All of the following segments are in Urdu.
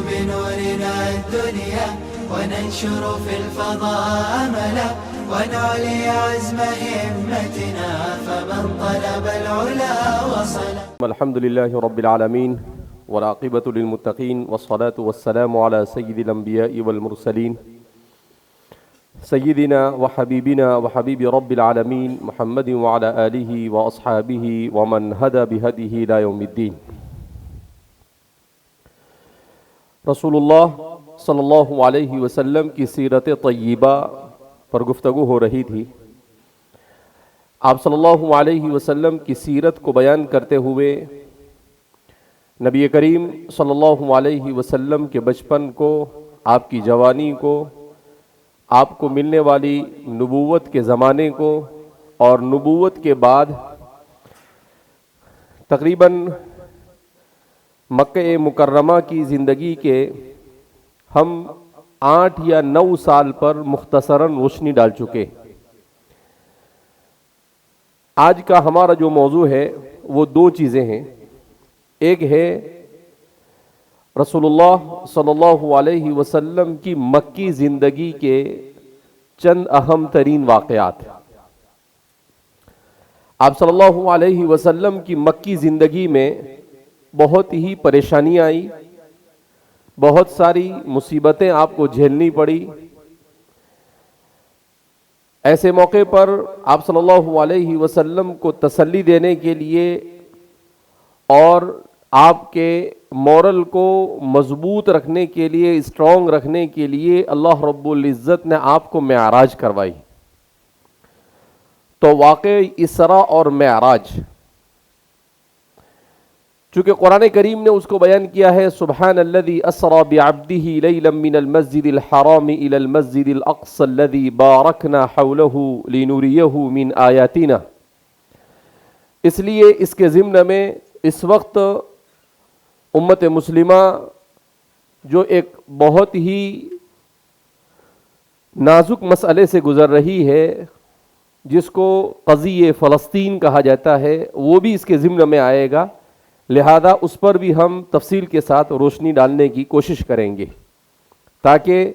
بنورنا الدنيا وننشر في الفضاء أملا ونعلي عزم همتنا فمن طلب العلا وصل. الحمد لله رب العالمين والعاقبة للمتقين والصلاة والسلام على سيد الأنبياء والمرسلين سيدنا وحبيبنا وحبيب رب العالمين محمد وعلى آله وأصحابه ومن هدى بهديه إلى يوم الدين. رسول اللہ صلی اللہ علیہ وسلم کی سیرت طیبہ پر گفتگو ہو رہی تھی. آپ صلی اللہ علیہ وسلم کی سیرت کو بیان کرتے ہوئے نبی کریم صلی اللہ علیہ وسلم کے بچپن کو، آپ کی جوانی کو، آپ کو ملنے والی نبوت کے زمانے کو اور نبوت کے بعد تقریباً مکہ مکرمہ کی زندگی کے ہم 8 یا 9 سال پر مختصراً روشنی ڈال چکے. آج کا ہمارا جو موضوع ہے وہ 2 چیزیں ہیں. ایک ہے رسول اللہ صلی اللہ علیہ وسلم کی مکی زندگی کے چند اہم ترین واقعات. آپ صلی اللہ علیہ وسلم کی مکی زندگی میں بہت ہی پریشانیاں آئی، بہت ساری مصیبتیں آپ کو جھیلنی پڑی. ایسے موقع پر آپ صلی اللہ علیہ وسلم کو تسلی دینے کے لیے اور آپ کے مورل کو مضبوط رکھنے کے لیے، اسٹرانگ رکھنے کے لیے اللہ رب العزت نے آپ کو معراج کروائی. تو واقع اسراء اور معراج، چونکہ قرآن کریم نے اس کو بیان کیا ہے، سبحان الذی اسری بعبدہ لیلا من المسجد الحرام الی المسجد الاقصی الذی بارکنا حولہ لنریہ من آیاتنا. اس لیے اس کے ضمن میں اس وقت امت مسلمہ جو ایک بہت ہی نازک مسئلے سے گزر رہی ہے، جس کو قضیہ فلسطین کہا جاتا ہے، وہ بھی اس کے ضمن میں آئے گا. لہذا اس پر بھی ہم تفصیل کے ساتھ روشنی ڈالنے کی کوشش کریں گے تاکہ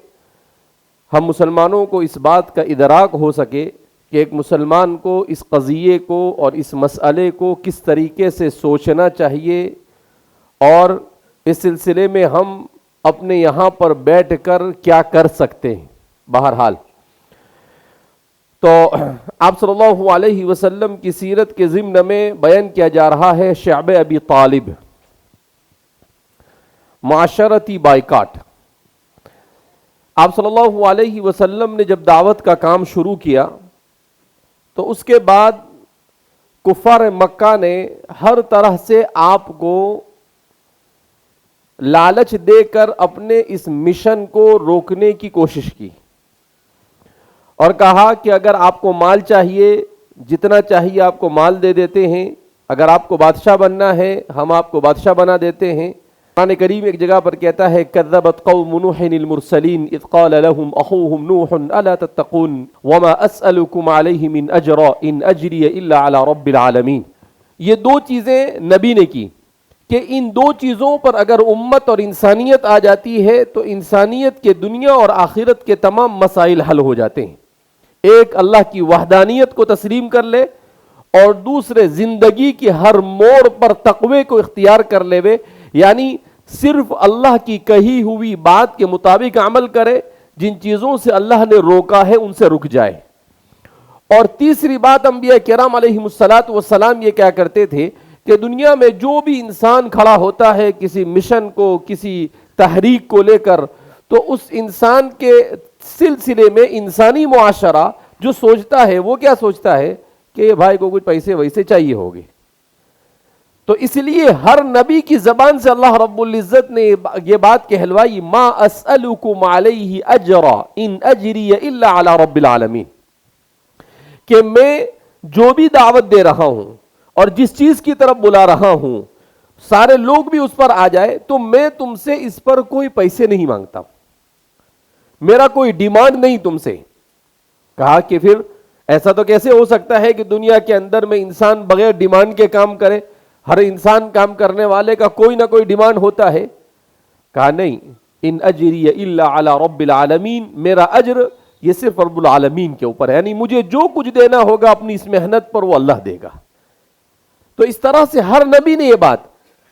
ہم مسلمانوں کو اس بات کا ادراک ہو سکے کہ ایک مسلمان کو اس قضیے کو اور اس مسئلے کو کس طریقے سے سوچنا چاہیے، اور اس سلسلے میں ہم اپنے یہاں پر بیٹھ کر کیا کر سکتے ہیں. بہرحال تو آپ صلی اللہ علیہ وسلم کی سیرت کے ضمن میں بیان کیا جا رہا ہے شعب ابی طالب، معاشرتی بائیکاٹ. آپ صلی اللہ علیہ وسلم نے جب دعوت کا کام شروع کیا تو اس کے بعد کفار مکہ نے ہر طرح سے آپ کو لالچ دے کر اپنے اس مشن کو روکنے کی کوشش کی اور کہا کہ اگر آپ کو مال چاہیے، جتنا چاہیے آپ کو مال دے دیتے ہیں، اگر آپ کو بادشاہ بننا ہے ہم آپ کو بادشاہ بنا دیتے ہیں. قرآن کریم ایک جگہ پر کہتا ہے کذبت قوم نوح المرسلین اذ قال لهم اخوهم نوح الا تتقون وما اسألكم علیہ من اجر ان اجری الا علی رب العالمین. یہ 2 چیزیں نبی نے کی کہ ان 2 چیزوں پر اگر امت اور انسانیت آ جاتی ہے تو انسانیت کے دنیا اور آخرت کے تمام مسائل حل ہو جاتے ہیں. ایک اللہ کی وحدانیت کو تسلیم کر لے اور دوسرے زندگی کی ہر موڑ پر تقوی کو اختیار کر لے وے، یعنی صرف اللہ کی کہی ہوئی بات کے مطابق عمل کرے، جن چیزوں سے اللہ نے روکا ہے ان سے رک جائے. اور تیسری بات انبیاء کرام علیہم السلام یہ کیا کرتے تھے کہ دنیا میں جو بھی انسان کھڑا ہوتا ہے کسی مشن کو، کسی تحریک کو لے کر، تو اس انسان کے سلسلے میں انسانی معاشرہ جو سوچتا ہے وہ کیا سوچتا ہے کہ یہ بھائی کو کچھ پیسے ویسے چاہیے ہوگے. تو اس لیے ہر نبی کی زبان سے اللہ رب العزت نے یہ بات کہلوائی ما اسألکم علیہ اجرا ان اجری الا علی رب العالمین، کہ میں جو بھی دعوت دے رہا ہوں اور جس چیز کی طرف بلا رہا ہوں سارے لوگ بھی اس پر آ جائے تو میں تم سے اس پر کوئی پیسے نہیں مانگتا، میرا کوئی ڈیمانڈ نہیں تم سے. کہا کہ پھر ایسا تو کیسے ہو سکتا ہے کہ دنیا کے اندر میں انسان بغیر ڈیمانڈ کے کام کرے؟ ہر انسان کام کرنے والے کا کوئی نہ کوئی ڈیمانڈ ہوتا ہے. کہا نہیں، ان اجری الا علی رب العالمین، میرا اجر یہ صرف رب العالمین کے اوپر ہے، یعنی مجھے جو کچھ دینا ہوگا اپنی اس محنت پر وہ اللہ دے گا۔ تو اس طرح سے ہر نبی نے یہ بات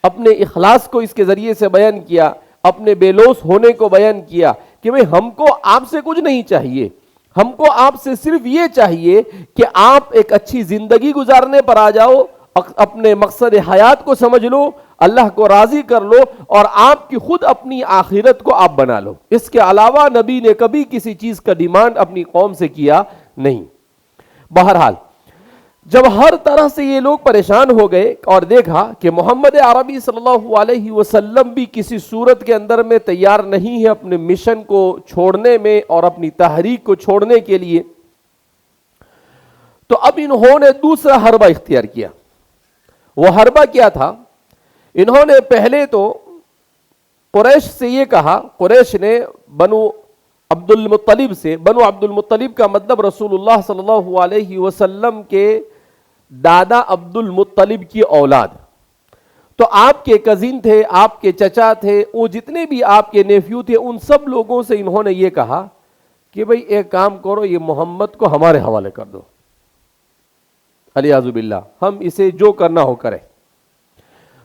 اپنے اخلاص کو اس کے ذریعے سے بیان کیا، اپنے بے لوث ہونے کو بیان کیا کہ بھئی ہم کو آپ سے کچھ نہیں چاہیے، ہم کو آپ سے صرف یہ چاہیے کہ آپ ایک اچھی زندگی گزارنے پر آ جاؤ، اپنے مقصد حیات کو سمجھ لو، اللہ کو راضی کر لو، اور آپ کی خود اپنی آخرت کو آپ بنا لو۔ اس کے علاوہ نبی نے کبھی کسی چیز کا ڈیمانڈ اپنی قوم سے کیا نہیں۔ بہرحال جب ہر طرح سے یہ لوگ پریشان ہو گئے اور دیکھا کہ محمد عربی صلی اللہ علیہ وسلم بھی کسی صورت کے اندر میں تیار نہیں ہے اپنے مشن کو چھوڑنے میں اور اپنی تحریک کو چھوڑنے کے لیے، تو اب انہوں نے دوسرا حربہ اختیار کیا۔ وہ حربہ کیا تھا؟ انہوں نے پہلے تو قریش سے یہ کہا، قریش نے بنو عبد المطلب سے، بنو عبد المطلب کا مطلب رسول اللہ صلی اللہ علیہ وسلم کے دادا عبد المطلب کی اولاد، تو آپ کے کزن تھے، آپ کے چچا تھے، وہ جتنے بھی آپ کے نیفیو تھے، ان سب لوگوں سے انہوں نے یہ کہا کہ بھئی ایک کام کرو، یہ محمد کو ہمارے حوالے کر دو، علیاذ باللہ، ہم اسے جو کرنا ہو کریں۔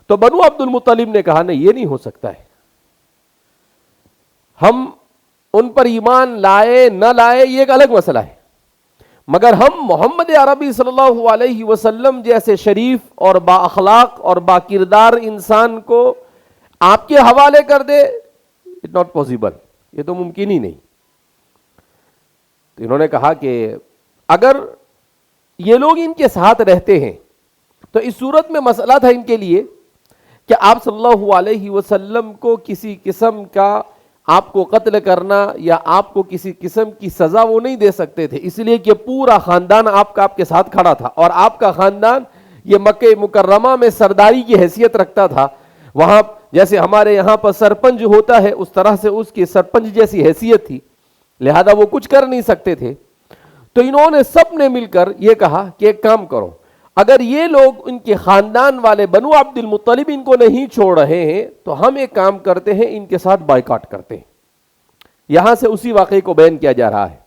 تو بنو عبد المطلب نے کہا نہیں، یہ نہیں ہو سکتا ہے، ہم ان پر ایمان لائے نہ لائے یہ ایک الگ مسئلہ ہے، مگر ہم محمد عربی صلی اللہ علیہ وسلم جیسے شریف اور با اخلاق اور با کردار انسان کو آپ کے حوالے کر دے، اٹ ناٹ پاسبل، یہ تو ممکن ہی نہیں۔ تو انہوں نے کہا کہ اگر یہ لوگ ان کے ساتھ رہتے ہیں تو اس صورت میں مسئلہ تھا ان کے لیے کہ آپ صلی اللہ علیہ وسلم کو کسی قسم کا آپ کو قتل کرنا یا آپ کو کسی قسم کی سزا وہ نہیں دے سکتے تھے، اس لیے کہ پورا خاندان آپ کے ساتھ کھڑا تھا، اور آپ کا خاندان یہ مکہ مکرمہ میں سرداری کی حیثیت رکھتا تھا، وہاں جیسے ہمارے یہاں پر سرپنچ ہوتا ہے اس طرح سے اس کی سرپنچ جیسی حیثیت تھی، لہذا وہ کچھ کر نہیں سکتے تھے۔ تو انہوں نے سب نے مل کر یہ کہا کہ ایک کام کرو، اگر یہ لوگ ان کے خاندان والے بنو عبد المطلب ان کو نہیں چھوڑ رہے ہیں تو ہم ایک کام کرتے ہیں، ان کے ساتھ بائیکاٹ کرتے ہیں۔ یہاں سے اسی واقعے کو بیان کیا جا رہا ہے۔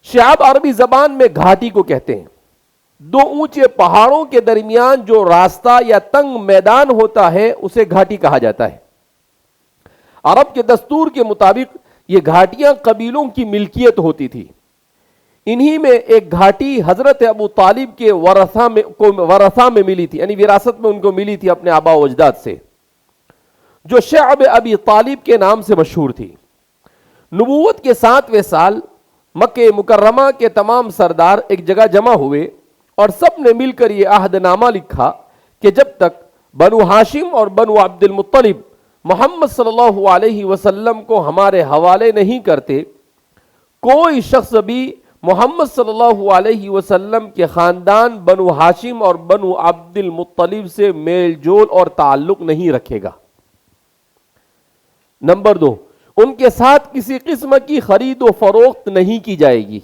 شعب عربی زبان میں گھاٹی کو کہتے ہیں، دو اونچے پہاڑوں کے درمیان جو راستہ یا تنگ میدان ہوتا ہے اسے گھاٹی کہا جاتا ہے۔ عرب کے دستور کے مطابق یہ گھاٹیاں قبیلوں کی ملکیت ہوتی تھی، انہی میں ایک گھاٹی حضرت ابو طالب کے ورثہ میں ملی تھی، یعنی وراثت میں ان کو ملی تھی اپنے آبا و اجداد سے، جو شعب ابی طالب کے نام سے مشہور تھی۔ نبوت کے 7ویں سال مکہ مکرمہ کے تمام سردار ایک جگہ جمع ہوئے اور سب نے مل کر یہ عہد نامہ لکھا کہ جب تک بنو ہاشم اور بنو عبد المطلب محمد صلی اللہ علیہ وسلم کو ہمارے حوالے نہیں کرتے، کوئی شخص بھی محمد صلی اللہ علیہ وسلم کے خاندان بنو ہاشم اور بنو عبد المطلب سے میل جول اور تعلق نہیں رکھے گا۔ نمبر 2، ان کے ساتھ کسی قسم کی خرید و فروخت نہیں کی جائے گی۔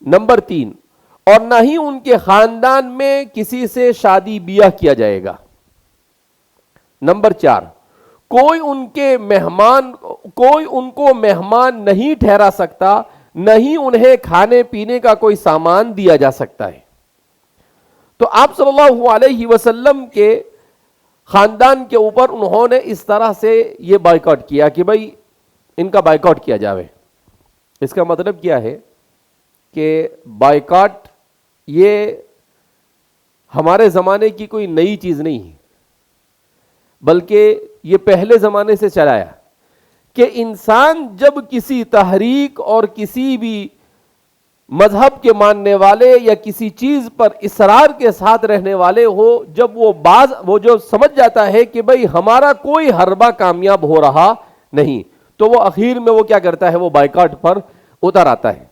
نمبر 3، اور نہ ہی ان کے خاندان میں کسی سے شادی بیاہ کیا جائے گا۔ نمبر 4، کوئی ان کو مہمان نہیں ٹھہرا سکتا، نہ ہی انہیں کھانے پینے کا کوئی سامان دیا جا سکتا ہے۔ تو آپ صلی اللہ علیہ وسلم کے خاندان کے اوپر انہوں نے اس طرح سے یہ بائیکاٹ کیا کہ بھئی ان کا بائیکاٹ کیا جاوے۔ اس کا مطلب کیا ہے کہ بائیکاٹ یہ ہمارے زمانے کی کوئی نئی چیز نہیں ہے، بلکہ یہ پہلے زمانے سے چلایا کہ انسان جب کسی تحریک اور کسی بھی مذہب کے ماننے والے یا کسی چیز پر اصرار کے ساتھ رہنے والے ہو، جب وہ جو سمجھ جاتا ہے کہ بھئی ہمارا کوئی حربہ کامیاب ہو رہا نہیں، تو وہ اخیر میں وہ کیا کرتا ہے، وہ بائیکاٹ پر اتر آتا ہے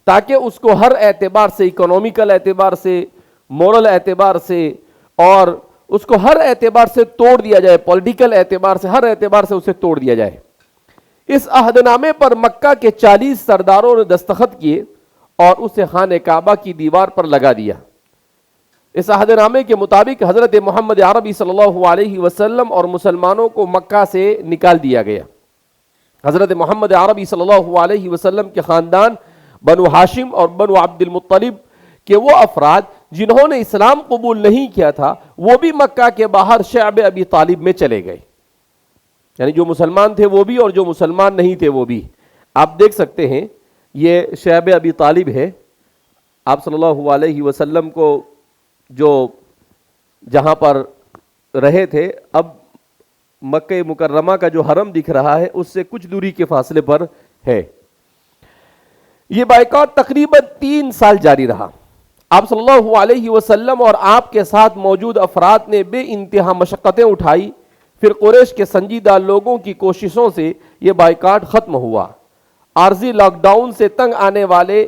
تاکہ اس کو ہر اعتبار سے، اکنومیکل اعتبار سے، مورل اعتبار سے، اور اس کو ہر اعتبار سے توڑ دیا جائے، پولیٹیکل اعتبار سے، ہر اعتبار سے اسے توڑ دیا جائے۔ اس عہد نامے پر مکہ کے 40 سرداروں نے دستخط کیے اور اسے خانہ کعبہ کی دیوار پر لگا دیا۔ اس عہد نامے کے مطابق حضرت محمد عربی صلی اللہ علیہ وسلم اور مسلمانوں کو مکہ سے نکال دیا گیا۔ حضرت محمد عربی صلی اللہ علیہ وسلم کے خاندان بنو ہاشم اور بنو عبد المطلب کہ وہ افراد جنہوں نے اسلام قبول نہیں کیا تھا وہ بھی مکہ کے باہر شعب ابی طالب میں چلے گئے، یعنی جو مسلمان تھے وہ بھی اور جو مسلمان نہیں تھے وہ بھی۔ آپ دیکھ سکتے ہیں یہ شعب ابی طالب ہے، آپ صلی اللہ علیہ وسلم کو جو جہاں پر رہے تھے، اب مکہ مکرمہ کا جو حرم دکھ رہا ہے اس سے کچھ دوری کے فاصلے پر ہے۔ یہ بائیکاٹ تقریباً 3 سال جاری رہا۔ آپ صلی اللہ علیہ وسلم اور آپ کے ساتھ موجود افراد نے بے انتہا مشقتیں اٹھائی، پھر قریش کے سنجیدہ لوگوں کی کوششوں سے یہ بائیکاٹ ختم ہوا۔ عارضی لاک ڈاؤن سے تنگ آنے والے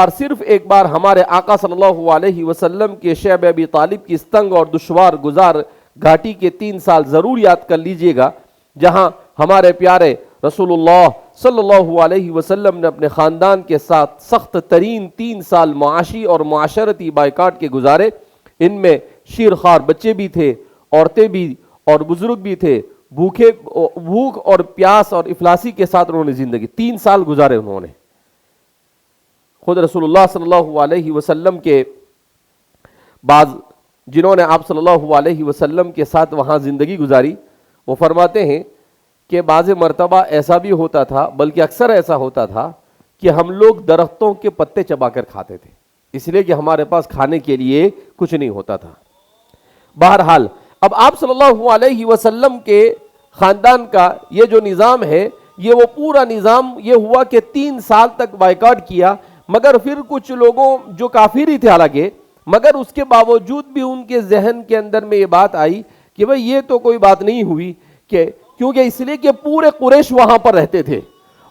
صرف ایک بار ہمارے آقا صلی اللہ علیہ وسلم کے شعب ابی طالب کی اس تنگ اور دشوار گزار گھاٹی کے 3 سال ضرور یاد کر لیجئے گا، جہاں ہمارے پیارے رسول اللہ صلی اللہ علیہ وسلم نے اپنے خاندان کے ساتھ سخت ترین 3 سال معاشی اور معاشرتی بائیکاٹ کے گزارے۔ ان میں شیرخوار بچے بھی تھے، عورتیں بھی اور بزرگ بھی تھے، بھوک اور پیاس اور افلاسی کے ساتھ انہوں نے زندگی 3 سال گزارے۔ انہوں نے خود رسول اللہ صلی اللہ علیہ وسلم کے بعض جنہوں نے آپ صلی اللہ علیہ وسلم کے ساتھ وہاں زندگی گزاری، وہ فرماتے ہیں کہ بعض مرتبہ ایسا بھی ہوتا تھا، بلکہ اکثر ایسا ہوتا تھا کہ ہم لوگ درختوں کے پتے چبا کر کھاتے تھے، اس لیے کہ ہمارے پاس کھانے کے لیے کچھ نہیں ہوتا تھا۔ بہرحال اب آپ صلی اللہ علیہ وسلم کے خاندان کا یہ جو نظام ہے، یہ وہ پورا نظام یہ ہوا کہ 3 سال تک بائیکاٹ کیا، مگر پھر کچھ لوگوں جو کافر ہی تھے حالانکہ، مگر اس کے باوجود بھی ان کے ذہن کے اندر میں یہ بات آئی کہ بھئی یہ تو کوئی بات نہیں ہوئی، کیونکہ اس لیے کہ پورے قریش وہاں پر رہتے تھے،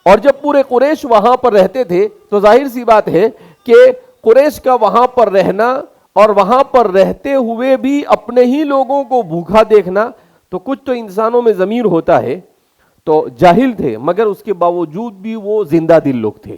اور جب پورے قریش وہاں پر رہتے تھے تو ظاہر سی بات ہے کہ قریش کا وہاں پر رہنا اور وہاں پر رہتے ہوئے بھی اپنے ہی لوگوں کو بھوکا دیکھنا، تو کچھ تو انسانوں میں ضمیر ہوتا ہے۔ تو جاہل تھے مگر اس کے باوجود بھی وہ زندہ دل لوگ تھے۔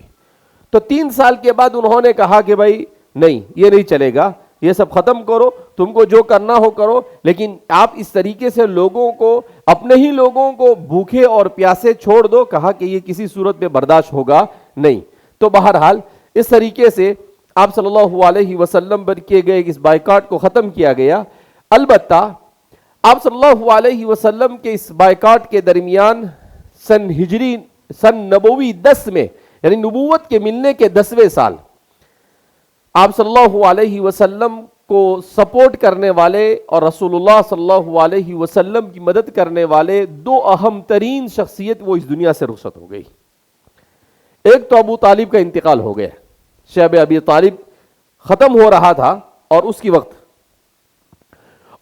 تو 3 سال کے بعد انہوں نے کہا کہ بھائی نہیں، یہ نہیں چلے گا، یہ سب ختم کرو، تم کو جو کرنا ہو کرو، لیکن آپ اس طریقے سے لوگوں کو، اپنے ہی لوگوں کو بھوکے اور پیاسے چھوڑ دو۔ کہا کہ یہ کسی صورت میں برداشت ہوگا نہیں۔ تو بہرحال اس طریقے سے آپ صلی اللہ علیہ وسلم پر کیے گئے اس بائیکاٹ کو ختم کیا گیا۔ البتہ آپ صلی اللہ علیہ وسلم کے اس بائیکاٹ کے درمیان سن نبوی 10 میں، یعنی نبوت کے ملنے کے 10ویں سال، آپ صلی اللہ علیہ وسلم کو سپورٹ کرنے والے اور رسول اللہ صلی اللہ علیہ وسلم کی مدد کرنے والے 2 اہم ترین شخصیت وہ اس دنیا سے رخصت ہو گئی۔ ایک تو ابو طالب کا انتقال ہو گیا، شعب ابی طالب ختم ہو رہا تھا اور اس کی وقت،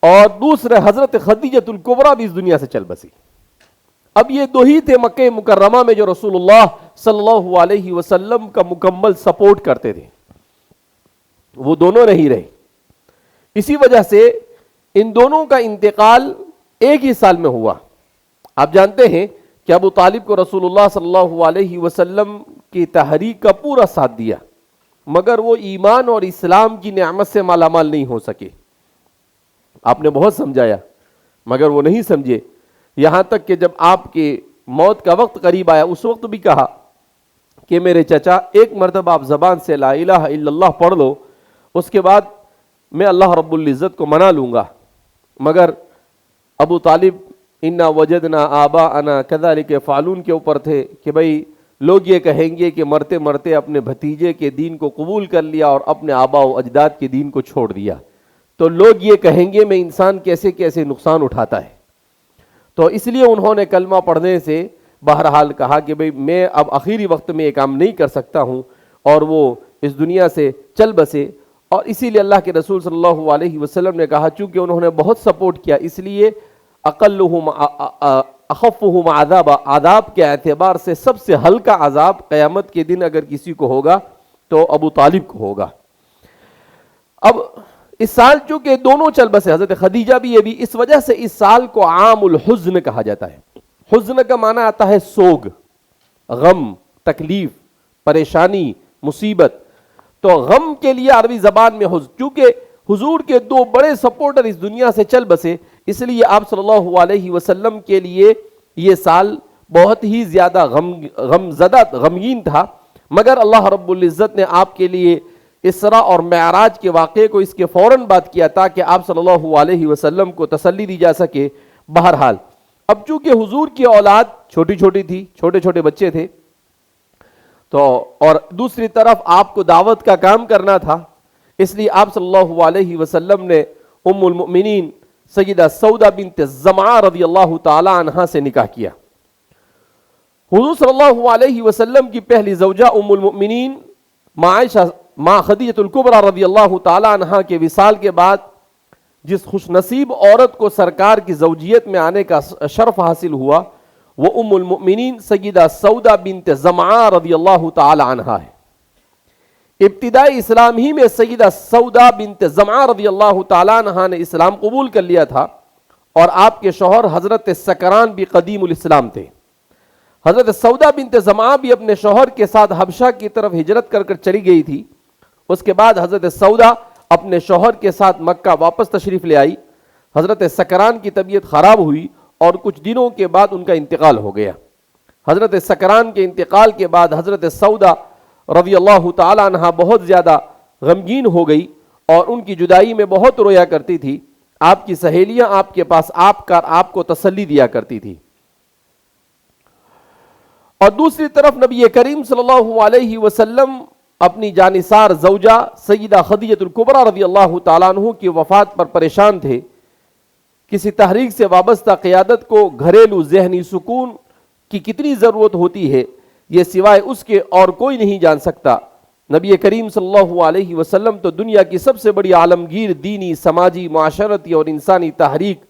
اور دوسرے حضرت خدیجہ الکبریٰ بھی اس دنیا سے چل بسی۔ اب یہ 2 ہی تھے مکہ مکرمہ میں جو رسول اللہ صلی اللہ علیہ وسلم کا مکمل سپورٹ کرتے تھے، وہ دونوں نہیں رہے۔ اسی وجہ سے ان دونوں کا انتقال ایک ہی سال میں ہوا۔ آپ جانتے ہیں کہ ابو طالب کو رسول اللہ صلی اللہ علیہ وسلم کی تحریک کا پورا ساتھ دیا، مگر وہ ایمان اور اسلام کی نعمت سے مالا مال نہیں ہو سکے۔ آپ نے بہت سمجھایا مگر وہ نہیں سمجھے، یہاں تک کہ جب آپ کی موت کا وقت قریب آیا اس وقت بھی کہا کہ میرے چچا ایک مرتبہ آپ زبان سے لا الہ الا اللہ پڑھ لو، اس کے بعد میں اللہ رب العزت کو منا لوں گا۔ مگر ابو طالب انا وجدنا آباءنا کذالک یفعلون کے اوپر تھے کہ بھئی لوگ یہ کہیں گے کہ مرتے مرتے اپنے بھتیجے کے دین کو قبول کر لیا اور اپنے آباء و اجداد کے دین کو چھوڑ دیا، تو لوگ یہ کہیں گے میں انسان کیسے کیسے نقصان اٹھاتا ہے۔ تو اس لیے انہوں نے کلمہ پڑھنے سے بہرحال کہا کہ بھئی میں اب آخری وقت میں یہ کام نہیں کر سکتا ہوں، اور وہ اس دنیا سے چل بسے۔ اور اسی لیے اللہ کے رسول صلی اللہ علیہ وسلم نے کہا چونکہ انہوں نے بہت سپورٹ کیا، اس لیے اقلہم اخفہم عذابا، عذاب کے اعتبار سے سب سے ہلکا عذاب قیامت کے دن اگر کسی کو ہوگا تو ابو طالب کو ہوگا۔ اب اس سال چونکہ دونوں چل بسے، حضرت خدیجہ بھی یہ بھی، اس وجہ سے اس سال کو عام الحزن کہا جاتا ہے۔ حزن کا معنی آتا ہے سوگ، غم، تکلیف، پریشانی، مصیبت۔ تو غم کے لیے عربی زبان میں حزن، چونکہ حضور کے دو بڑے سپورٹر اس دنیا سے چل بسے، اس لیے آپ صلی اللہ علیہ وسلم کے لیے یہ سال بہت ہی زیادہ غمگین تھا، مگر اللہ رب العزت نے آپ کے لیے اسراء اور معراج کے واقعے کو اس کے فوراً بعد کیا تاکہ آپ صلی اللہ علیہ وسلم کو تسلی دی جا سکے۔ بہرحال اب چونکہ حضور کی اولاد چھوٹی چھوٹی تھی، چھوٹے چھوٹے بچے تھے، تو اور دوسری طرف آپ کو دعوت کا کام کرنا تھا، اس لیے آپ صلی اللہ علیہ وسلم نے ام المؤمنین سیدہ سودا بنت زمعہ رضی اللہ تعالی عنہا سے نکاح کیا۔ حضور صلی اللہ علیہ وسلم کی پہلی زوجہ ام المؤمنین ماں خدیجہ الکبریٰ رضی اللہ تعالی عنہا کے وصال کے بعد جس خوش نصیب عورت کو سرکار کی زوجیت میں آنے کا شرف حاصل ہوا وہ ام المؤمنین سیدہ سودا بنت زمعہ رضی اللہ تعالی عنہا ہے۔ ابتدائی اسلام ہی میں سیدہ سودا بنت زمعہ رضی اللہ تعالی عنہا نے اسلام قبول کر لیا تھا، اور آپ کے شوہر حضرت سکران بھی قدیم الاسلام تھے۔ حضرت سودا بنت زمعہ بھی اپنے شوہر کے ساتھ حبشہ کی طرف ہجرت کر چلی گئی تھی۔ اس کے بعد حضرت سودا اپنے شوہر کے ساتھ مکہ واپس تشریف لے آئی۔ حضرت سکران کی طبیعت خراب ہوئی اور کچھ دنوں کے بعد ان کا انتقال ہو گیا۔ حضرت سکران کے انتقال کے بعد حضرت سودا رضی اللہ تعالی عنہ بہت زیادہ غمگین ہو گئی اور ان کی جدائی میں بہت رویا کرتی تھی۔ آپ کی سہیلیاں آپ کے پاس آپ کو تسلی دیا کرتی تھی، اور دوسری طرف نبی کریم صلی اللہ علیہ وسلم اپنی جانثار زوجہ سیدہ خدیجہ الکبریٰ رضی اللہ تعالیٰ عنہ کی وفات پر پریشان تھے۔ کسی تحریک سے وابستہ قیادت کو گھریلو ذہنی سکون کی کتنی ضرورت ہوتی ہے یہ سوائے اس کے اور کوئی نہیں جان سکتا۔ نبی کریم صلی اللہ علیہ وسلم تو دنیا کی سب سے بڑی عالمگیر دینی، سماجی، معاشرتی اور انسانی تحریک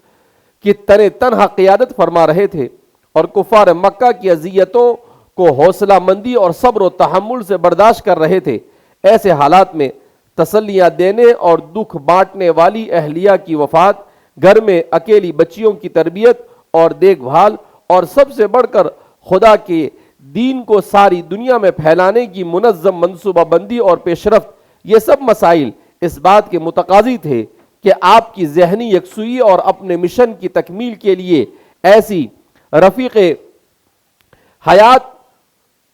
کی تنہا قیادت فرما رہے تھے، اور کفار مکہ کی اذیتوں کو حوصلہ مندی اور صبر و تحمل سے برداشت کر رہے تھے۔ ایسے حالات میں تسلیاں دینے اور دکھ بانٹنے والی اہلیہ کی وفات، گھر میں اکیلی بچیوں کی تربیت اور دیکھ بھال، اور سب سے بڑھ کر خدا کے دین کو ساری دنیا میں پھیلانے کی منظم منصوبہ بندی اور پیش رفت، یہ سب مسائل اس بات کے متقاضی تھے کہ آپ کی ذہنی یکسوئی اور اپنے مشن کی تکمیل کے لیے ایسی رفیق حیات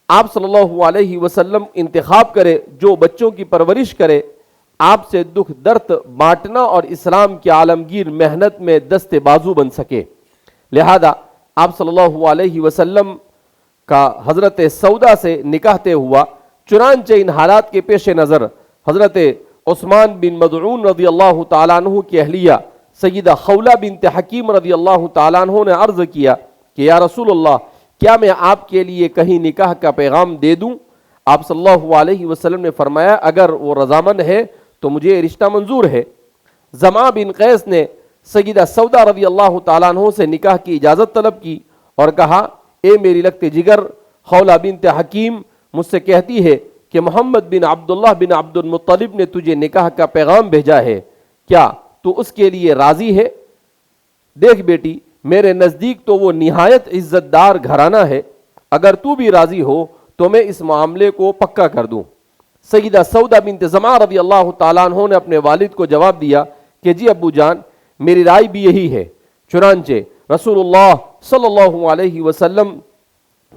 آپ صلی اللہ علیہ وسلم انتخاب کرے جو بچوں کی پرورش کرے، آپ سے دکھ درد بانٹنا اور اسلام کی عالمگیر محنت میں دست بازو بن سکے۔ لہذا آپ صلی اللہ علیہ وسلم کا حضرت سودا سے نکاح طے ہوا۔ چنانچہ ان حالات کے پیش نظر حضرت عثمان بن مظعون رضی اللہ تعالیٰ عنہ کی اہلیہ سیدہ خولہ بنت حکیم رضی اللہ تعالیٰ عنہ نے عرض کیا کہ یا رسول اللہ، کیا میں آپ کے لیے کہیں نکاح کا پیغام دے دوں؟ آپ صلی اللہ علیہ وسلم نے فرمایا اگر وہ رضامند ہے تو مجھے رشتہ منظور ہے۔ زمعہ بن قیس نے سیدہ سودا رضی اللہ تعالیٰ عنہ سے نکاح کی اجازت طلب کی اور کہا اے میری لگتے جگر خولہ بنت حکیم، مجھ سے کہتی ہے کہ محمد بن عبداللہ بن عبد المطلب نے تجھے نکاح کا پیغام بھیجا ہے، کیا تو اس کے لیے راضی ہے؟ دیکھ بیٹی، میرے نزدیک تو وہ نہایت عزت دار گھرانہ ہے، اگر تو بھی راضی ہو تو میں اس معاملے کو پکا کر دوں۔ سیدہ سودا بنت زمعہ رضی اللہ تعالیٰ عنہ نے اپنے والد کو جواب دیا کہ جی ابو جان، میری رائے بھی یہی ہے۔ چنانچہ رسول اللہ صلی اللہ علیہ وسلم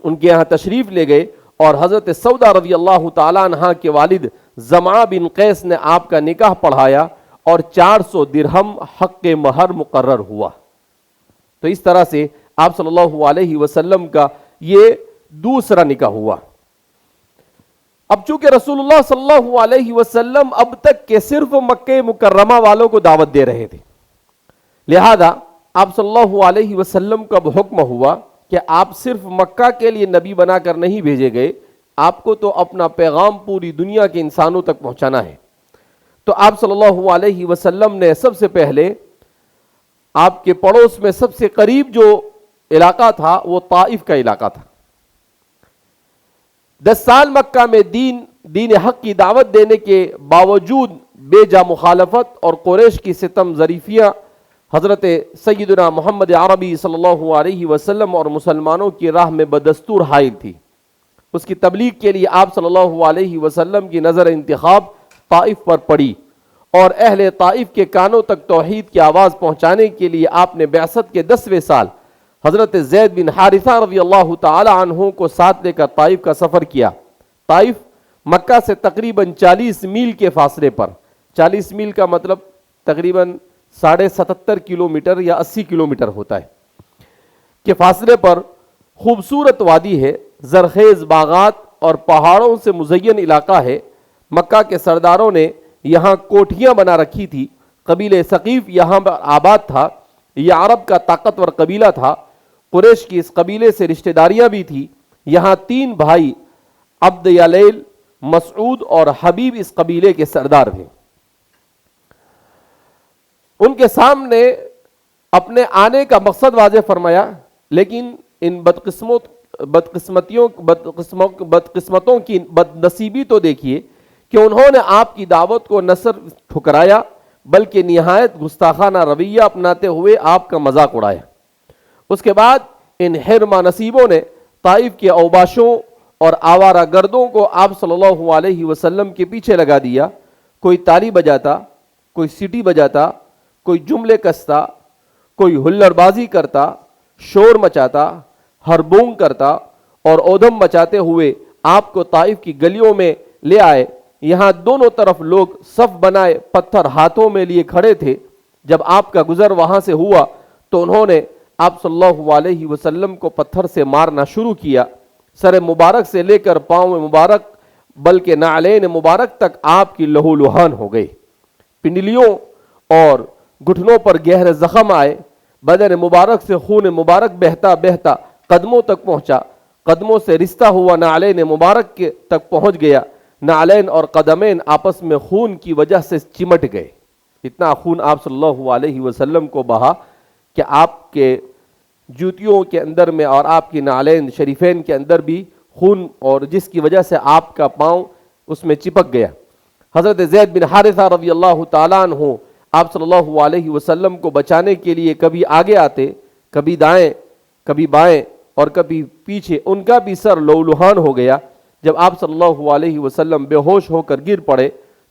ان کے یہاں تشریف لے گئے اور حضرت سودا رضی اللہ تعالیٰ عنہ کے والد زمعہ بن قیس نے آپ کا نکاح پڑھایا اور 400 درہم حق مہر مقرر ہوا۔ تو اس طرح سے آپ صلی اللہ علیہ وسلم کا یہ دوسرا نکاح ہوا۔ اب چونکہ رسول اللہ صلی اللہ علیہ وسلم اب تک کے صرف مکہ مکرمہ والوں کو دعوت دے رہے تھے، لہذا آپ صلی اللہ علیہ وسلم کا حکم ہوا کہ آپ صرف مکہ کے لیے نبی بنا کر نہیں بھیجے گئے، آپ کو تو اپنا پیغام پوری دنیا کے انسانوں تک پہنچانا ہے۔ تو آپ صلی اللہ علیہ وسلم نے سب سے پہلے آپ کے پڑوس میں سب سے قریب جو علاقہ تھا وہ طائف کا علاقہ تھا۔ 10 سال مکہ میں دین حق کی دعوت دینے کے باوجود بے جا مخالفت اور قریش کی ستم ظریفیاں حضرت سیدنا محمد عربی صلی اللہ علیہ وسلم اور مسلمانوں کی راہ میں بدستور حائل تھی۔ اس کی تبلیغ کے لیے آپ صلی اللہ علیہ وسلم کی نظر انتخاب طائف پر پڑی اور اہل طائف کے کانوں تک توحید کی آواز پہنچانے کے لیے آپ نے بعثت کے 10ویں سال حضرت زید بن حارثہ رضی اللہ تعالی عنہ کو ساتھ لے کر طائف کا سفر کیا۔ طائف مکہ سے تقریباً 40 میل کے فاصلے پر، 40 میل کا مطلب تقریباً 77.5 کلومیٹر یا 80 کلومیٹر ہوتا ہے کے فاصلے پر خوبصورت وادی ہے، زرخیز باغات اور پہاڑوں سے مزین علاقہ ہے۔ مکہ کے سرداروں نے یہاں کوٹھیاں بنا رکھی تھی۔ قبیلہ ثقیف یہاں پر آباد تھا۔ یہ عرب کا طاقتور قبیلہ تھا۔ قریش کی اس قبیلے سے رشتہ داریاں بھی تھی۔ یہاں 3 بھائی عبد یلیل، مسعود اور حبیب اس قبیلے کے سردار تھے۔ ان کے سامنے اپنے آنے کا مقصد واضح فرمایا، لیکن ان بدقسمتوں کی بدنصیبی تو دیکھیے کہ انہوں نے آپ کی دعوت کو نہ صرف ٹھکرایا بلکہ نہایت گستاخانہ رویہ اپناتے ہوئے آپ کا مذاق اڑایا۔ اس کے بعد ان حرمہ نصیبوں نے طائف کے اوباشوں اور آوارہ گردوں کو آپ صلی اللہ علیہ وسلم کے پیچھے لگا دیا۔ کوئی تالی بجاتا، کوئی سیٹی بجاتا، کوئی جملے کستا، کوئی ہلڑ بازی کرتا، شور مچاتا، ہربونگ کرتا اور اودم مچاتے ہوئے آپ کو طائف کی گلیوں میں لے آئے۔ یہاں دونوں طرف لوگ صف بنائے پتھر ہاتھوں میں لیے کھڑے تھے۔ جب آپ کا گزر وہاں سے ہوا تو انہوں نے آپ صلی اللہ علیہ وسلم کو پتھر سے مارنا شروع کیا۔ سر مبارک سے لے کر پاؤں مبارک بلکہ نعلین مبارک تک آپ کی لہو لہان ہو گئی۔ پنڈلیوں اور گھٹنوں پر گہرے زخم آئے۔ بدن مبارک سے خون مبارک بہتا بہتا قدموں تک پہنچا۔ قدموں سے رشتہ ہوا نعلین مبارک کے تک پہنچ گیا۔ نعلین اور قدمین آپس میں خون کی وجہ سے چمٹ گئے۔ اتنا خون آپ صلی اللہ علیہ وسلم کو بہا کہ آپ کے جوتیوں کے اندر میں اور آپ کی نعلین شریفین کے اندر بھی خون، اور جس کی وجہ سے آپ کا پاؤں اس میں چپک گیا۔ حضرت زید بن حارثہ رضی اللہ تعالیٰ عنہ آپ صلی اللہ علیہ وسلم کو بچانے کے لیے کبھی آگے آتے، کبھی دائیں، کبھی بائیں اور کبھی پیچھے۔ ان کا بھی سر لہولہان ہو گیا۔ جب آپ صلی اللہ علیہ وسلم بے ہوش ہو کر گر پڑے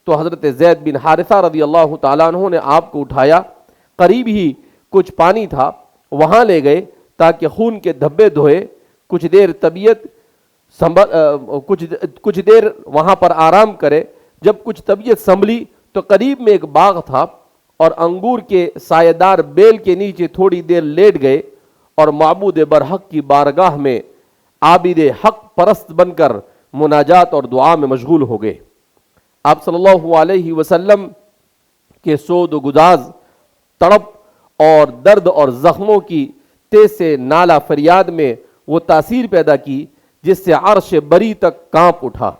تو حضرت زید بن حارثہ رضی اللہ تعالیٰ عنہ نے آپ کو اٹھایا۔ قریب ہی کچھ پانی تھا، وہاں لے گئے تاکہ خون کے دھبے دھوئے۔ کچھ دیر وہاں پر آرام کرے۔ جب کچھ طبیعت سنبھلی تو قریب میں ایک باغ تھا اور انگور کے سایہ دار بیل کے نیچے تھوڑی دیر لیٹ گئے اور معبود برحق کی بارگاہ میں عابد حق پرست بن کر مناجات اور دعا میں مشغول ہو گئے۔ آپ صلی اللہ علیہ وسلم کے سود و گداز، تڑپ اور درد اور زخموں کی تیز سے نالہ فریاد میں وہ تاثیر پیدا کی جس سے عرش بری تک کانپ اٹھا۔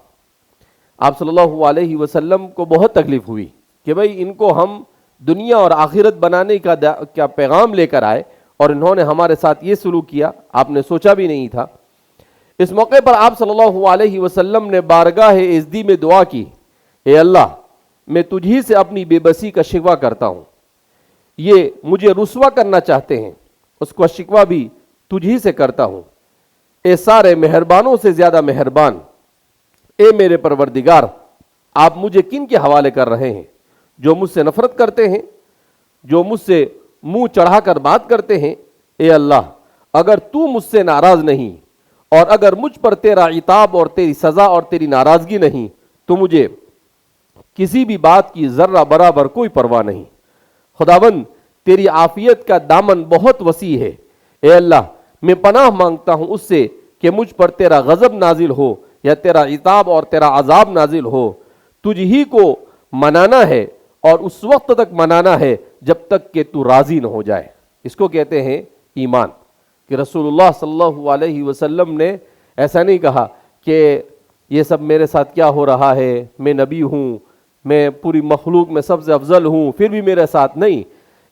آپ صلی اللہ علیہ وسلم کو بہت تکلیف ہوئی کہ بھئی ان کو ہم دنیا اور آخرت بنانے کا کیا پیغام لے کر آئے اور انہوں نے ہمارے ساتھ یہ سلوک کیا، آپ نے سوچا بھی نہیں تھا۔ اس موقع پر آپ صلی اللہ علیہ وسلم نے بارگاہ عزدی میں دعا کی، اے اللہ، میں تجھی سے اپنی بے بسی کا شکوہ کرتا ہوں۔ یہ مجھے رسوا کرنا چاہتے ہیں، اس کو شکوہ بھی تجھی سے کرتا ہوں۔ اے سارے مہربانوں سے زیادہ مہربان، اے میرے پروردگار، آپ مجھے کن کے حوالے کر رہے ہیں؟ جو مجھ سے نفرت کرتے ہیں، جو مجھ سے منہ چڑھا کر بات کرتے ہیں۔ اے اللہ، اگر تو مجھ سے ناراض نہیں اور اگر مجھ پر تیرا عتاب اور تیری سزا اور تیری ناراضگی نہیں تو مجھے کسی بھی بات کی ذرہ برابر کوئی پرواہ نہیں۔ خداوند، تیری عافیت کا دامن بہت وسیع ہے۔ اے اللہ، میں پناہ مانگتا ہوں اس سے کہ مجھ پر تیرا غضب نازل ہو یا تیرا عتاب اور تیرا عذاب نازل ہو۔ تجھ ہی کو منانا ہے اور اس وقت تک منانا ہے جب تک کہ تو راضی نہ ہو جائے۔ اس کو کہتے ہیں ایمان، کہ رسول اللہ صلی اللہ علیہ وسلم نے ایسا نہیں کہا کہ یہ سب میرے ساتھ کیا ہو رہا ہے، میں نبی ہوں، میں پوری مخلوق میں سب سے افضل ہوں پھر بھی میرے ساتھ نہیں۔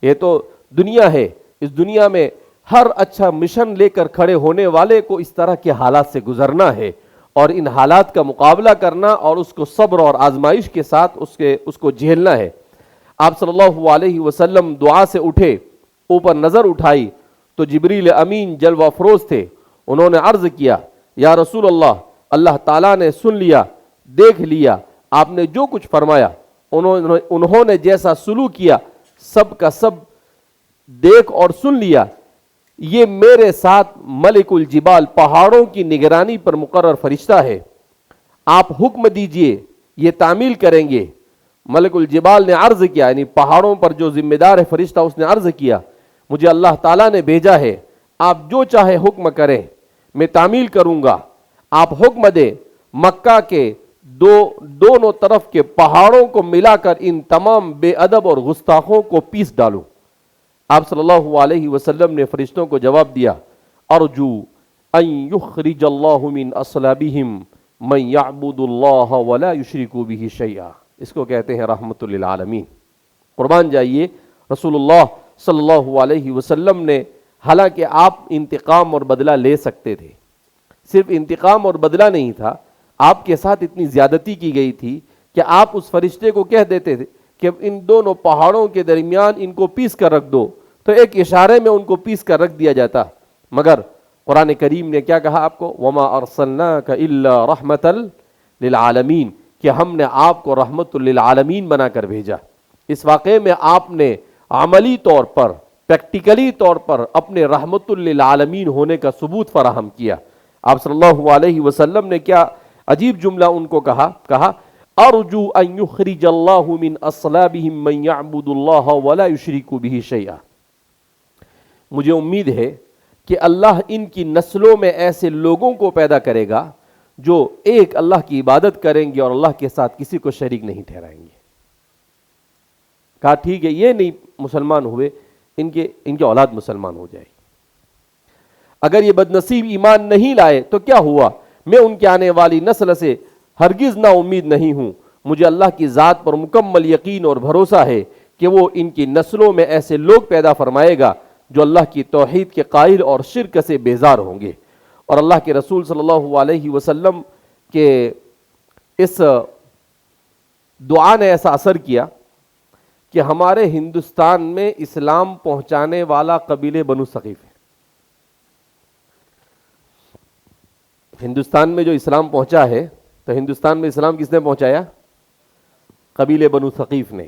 یہ تو دنیا ہے، اس دنیا میں ہر اچھا مشن لے کر کھڑے ہونے والے کو اس طرح کے حالات سے گزرنا ہے اور ان حالات کا مقابلہ کرنا اور اس کو صبر اور آزمائش کے ساتھ اس کو جھیلنا ہے۔ آپ صلی اللہ علیہ وسلم دعا سے اٹھے، اوپر نظر اٹھائی تو جبریل امین جلوہ افروز تھے۔ انہوں نے عرض کیا، یا رسول اللہ، اللہ تعالیٰ نے سن لیا، دیکھ لیا، آپ نے جو کچھ فرمایا انہوں نے جیسا سلوک کیا سب کا سب دیکھ اور سن لیا. یہ میرے ساتھ ملک الجبال پہاڑوں کی نگرانی پر مقرر فرشتہ ہے, آپ حکم دیجئے یہ تعمیل کریں گے. ملک الجبال نے عرض کیا, یعنی پہاڑوں پر جو ذمہ دار ہے فرشتہ, اس نے عرض کیا مجھے اللہ تعالیٰ نے بھیجا ہے, آپ جو چاہے حکم کریں میں تعمیل کروں گا. آپ حکم دیں مکہ کے دونوں طرف کے پہاڑوں کو ملا کر ان تمام بے ادب اور گستاخوں کو پیس ڈالوں. آپ صلی اللہ علیہ وسلم نے فرشتوں کو جواب دیا, ارجو ان یخرج اللہ من اصلابہم من یعبد اللہ ولا یشرک بہ شیئا. اس کو کہتے ہیں رحمت للعالمین. قربان جائیے, رسول اللہ صلی اللہ علیہ وسلم نے, حالانکہ آپ انتقام اور بدلہ لے سکتے تھے, صرف انتقام اور بدلہ نہیں تھا, آپ کے ساتھ اتنی زیادتی کی گئی تھی کہ آپ اس فرشتے کو کہہ دیتے تھے کہ ان دونوں پہاڑوں کے درمیان ان کو پیس کر رکھ دو, تو ایک اشارے میں ان کو پیس کر رکھ دیا جاتا. مگر قرآن کریم نے کیا کہا آپ کو, وما ارسلناک الا رحمتا للعالمین, کہ ہم نے آپ کو رحمت للعالمین بنا کر بھیجا. اس واقعے میں آپ نے عملی طور پر, پریکٹیکلی طور پر اپنے رحمت للعالمین ہونے کا ثبوت فراہم کیا. آپ صلی اللہ علیہ وسلم نے کیا عجیب جملہ ان کو کہا ارجو ان یخرج اللہ من اصلابہم من یعبد اللہ ولا یشرک بہ شیئا. مجھے امید ہے کہ اللہ ان کی نسلوں میں ایسے لوگوں کو پیدا کرے گا جو ایک اللہ کی عبادت کریں گے اور اللہ کے ساتھ کسی کو شریک نہیں ٹھہرائیں گے. کہا ٹھیک ہے, یہ نہیں مسلمان ہوئے, ان کے اولاد مسلمان ہو جائے. اگر یہ بدنصیب ایمان نہیں لائے تو کیا ہوا, میں ان کے آنے والی نسل سے ہرگز نا امید نہیں ہوں. مجھے اللہ کی ذات پر مکمل یقین اور بھروسہ ہے کہ وہ ان کی نسلوں میں ایسے لوگ پیدا فرمائے گا جو اللہ کی توحید کے قائل اور شرک سے بیزار ہوں گے. اور اللہ کے رسول صلی اللہ علیہ وسلم کے اس دعا نے ایسا اثر کیا کہ ہمارے ہندوستان میں اسلام پہنچانے والا قبیلے بنو ثقیف ہے. ہندوستان میں جو اسلام پہنچا ہے, تو ہندوستان میں اسلام کس نے پہنچایا؟ قبیلے بنو ثقیف نے.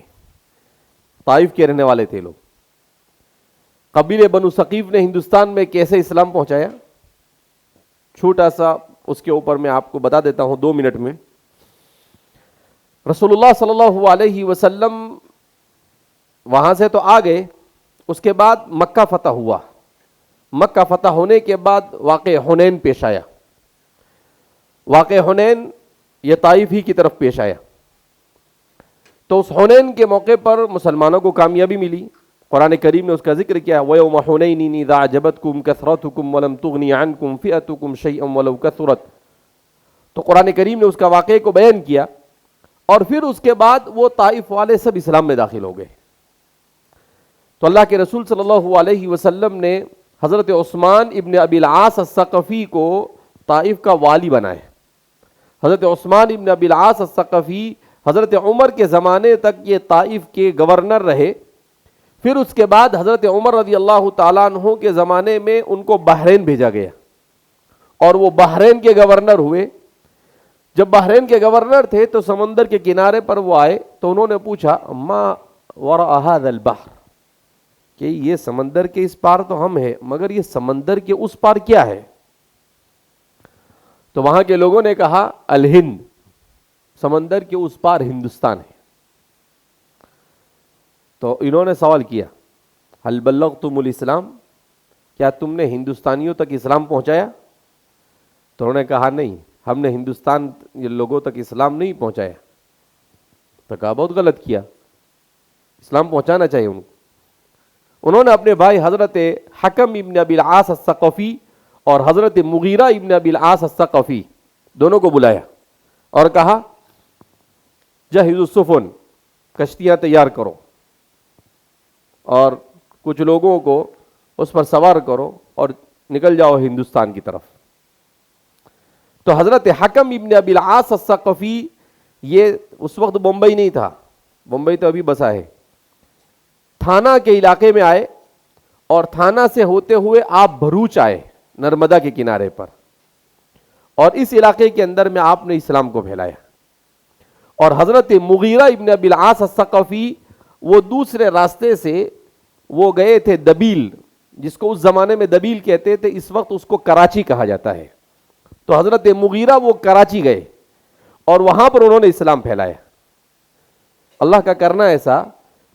طائف کے رہنے والے تھے لوگ. قبیلے بنو ثقیف نے ہندوستان میں کیسے اسلام پہنچایا, چھوٹا سا اس کے اوپر میں آپ کو بتا دیتا ہوں 2 منٹ میں. رسول اللہ صلی اللہ علیہ وسلم وہاں سے تو آ گئے, اس کے بعد مکہ فتح ہوا. مکہ فتح ہونے کے بعد واقع حنین پیش آیا. واقع حنین یہ طائف ہی کی طرف پیش آیا. تو اس حنین کے موقع پر مسلمانوں کو کامیابی ملی. قرآن کریم نے اس کا ذکر کیا, وَيَوْمَ حُنَيْنٍ إِذْ أَعْجَبَتْكُمْ كَثْرَتُكُمْ وَلَمْ تُغْنِ عَنْكُمْ فِئَتُكُمْ شَيْئًا وَلَوْ كَثُرَتْ. تو قرآن کریم نے اس کا واقعے کو بیان کیا, اور پھر اس کے بعد وہ طائف والے سب اسلام میں داخل ہو گئے. تو اللہ کے رسول صلی اللہ علیہ وسلم نے حضرت عثمان ابن ابی العاص الثقفی کو طائف کا والی بنائے. حضرت عثمان ابن ابی العاص الثقفی حضرت عمر کے زمانے تک یہ طائف کے گورنر رہے. پھر اس کے بعد حضرت عمر رضی اللہ تعالیٰ عنہ کے زمانے میں ان کو بحرین بھیجا گیا, اور وہ بحرین کے گورنر ہوئے. جب بحرین کے گورنر تھے تو سمندر کے کنارے پر وہ آئے, تو انہوں نے پوچھا ما وراء هذا البحر, کہ یہ سمندر کے اس پار تو ہم ہیں, مگر یہ سمندر کے اس پار کیا ہے؟ تو وہاں کے لوگوں نے کہا الہند, سمندر کے اس پار ہندوستان ہے. تو انہوں نے سوال کیا هل بلغتم الاسلام, کیا تم نے ہندوستانیوں تک اسلام پہنچایا؟ تو انہوں نے کہا نہیں, ہم نے ہندوستان لوگوں تک اسلام نہیں پہنچایا. تو کہا بہت غلط کیا, اسلام پہنچانا چاہیے ان کو. انہوں نے اپنے بھائی حضرت حکم ابن ابی العاص الثقفی اور حضرت مغیرہ ابن ابی العاص الثقفی دونوں کو بلایا اور کہا جہزوا السفن, کشتیاں تیار کرو اور کچھ لوگوں کو اس پر سوار کرو اور نکل جاؤ ہندوستان کی طرف. تو حضرت حکم ابن ابی العاص الثقفی, یہ اس وقت بمبئی نہیں تھا, بمبئی تو ابھی بسا ہے, تھانہ کے علاقے میں آئے, اور تھانہ سے ہوتے ہوئے آپ بھروچ آئے نرمدا کے کنارے پر, اور اس علاقے کے اندر میں آپ نے اسلام کو پھیلایا. اور حضرت مغیرہ ابن ابی العاص الثقفی وہ دوسرے راستے سے وہ گئے تھے دبیل، جس کو اس زمانے میں دبیل کہتے تھے، اس وقت اس کو کراچی کہا جاتا ہے. تو حضرت مغیرہ وہ کراچی گئے اور وہاں پر انہوں نے اسلام پھیلایا. اللہ کا کرنا ایسا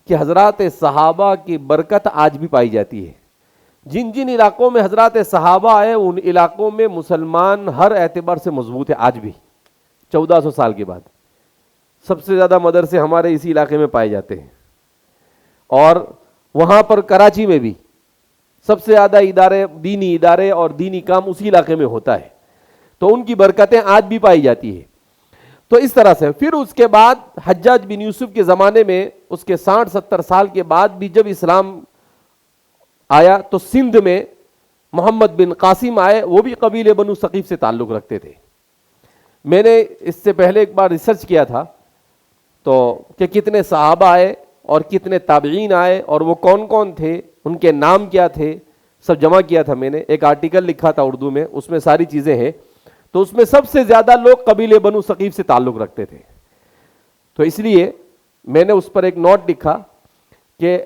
کہ حضرات صحابہ کی برکت آج بھی پائی جاتی ہے. جن جن علاقوں میں حضرات صحابہ آئے ان علاقوں میں مسلمان ہر اعتبار سے مضبوط ہے. آج بھی 1400 سال کے بعد سب سے زیادہ مدرسے ہمارے اسی علاقے میں پائے جاتے ہیں، اور وہاں پر کراچی میں بھی سب سے زیادہ دینی ادارے اور دینی کام اسی علاقے میں ہوتا ہے. تو ان کی برکتیں آج بھی پائی جاتی ہے. تو اس طرح سے پھر اس کے بعد حجاج بن یوسف کے زمانے میں اس کے 60-70 سال کے بعد بھی جب اسلام آیا تو سندھ میں محمد بن قاسم آئے، وہ بھی قبیلے بنو ثقیف سے تعلق رکھتے تھے. میں نے اس سے پہلے ایک بار ریسرچ کیا تھا تو کہ کتنے صحابہ آئے اور کتنے تابعین آئے اور وہ کون کون تھے، ان کے نام کیا تھے، سب جمع کیا تھا. میں نے ایک آرٹیکل لکھا تھا اردو میں، اس میں ساری چیزیں ہیں. تو اس میں سب سے زیادہ لوگ قبیلے بنو ثقیف سے تعلق رکھتے تھے. تو اس لیے میں نے اس پر ایک نوٹ لکھا کہ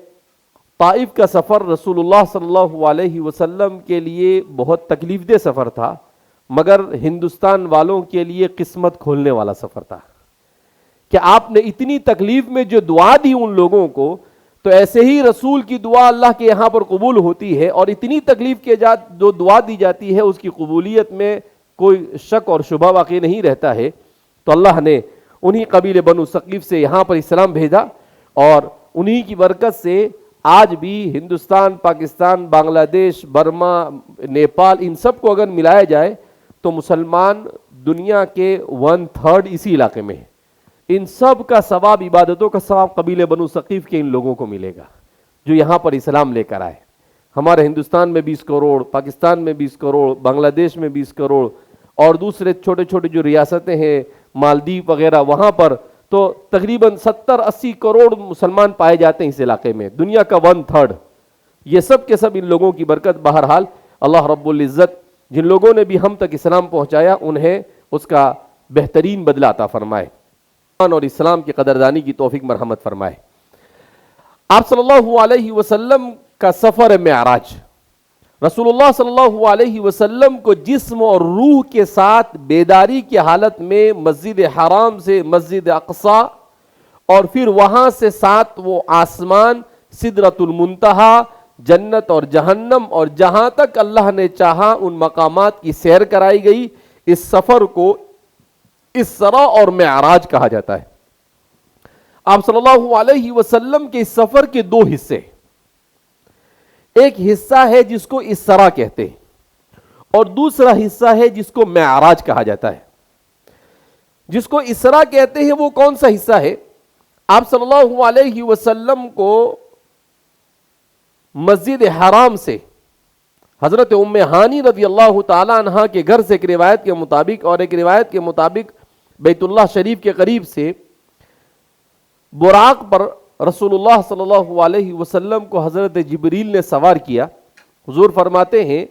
طائف کا سفر رسول اللہ صلی اللہ علیہ وسلم کے لیے بہت تکلیف دہ سفر تھا، مگر ہندوستان والوں کے لیے قسمت کھولنے والا سفر تھا کہ آپ نے اتنی تکلیف میں جو دعا دی ان لوگوں کو، تو ایسے ہی رسول کی دعا اللہ کے یہاں پر قبول ہوتی ہے، اور اتنی تکلیف کے جو دعا دی جاتی ہے اس کی قبولیت میں کوئی شک اور شبہ واقع نہیں رہتا ہے. تو اللہ نے انہی قبیلے بنو ثقیف سے یہاں پر اسلام بھیجا، اور انہی کی برکت سے آج بھی ہندوستان، پاکستان، بنگلہ دیش، برما، نیپال، ان سب کو اگر ملایا جائے تو مسلمان دنیا کے 1/3 اسی علاقے میں ہے. ان سب کا ثواب، عبادتوں کا ثواب قبیلے بنو ثقیف کے ان لوگوں کو ملے گا جو یہاں پر اسلام لے کر آئے. ہمارے ہندوستان میں 20 کروڑ، پاکستان میں 20 کروڑ، بنگلہ دیش میں 20 کروڑ، اور دوسرے چھوٹے چھوٹے جو ریاستیں ہیں مالدیپ وغیرہ، وہاں پر تو تقریباً 70-80 کروڑ مسلمان پائے جاتے ہیں اس علاقے میں، دنیا کا 1/3. یہ سب کے سب ان لوگوں کی برکت. بہرحال اللہ رب العزت جن لوگوں نے بھی ہم تک اسلام پہنچایا انہیں اس کا بہترین بدلہ عطا فرمائے اور اسلام کی قدردانی کی توفیق مرحمت فرمائے. آپ صلی اللہ علیہ وسلم کا سفر معراج، رسول اللہ صلی اللہ علیہ وسلم کو جسم اور روح کے ساتھ بیداری کی حالت میں مسجد حرام سے مسجد اقصی اور پھر وہاں سے 7 وہ آسمان، سدرۃ المنتہا، جنت اور جہنم، اور جہاں تک اللہ نے چاہا ان مقامات کی سیر کرائی گئی. اس سفر کو اسراء اور معراج کہا جاتا ہے. آپ صلی اللہ علیہ وسلم کے اس سفر کے 2 حصے، ایک حصہ ہے جس کو اسراء کہتے ہیں اور دوسرا حصہ ہے جس کو معراج کہا جاتا ہے. جس کو اسراء کہتے ہیں وہ کون سا حصہ ہے؟ آپ صلی اللہ علیہ وسلم کو مسجد حرام سے حضرت ام ہانی رضی اللہ تعالی عنہ کے گھر سے ایک روایت کے مطابق، اور ایک روایت کے مطابق بیت اللہ شریف کے قریب سے براق پر رسول اللہ صلی اللہ علیہ وسلم کو حضرت جبریل نے سوار کیا. حضور فرماتے ہیں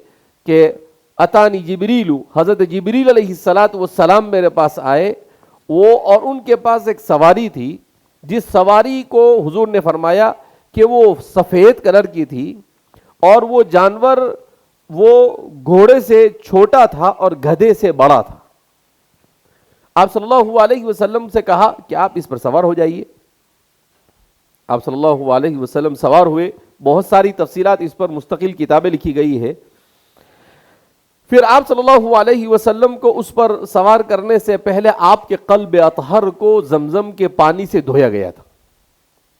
کہ اتانی جبریل، حضرت جبریل علیہ السلام میرے پاس آئے، وہ اور ان کے پاس ایک سواری تھی جس سواری کو حضور نے فرمایا کہ وہ سفید کلر کی تھی، اور وہ جانور وہ گھوڑے سے چھوٹا تھا اور گدھے سے بڑا تھا. آپ صلی اللہ علیہ وسلم سے کہا کہ آپ اس پر سوار ہو جائیے. آپ صلی اللہ علیہ وسلم سوار ہوئے. بہت ساری تفصیلات اس پر مستقل کتابیں لکھی گئی ہے. پھر آپ صلی اللہ علیہ وسلم کو اس پر سوار کرنے سے پہلے آپ کے قلب اطہر کو زمزم کے پانی سے دھویا گیا تھا.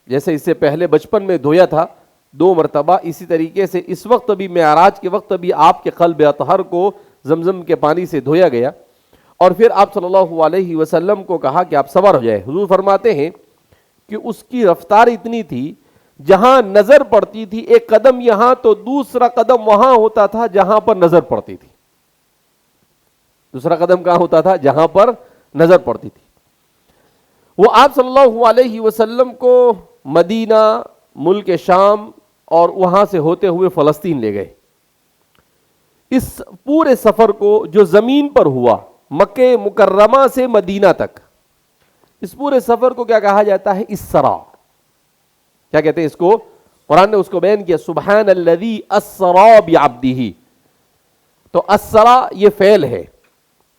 جیسے اس سے پہلے بچپن میں دھویا تھا 2 مرتبہ، اسی طریقے سے اس وقت بھی معراج کے وقت بھی آپ کے قلب اطہر کو زمزم کے پانی سے دھویا گیا. اور پھر آپ صلی اللہ علیہ وسلم کو کہا کہ آپ سوار ہو جائے. حضور فرماتے ہیں کہ اس کی رفتار اتنی تھی، جہاں نظر پڑتی تھی ایک قدم یہاں تو دوسرا قدم وہاں ہوتا تھا جہاں پر نظر پڑتی تھی. دوسرا قدم کہاں ہوتا تھا؟ جہاں پر نظر پڑتی تھی. وہ آپ صلی اللہ علیہ وسلم کو مدینہ، ملک شام اور وہاں سے ہوتے ہوئے فلسطین لے گئے. اس پورے سفر کو جو زمین پر ہوا، مکہ مکرمہ سے مدینہ تک، اس پورے سفر کو کیا کہا جاتا ہے؟ اسرا. کیا کہتے ہیں اس کو؟ قرآن نے اس کو بیان کیا سبحان الذی اسرا بعبدہ. تو اسرا یہ فعل ہے،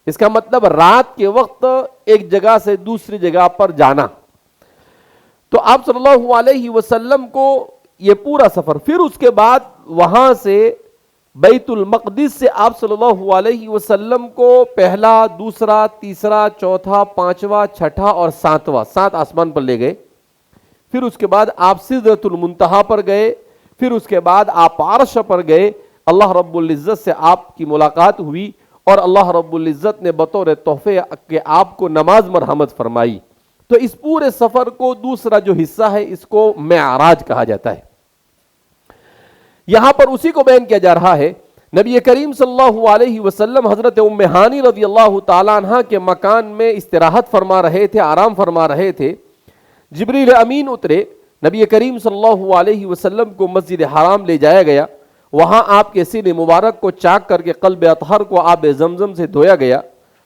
اس کا مطلب رات کے وقت ایک جگہ سے دوسری جگہ پر جانا. تو آپ صلی اللہ علیہ وسلم کو یہ پورا سفر، پھر اس کے بعد وہاں سے بیت المقدس سے آپ صلی اللہ علیہ وسلم کو پہلا، دوسرا، تیسرا، چوتھا، پانچواں، چھٹا اور ساتواں، 7 آسمان پر لے گئے. پھر اس کے بعد آپ سدرۃ المنتہا پر گئے. پھر اس کے بعد آپ عرش پر گئے. اللہ رب العزت سے آپ کی ملاقات ہوئی اور اللہ رب العزت نے بطور تحفے کہ آپ کو نماز مرحمت فرمائی. تو اس پورے سفر کو دوسرا جو حصہ ہے اس کو معراج کہا جاتا ہے. یہاں پر اسی کو بیان کیا جا رہا ہے. نبی کریم صلی اللہ علیہ وسلم حضرت ام ہانی رضی اللہ تعالیٰ عنہ کے مکان میں استراحت فرما رہے تھے، آرام فرما رہے تھے. جبریل امین اترے، نبی کریم صلی اللہ علیہ وسلم کو مسجد حرام لے جایا گیا. وہاں آپ کے سینے مبارک کو چاک کر کے قلب اطہر کو آب زمزم سے دھویا گیا.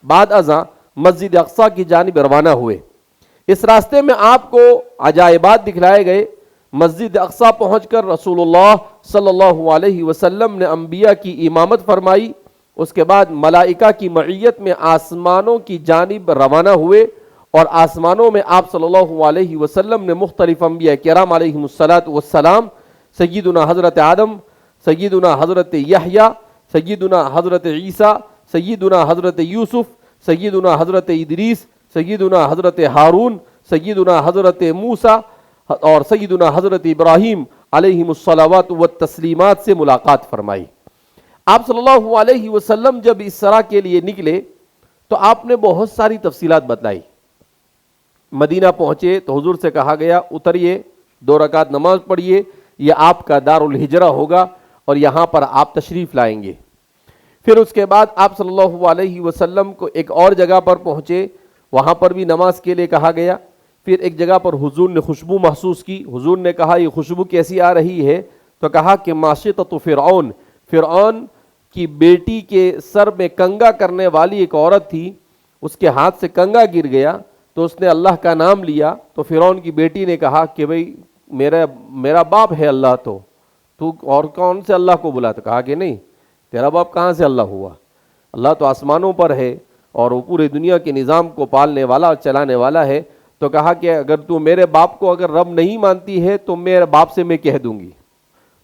بعد ازاں مسجد اقصیٰ کی جانب روانہ ہوئے. اس راستے میں آپ کو عجائبات دکھلائے گئے. مسجد اقصیٰ پہنچ کر رسول اللہ صلی اللہ علیہ وسلم نے انبیاء کی امامت فرمائی. اس کے بعد ملائکہ کی معیت میں آسمانوں کی جانب روانہ ہوئے اور آسمانوں میں آپ صلی اللہ علیہ وسلم نے مختلف انبیاء کرام علیہم السلام، سیدنا حضرت آدم، سیدنا حضرت یحییٰ، سیدنا حضرت عیسیٰ، سیدنا حضرت یوسف، سیدنا حضرت ادریس، سیدنا حضرت ہارون، سیدنا حضرت موسیٰ اور سیدنا حضرت ابراہیم علیہم الصلوات والتسلیمات سے ملاقات فرمائی. آپ صلی اللہ علیہ وسلم جب اسرا کے لیے نکلے تو آپ نے بہت ساری تفصیلات بتلائی. مدینہ پہنچے تو حضور سے کہا گیا اتریے، 2 رکعت نماز پڑھیے، یہ آپ کا دار الہجرہ ہوگا اور یہاں پر آپ تشریف لائیں گے. پھر اس کے بعد آپ صلی اللہ علیہ وسلم کو ایک اور جگہ پر پہنچے، وہاں پر بھی نماز کے لیے کہا گیا. پھر ایک جگہ پر حضور نے خوشبو محسوس کی. حضور نے کہا یہ خوشبو کیسی آ رہی ہے؟ تو کہا کہ ماشطۃ فرعون، فرعون کی بیٹی کے سر میں کنگا کرنے والی ایک عورت تھی، اس کے ہاتھ سے کنگا گر گیا تو اس نے اللہ کا نام لیا. تو فرعون کی بیٹی نے کہا کہ بھئی میرا باپ ہے اللہ، تو اور کون سے اللہ کو بلا؟ تو کہا کہ نہیں، تیرا باپ کہاں سے اللہ ہوا؟ اللہ تو آسمانوں پر ہے اور وہ پورے دنیا کے نظام کو پالنے والا اور چلانے والا ہے. تو کہا کہ اگر تو میرے باپ کو اگر رب نہیں مانتی ہے تو میرے باپ سے میں کہہ دوں گی.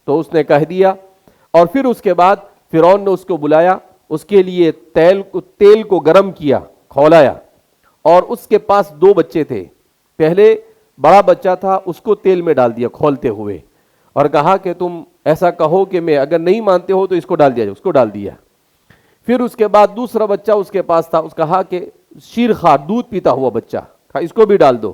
تو اس نے کہہ دیا. اور پھر اس کے بعد فرعون نے اس کو بلایا، اس کے لیے تیل کو گرم کیا، کھولایا، اور اس کے پاس 2 بچے تھے. پہلے بڑا بچہ تھا، اس کو تیل میں ڈال دیا کھولتے ہوئے اور کہا کہ تم ایسا کہو کہ میں اگر نہیں مانتے ہو تو اس کو ڈال دیا جائے. اس کو ڈال دیا. پھر اس کے بعد دوسرا بچہ اس کے پاس تھا، اس کہا کہ شیرخوار دودھ پیتا ہوا بچہ، اس کو بھی ڈال دو.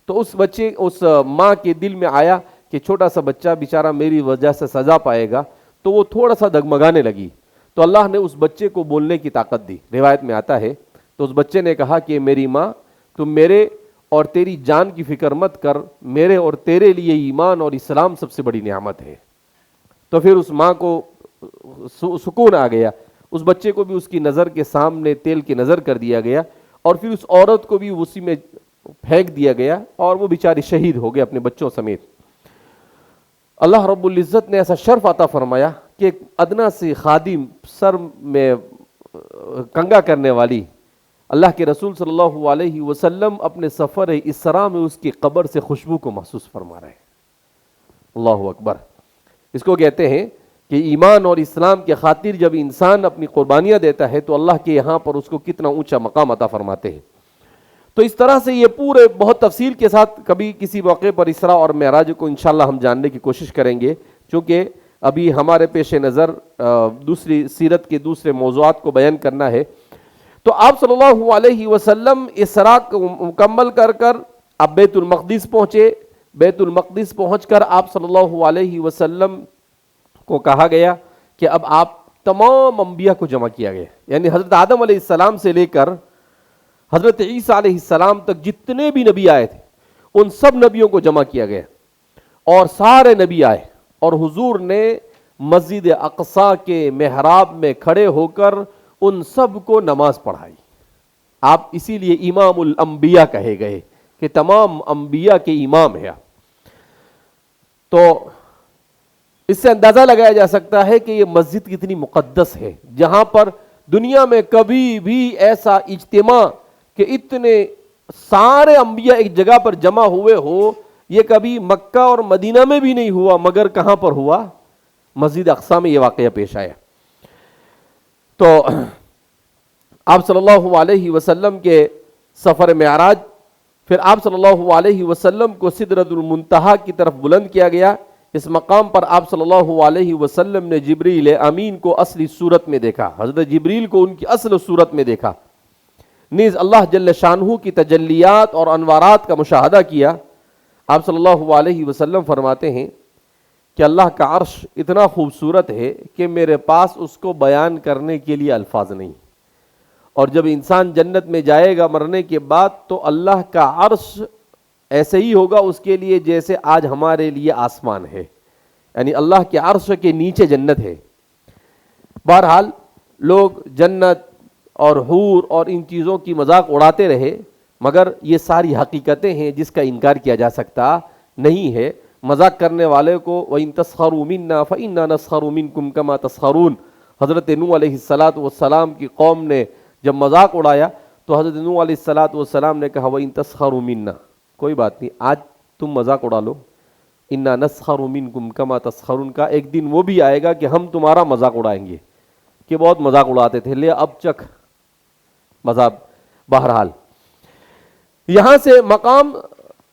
تو اس ماں کے دل میں آیا کہ چھوٹا سا بچہ بیچارہ میری وجہ سے سزا پائے گا، تو وہ تھوڑا سا دگمگانے لگی. تو اللہ نے اس بچے کو بولنے کی طاقت دی، روایت میں آتا ہے. تو اس بچے نے کہا کہ میری ماں، تم میرے اور تیری جان کی فکر مت کر، میرے اور تیرے لیے ایمان اور اسلام سب سے بڑی نعمت ہے. تو پھر اس ماں کو سکون آ گیا. اس بچے کو بھی اس کی نظر کے سامنے تیل کی نظر کر دیا گیا اور پھر اس عورت کو بھی اسی میں پھینک دیا گیا اور وہ بیچاری شہید ہو گئے اپنے بچوں سمیت. اللہ رب العزت نے ایسا شرف عطا فرمایا کہ ایک ادنا سی خادم، سر میں کنگا کرنے والی، اللہ کے رسول صلی اللہ علیہ وسلم اپنے سفر اسراء میں اس کی قبر سے خوشبو کو محسوس فرما رہے ہیں. اللہ اکبر. اس کو کہتے ہیں کہ ایمان اور اسلام کے خاطر جب انسان اپنی قربانیاں دیتا ہے تو اللہ کے یہاں پر اس کو کتنا اونچا مقام عطا فرماتے ہیں. تو اس طرح سے یہ پورے بہت تفصیل کے ساتھ کبھی کسی موقع پر اسراء اور معراج کو انشاءاللہ ہم جاننے کی کوشش کریں گے، چونکہ ابھی ہمارے پیش نظر دوسری سیرت کے دوسرے موضوعات کو بیان کرنا ہے. تو آپ صلی اللہ علیہ وسلم اسراء کو مکمل کر اب بیت المقدس پہنچے. بیت المقدس پہنچ کر آپ صلی اللہ علیہ وسلم کو کہا گیا کہ اب آپ تمام انبیاء کو جمع کیا گیا، یعنی حضرت آدم علیہ السلام سے لے کر حضرت عیسیٰ علیہ السلام تک جتنے بھی نبی آئے تھے ان سب نبیوں کو جمع کیا گیا اور سارے نبی آئے اور حضور نے مسجد اقصیٰ کے محراب میں کھڑے ہو کر ان سب کو نماز پڑھائی. آپ اسی لیے امام الانبیاء کہے گئے کہ تمام انبیاء کے امام ہیں. تو اس سے اندازہ لگایا جا سکتا ہے کہ یہ مسجد کتنی مقدس ہے، جہاں پر دنیا میں کبھی بھی ایسا اجتماع کہ اتنے سارے انبیاء ایک جگہ پر جمع ہوئے ہو، یہ کبھی مکہ اور مدینہ میں بھی نہیں ہوا، مگر کہاں پر ہوا؟ مسجد اقصی میں یہ واقعہ پیش آیا. تو آپ صلی اللہ علیہ وسلم کے سفر معراج، پھر آپ صلی اللہ علیہ وسلم کو سدرۃ المنتہا کی طرف بلند کیا گیا. اس مقام پر آپ صلی اللہ علیہ وسلم نے جبریل امین کو اصلی صورت میں دیکھا، حضرت جبریل کو ان کی اصل صورت میں دیکھا. نیز اللہ جل شانہ کی تجلیات اور انوارات کا مشاہدہ کیا. آپ صلی اللہ علیہ وسلم فرماتے ہیں کہ اللہ کا عرش اتنا خوبصورت ہے کہ میرے پاس اس کو بیان کرنے کے لیے الفاظ نہیں. اور جب انسان جنت میں جائے گا مرنے کے بعد تو اللہ کا عرش ایسے ہی ہوگا اس کے لیے جیسے آج ہمارے لیے آسمان ہے، یعنی اللہ کے عرش کے نیچے جنت ہے. بہرحال لوگ جنت اور حور اور ان چیزوں کی مذاق اڑاتے رہے، مگر یہ ساری حقیقتیں ہیں جس کا انکار کیا جا سکتا نہیں ہے. مذاق کرنے والے کو وَإِن تَسْخَرُوا مِنَّا فَإِنَّا نَسْخَرُ مِنْكُمْ كَمَا تَسْخَرُونَ، حضرت نوح علیہ السلام کی قوم نے جب مذاق اڑایا تو حضرت نوح علیہ السلام نے کہا وَإِن تَسْخَرُوا مِنَّا، کوئی بات نہیں، آج تم مذاق اڑا لو. اِنَّا نَسْخَرُ مِنْكُمْ كَمَا تَسْخَرُونَ کا ایک دن وہ بھی آئے گا کہ ہم تمہارا مذاق اڑائیں گے، کہ بہت مذاق اڑاتے تھے، لے اب چک مذاق. بہرحال یہاں سے مقام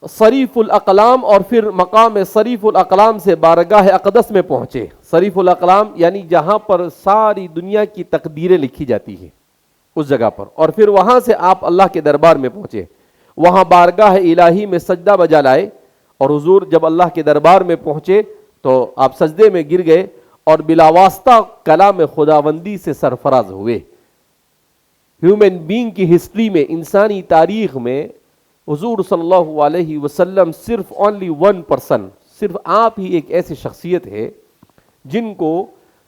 صریف الاقلام اور پھر مقام صریف الاقلام سے بارگاہ اقدس میں پہنچے. صریف الاقلام یعنی جہاں پر ساری دنیا کی تقدیریں لکھی جاتی ہیں اس جگہ پر، اور پھر وہاں سے آپ اللہ کے دربار میں پہنچے. وہاں بارگاہ الہی میں سجدہ بجا لائے، اور حضور جب اللہ کے دربار میں پہنچے تو آپ سجدے میں گر گئے اور بلا واسطہ کلام خداوندی سے سرفراز ہوئے. ہیومن بینگ کی ہسٹری میں، انسانی تاریخ میں حضور صلی اللہ علیہ وسلم صرف اونلی ون پرسن، صرف آپ ہی ایک ایسی شخصیت ہے جن کو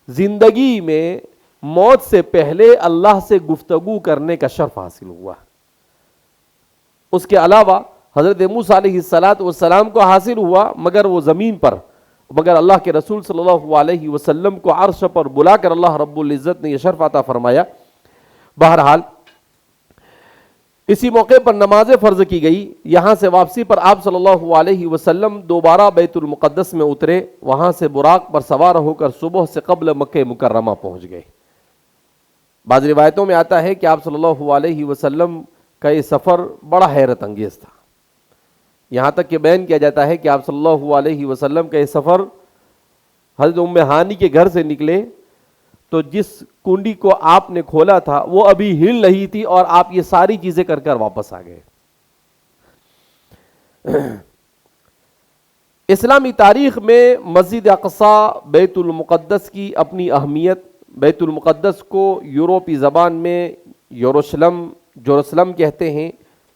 زندگی میں موت سے پہلے اللہ سے گفتگو کرنے کا شرف حاصل ہوا. اس کے علاوہ حضرت موسیٰ علیہ السلام کو حاصل ہوا، مگر وہ زمین پر، مگر اللہ کے رسول صلی اللہ علیہ وسلم کو عرش پر بلا کر اللہ رب العزت نے یہ شرف عطا فرمایا. بہرحال اسی موقع پر نماز فرض کی گئی. یہاں سے واپسی پر آپ صلی اللہ علیہ وسلم دوبارہ بیت المقدس میں اترے، وہاں سے براق پر سوار ہو کر صبح سے قبل مکہ مکرمہ پہنچ گئے. بعض روایتوں میں آتا ہے کہ آپ صلی اللہ علیہ وسلم کا یہ سفر بڑا حیرت انگیز تھا، یہاں تک کہ بیان کیا جاتا ہے کہ آپ صلی اللہ علیہ وسلم کا یہ سفر حضرت ام ہانی کے گھر سے نکلے تو جس کنڈی کو آپ نے کھولا تھا وہ ابھی ہل رہی تھی، اور آپ یہ ساری چیزیں کر کر واپس آ گئے. اسلامی تاریخ میں مسجد اقصی بیت المقدس کی اپنی اہمیت. بیت المقدس کو یورپی زبان میں یروشلم کہتے ہیں،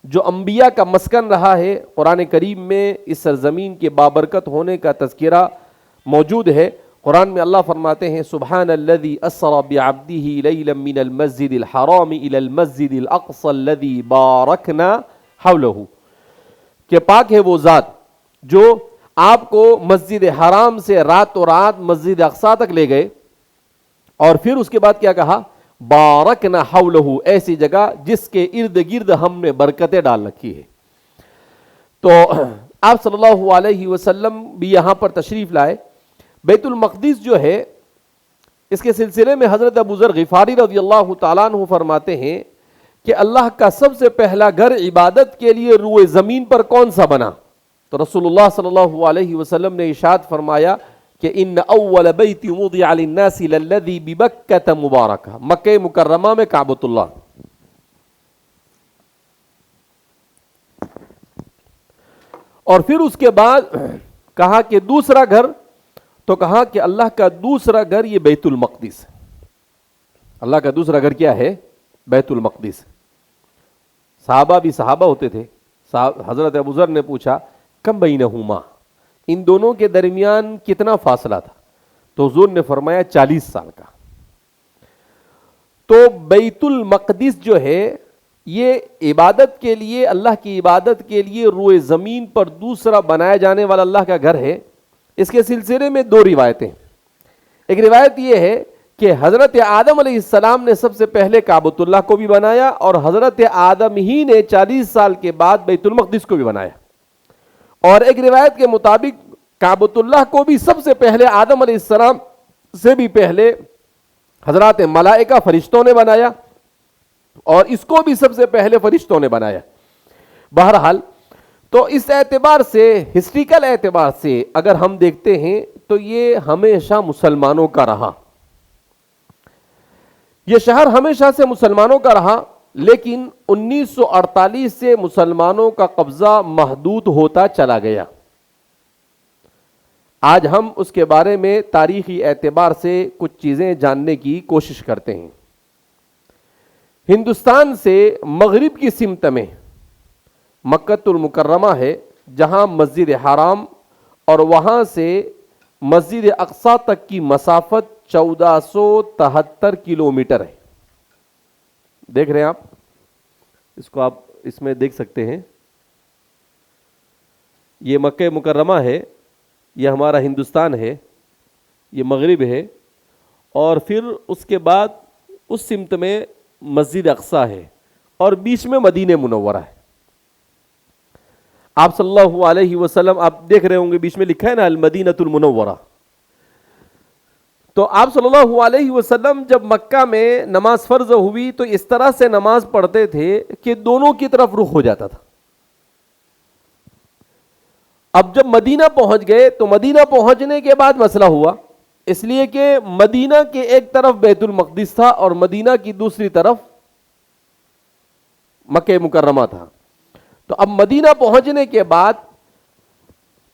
جو انبیاء کا مسکن رہا ہے. قرآن کریم میں اس سرزمین کے بابرکت ہونے کا تذکرہ موجود ہے. قرآن میں اللہ فرماتے ہیں سبحان الذی اسری بعبدہ لیلا من المسجد الحرام الی المسجد الاقصی الذی بارکنا حولہ، کہ پاک ہے وہ ذات جو آپ کو مسجد حرام سے راتوں رات مسجد اقصی تک لے گئے، اور پھر اس کے بعد کیا کہا؟ بارکنا حولہ، ایسی جگہ جس کے ارد گرد ہم نے برکتیں ڈال رکھی ہے. تو آپ صلی اللہ علیہ وسلم بھی یہاں پر تشریف لائے. بیت المقدس جو ہے، اس کے سلسلے میں حضرت ابو ذر غفاری رضی اللہ تعالیٰ عنہ فرماتے ہیں کہ اللہ کا سب سے پہلا گھر عبادت کے لیے روئے زمین پر کون سا بنا؟ تو رسول اللہ صلی اللہ علیہ وسلم نے ارشاد فرمایا کہ ان اول بیت وضع للناس للذی ببکۃ مبارکہ، مکہ مکرمہ میں کعبۃ اللہ. اور پھر اس کے بعد کہا کہ دوسرا گھر، تو کہا کہ اللہ کا دوسرا گھر یہ بیت المقدس. اللہ کا دوسرا گھر کیا ہے؟ بیت المقدس. صحابہ بھی صحابہ ہوتے تھے. حضرت ابو ذر نے پوچھا کم بینہما، ان دونوں کے درمیان کتنا فاصلہ تھا؟ تو حضور نے فرمایا 40 سال کا. تو بیت المقدس جو ہے یہ عبادت کے لیے، اللہ کی عبادت کے لیے روئے زمین پر دوسرا بنایا جانے والا اللہ کا گھر ہے۔ اس کے سلسلے میں دو روایتیں، ایک روایت یہ ہے کہ حضرت آدم علیہ السلام نے سب سے پہلے کعبۃ اللہ کو بھی بنایا، اور حضرت آدم ہی نے 40 سال کے بعد بیت المقدس کو بھی بنایا۔ اور ایک روایت کے مطابق کعبۃ اللہ کو بھی سب سے پہلے آدم علیہ السلام سے بھی پہلے حضرات ملائکہ فرشتوں نے بنایا، اور اس کو بھی سب سے پہلے فرشتوں نے بنایا۔ بہرحال تو اس اعتبار سے، ہسٹریکل اعتبار سے اگر ہم دیکھتے ہیں تو یہ ہمیشہ مسلمانوں کا رہا، یہ شہر ہمیشہ سے مسلمانوں کا رہا، لیکن 1948 سے مسلمانوں کا قبضہ محدود ہوتا چلا گیا۔ آج ہم اس کے بارے میں تاریخی اعتبار سے کچھ چیزیں جاننے کی کوشش کرتے ہیں۔ ہندوستان سے مغرب کی سمت میں مکۃ المکرمہ ہے، جہاں مسجد حرام، اور وہاں سے مسجد اقصیٰ تک کی مسافت 1473 کلومیٹر ہے۔ دیکھ رہے ہیں آپ اس کو، آپ اس میں دیکھ سکتے ہیں، یہ مکہ مکرمہ ہے، یہ ہمارا ہندوستان ہے، یہ مغرب ہے، اور پھر اس کے بعد اس سمت میں مسجد اقصیٰ ہے، اور بیچ میں مدینہ منورہ ہے۔ آپ صلی اللہ علیہ وسلم، آپ دیکھ رہے ہوں گے بیچ میں لکھا ہے نا المدینۃ المنورہ۔ تو آپ صلی اللہ علیہ وسلم جب مکہ میں نماز فرض ہوئی تو اس طرح سے نماز پڑھتے تھے کہ دونوں کی طرف رخ ہو جاتا تھا۔ اب جب مدینہ پہنچ گئے تو مدینہ پہنچنے کے بعد مسئلہ ہوا، اس لیے کہ مدینہ کے ایک طرف بیت المقدس تھا اور مدینہ کی دوسری طرف مکہ مکرمہ تھا۔ تو اب مدینہ پہنچنے کے بعد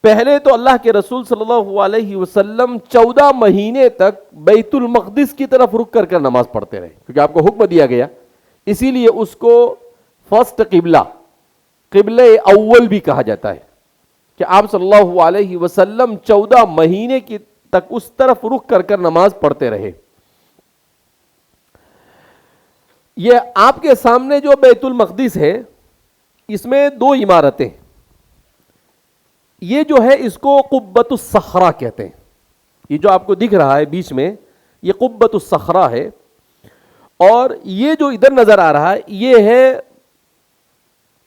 پہلے تو اللہ کے رسول صلی اللہ علیہ وسلم 14 مہینے تک بیت المقدس کی طرف رخ کر نماز پڑھتے رہے، کیونکہ آپ کو حکم دیا گیا، اسی لیے اس کو فرسٹ قبلہ، قبلہ اول بھی کہا جاتا ہے، کہ آپ صلی اللہ علیہ وسلم 14 مہینے کی تک اس طرف رخ کر نماز پڑھتے رہے۔ یہ آپ کے سامنے جو بیت المقدس ہے، اس میں دو عمارتیں، یہ جو ہے اس کو قبۃ الصخرہ کہتے ہیں، یہ جو آپ کو دکھ رہا ہے بیچ میں، یہ قبۃ الصخرہ ہے، اور یہ جو ادھر نظر آ رہا ہے یہ ہے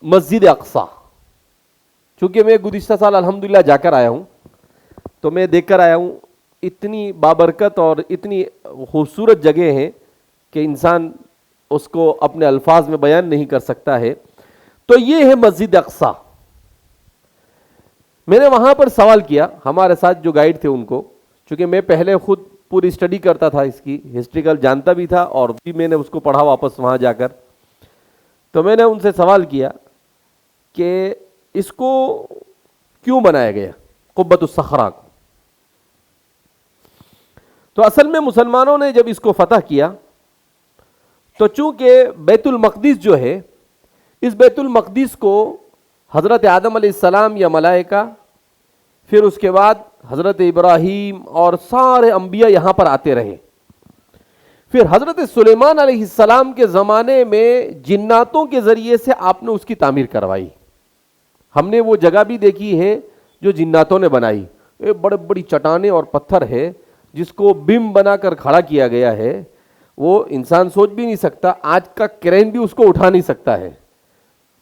مسجد اقصیٰ۔ چونکہ میں گزشتہ سال الحمدللہ جا کر آیا ہوں، تو میں دیکھ کر آیا ہوں، اتنی بابرکت اور اتنی خوبصورت جگہ ہیں کہ انسان اس کو اپنے الفاظ میں بیان نہیں کر سکتا ہے۔ تو یہ ہے مسجد اقصیٰ۔ میں نے وہاں پر سوال کیا ہمارے ساتھ جو گائیڈ تھے ان کو، چونکہ میں پہلے خود پوری اسٹڈی کرتا تھا، اس کی ہسٹریکل جانتا بھی تھا، اور بھی میں نے اس کو پڑھا واپس وہاں جا کر۔ تو میں نے ان سے سوال کیا کہ اس کو کیوں بنایا گیا قبۃ الصخرہ کو؟ تو اصل میں مسلمانوں نے جب اس کو فتح کیا تو چونکہ بیت المقدس جو ہے، اس بیت المقدس کو حضرت آدم علیہ السلام یا ملائکہ، پھر اس کے بعد حضرت ابراہیم اور سارے انبیاء یہاں پر آتے رہے، پھر حضرت سلیمان علیہ السلام کے زمانے میں جناتوں کے ذریعے سے آپ نے اس کی تعمیر کروائی۔ ہم نے وہ جگہ بھی دیکھی ہے جو جناتوں نے بنائی، بڑے بڑی چٹانیں اور پتھر ہے جس کو بم بنا کر کھڑا کیا گیا ہے، وہ انسان سوچ بھی نہیں سکتا، آج کا کرین بھی اس کو اٹھا نہیں سکتا ہے،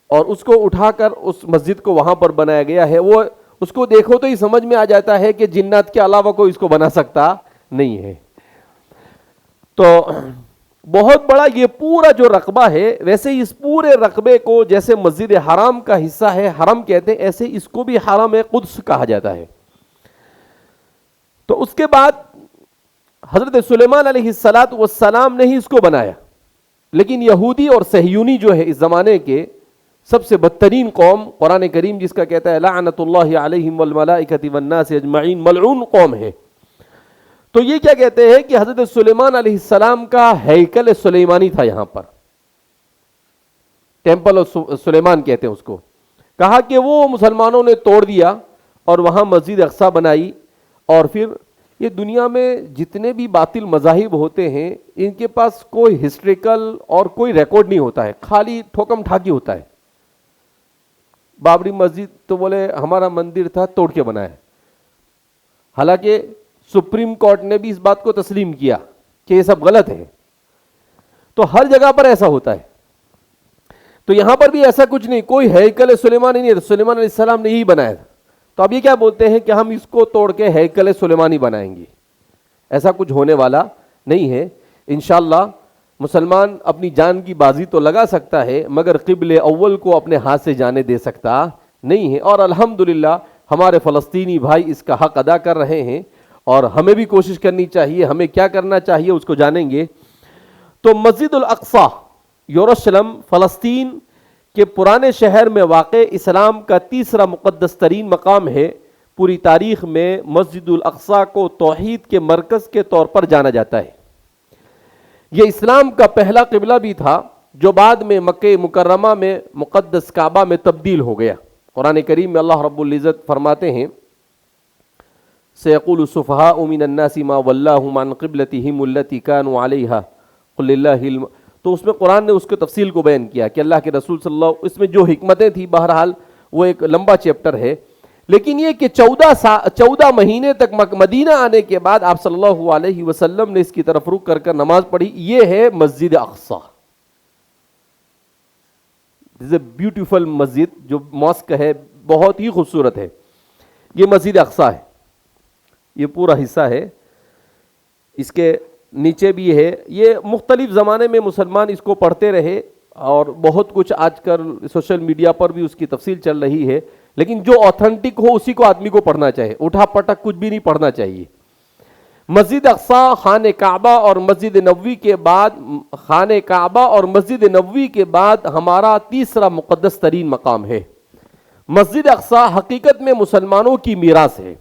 اور اس کو اٹھا کر اس مسجد کو وہاں پر بنایا گیا ہے۔ وہ اس کو دیکھو تو ہی سمجھ میں آ جاتا ہے کہ جنات کے علاوہ کوئی اس کو بنا سکتا نہیں ہے۔ تو بہت بڑا یہ پورا جو رقبہ ہے، ویسے اس پورے رقبے کو جیسے مسجد حرام کا حصہ ہے، حرم کہتے ہیں، ایسے اس کو بھی حرم قدس کہا جاتا ہے۔ تو اس کے بعد حضرت سلیمان علیہ السلام نے ہی اس کو بنایا، لیکن یہودی اور صہیونی جو ہے اس زمانے کے سب سے بدترین قوم، قرآن کریم جس کا کہتا ہے لعنت اللہ علیہم والملائکۃ والناس اجمعین، ملعون قوم ہے۔ تو یہ کیا کہتے ہیں کہ حضرت سلیمان علیہ السلام کا ہیکل سلیمانی تھا یہاں پر، ٹیمپل آف سلیمان کہتے ہیں اس کو، کہا کہ وہ مسلمانوں نے توڑ دیا اور وہاں مسجد اقصیٰ بنائی، اور پھر یہ دنیا میں جتنے بھی باطل مذاہب ہوتے ہیں ان کے پاس کوئی ہسٹریکل اور کوئی ریکارڈ نہیں ہوتا ہے، خالی ٹھوکم ٹھاکی ہوتا ہے. بابری مسجد تو بولے ہمارا مندر تھا توڑ کے بنایا، حالانکہ سپریم کورٹ نے بھی اس بات کو تسلیم کیا کہ یہ سب غلط ہے. تو ہر جگہ پر ایسا ہوتا ہے. تو یہاں پر بھی ایسا کچھ نہیں، کوئی ہیکل سلیمانی نہیں ہے، سلیمان علیہ السلام نے ہی بنایا تھا. تو اب یہ کیا بولتے ہیں کہ ہم اس کو توڑ کے ہیکل سلیمانی بنائیں گے. ایسا کچھ ہونے والا نہیں ہے. انشاءاللہ مسلمان اپنی جان کی بازی تو لگا سکتا ہے مگر قبلہ اول کو اپنے ہاتھ سے جانے دے سکتا نہیں ہے. اور الحمدللہ ہمارے فلسطینی بھائی اس کا حق ادا کر رہے ہیں اور ہمیں بھی کوشش کرنی چاہیے. ہمیں کیا کرنا چاہیے اس کو جانیں گے. تو مسجد الاقصی یروشلم فلسطین کے پرانے شہر میں واقع اسلام کا تیسرا مقدس ترین مقام ہے. پوری تاریخ میں مسجد الاقصی کو توحید کے مرکز کے طور پر جانا جاتا ہے. یہ اسلام کا پہلا قبلہ بھی تھا جو بعد میں مکہ مکرمہ میں مقدس کعبہ میں تبدیل ہو گیا. قرآن کریم میں اللہ رب العزت فرماتے ہیں سیقول السفہاء من الناس ما ولاہم عن قبلتہم التی کانوا علیہا قل للہ تو اس میں قرآن نے اس کے تفصیل کو بیان کیا کہ اللہ کے رسول صلی اللہ اس میں جو حکمتیں تھیں. بہرحال وہ ایک لمبا چیپٹر ہے. لیکن یہ کہ 14 مہینے تک مدینہ آنے کے بعد آپ صلی اللہ علیہ وسلم نے اس کی طرف رخ کر کر نماز پڑھی. یہ ہے مسجد اقصی. دس اے بیوٹیفل مسجد جو ماسک ہے بہت ہی خوبصورت ہے. یہ مسجد اقصی ہے. یہ پورا حصہ ہے. اس کے نیچے بھی ہے. یہ مختلف زمانے میں مسلمان اس کو پڑھتے رہے اور بہت کچھ آج کل سوشل میڈیا پر بھی اس کی تفصیل چل رہی ہے. لیکن جو آتھنٹک ہو اسی کو آدمی کو پڑھنا چاہیے. اٹھا پٹک کچھ بھی نہیں پڑھنا چاہیے. مسجد اقصی خانہ کعبہ اور مسجد نبوی کے بعد ہمارا تیسرا مقدس ترین مقام ہے. مسجد اقصی حقیقت میں مسلمانوں کی میراث ہے